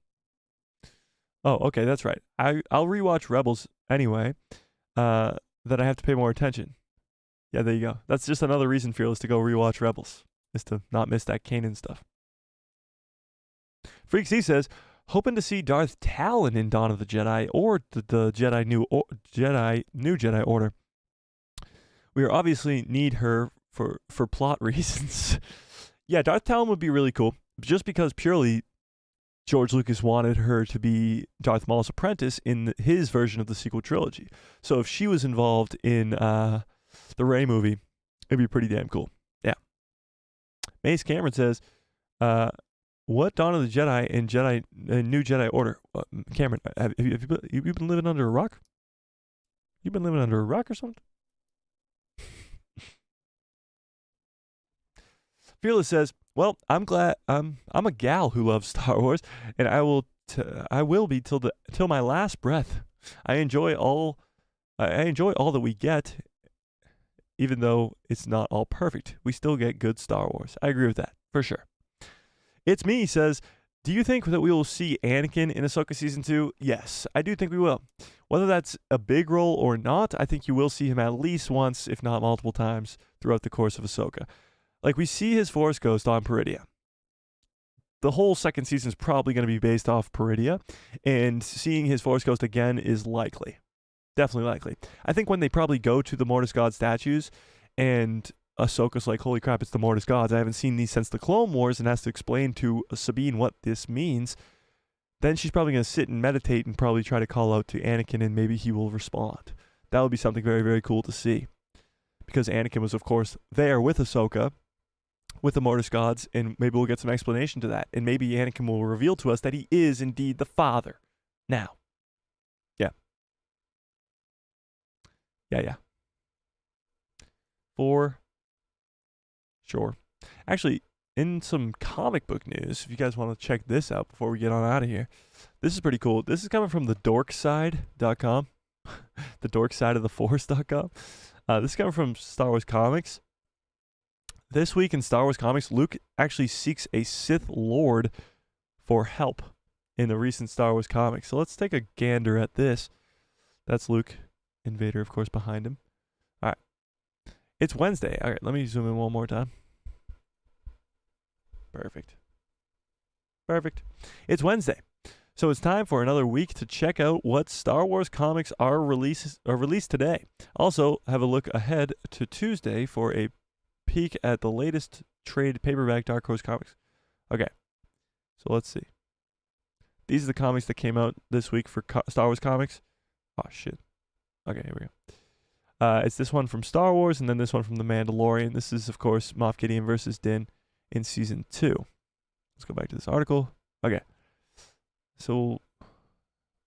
Oh, okay, that's right. I'll rewatch Rebels anyway, that I have to pay more attention. Yeah, there you go. That's just another reason, Fearless, to go rewatch Rebels, is to not miss that canon stuff. Freak C says, hoping to see Darth Talon in Dawn of the Jedi or the Jedi New Jedi Order. We obviously need her for plot reasons. Yeah, Darth Talon would be really cool, just because purely George Lucas wanted her to be Darth Maul's apprentice in his version of the sequel trilogy. So if she was involved in the Rey movie, it'd be pretty damn cool. Yeah. Mace Cameron says, what Dawn of the Jedi and New Jedi Order? Cameron, have you been living under a rock? You been living under a rock or something? Fearless says, well, I'm glad I'm a gal who loves Star Wars, and I will be till my last breath. I enjoy all that we get, even though it's not all perfect. We still get good Star Wars. I agree with that, for sure. It's Me says, do you think that we will see Anakin in Ahsoka Season 2? Yes, I do think we will. Whether that's a big role or not, I think you will see him at least once, if not multiple times, throughout the course of Ahsoka. Like, we see his Force Ghost on Peridea. The whole second season is probably going to be based off Peridea, and seeing his Force Ghost again is likely. Definitely likely. I think when they probably go to the Mortis God statues and Ahsoka's like, holy crap, it's the Mortis gods. I haven't seen these since the Clone Wars, and has to explain to Sabine what this means. Then she's probably going to sit and meditate and probably try to call out to Anakin, and maybe he will respond. That would be something very, very cool to see. Because Anakin was, of course, there with Ahsoka, with the Mortis gods, and maybe we'll get some explanation to that. And maybe Anakin will reveal to us that he is indeed the father. Now. Yeah. Yeah. For sure. Actually, in some comic book news, if you guys want to check this out before we get on out of here, this is pretty cool. This is coming from the dorkside.com. The dorksideoftheforce.com. This is coming from Star Wars Comics. This week in Star Wars Comics, Luke actually seeks a Sith Lord for help in the recent Star Wars comics. So let's take a gander at this. That's Luke and Vader, of course, behind him. All right. It's Wednesday. All right, let me zoom in one more time. Perfect. It's Wednesday. So it's time for another week to check out what Star Wars comics are released today. Also, have a look ahead to Tuesday for a peek at the latest trade paperback Dark Horse comics. Okay, so let's see. These are the comics that came out this week for Star Wars comics. Oh, shit. Okay, here we go. It's this one from Star Wars, and then this one from The Mandalorian. This is, of course, Moff Gideon versus Din in Season 2. Let's go back to this article. Okay. So,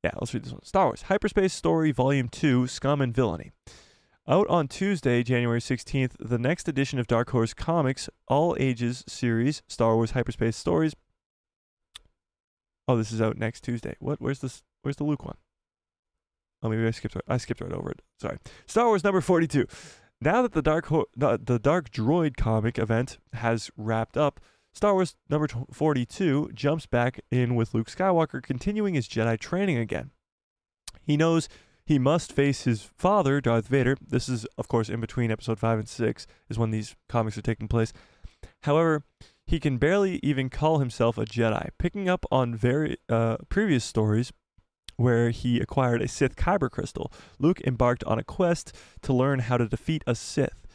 yeah, let's read this one. Star Wars Hyperspace Story Volume 2, Scum and Villainy. Out on Tuesday, January 16th, the next edition of Dark Horse Comics All Ages series, Star Wars Hyperspace Stories. Oh, this is out next Tuesday. What? Where's the Luke one? Oh, maybe I skipped right over it. Sorry. Star Wars number 42. Now that the Dark Droid comic event has wrapped up, Star Wars number 42 jumps back in with Luke Skywalker continuing his Jedi training again. He knows he must face his father, Darth Vader. This is, of course, in between episode 5 and 6 is when these comics are taking place. However, he can barely even call himself a Jedi, picking up on very previous stories where he acquired a Sith kyber crystal. Luke embarked on a quest to learn how to defeat a Sith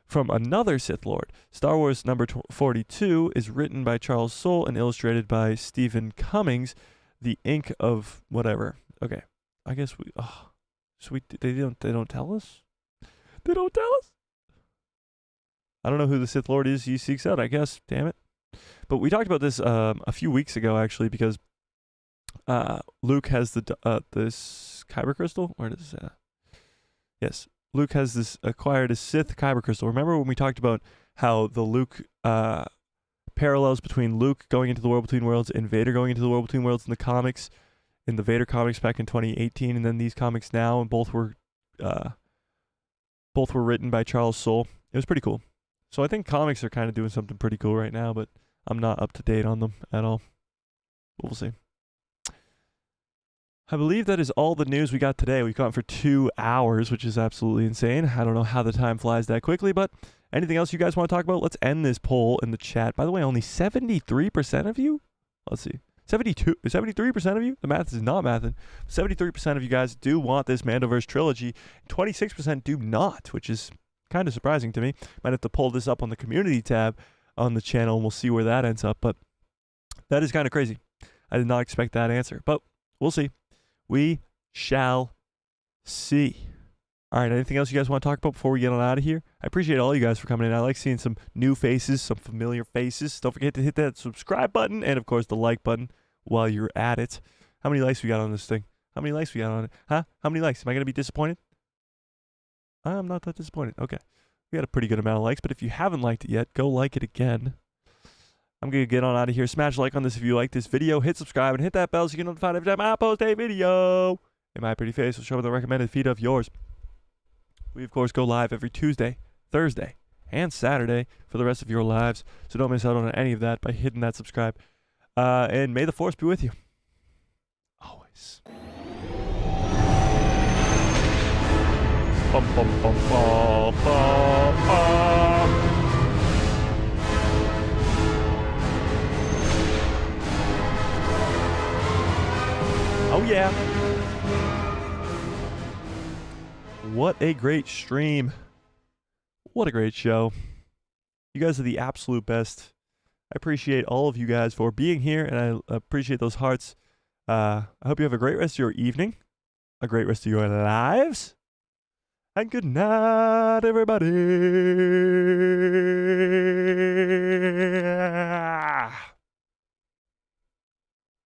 from another Sith Lord. Star Wars number 42 is written by Charles Soule and illustrated by Stephen Cummings, the ink of whatever. Okay, I guess we. Oh, sweet. They don't tell us. They don't tell us. I don't know who the Sith Lord is he seeks out. I guess. Damn it. But we talked about this a few weeks ago, actually, because Luke has this kyber crystal. Where does it? Yes, Luke has this acquired a Sith kyber crystal. Remember when we talked about how the Luke parallels between Luke going into the World Between Worlds and Vader going into the World Between Worlds in the comics, in the Vader comics back in 2018, and then these comics now, and both were written by Charles Soule. It was pretty cool. So I think comics are kind of doing something pretty cool right now, but I'm not up to date on them at all. But we'll see. I believe that is all the news we got today. We've gone for 2 hours, which is absolutely insane. I don't know how the time flies that quickly, but anything else you guys want to talk about? Let's end this poll in the chat. By the way, only 73% of you? Let's see. 73% of you? The math is not mathing. 73% of you guys do want this Mando-Verse trilogy. 26% do not, which is kind of surprising to me. Might have to pull this up on the community tab on the channel, and we'll see where that ends up. But that is kind of crazy. I did not expect that answer, but we'll see. We shall see. All right, anything else you guys want to talk about before we get on out of here? I appreciate all you guys for coming in. I like seeing some new faces, some familiar faces. Don't forget to hit that subscribe button and, of course, the like button while you're at it. How many likes we got on this thing? How many likes we got on it? Huh? How many likes? Am I going to be disappointed? I'm not that disappointed. Okay. We got a pretty good amount of likes, but if you haven't liked it yet, go like it again. I'm going to get on out of here. Smash like on this if you like this video. Hit subscribe and hit that bell so you get notified every time I post a video. And my pretty face will show up in the recommended feed of yours. We, of course, go live every Tuesday, Thursday, and Saturday for the rest of your lives. So don't miss out on any of that by hitting that subscribe. And may the Force be with you. Always. Bum, bum, bum, bum, bum, bum. Oh, yeah. What a great stream. What a great show. You guys are the absolute best. I appreciate all of you guys for being here, and I appreciate those hearts. I hope you have a great rest of your evening, a great rest of your lives, and good night, everybody.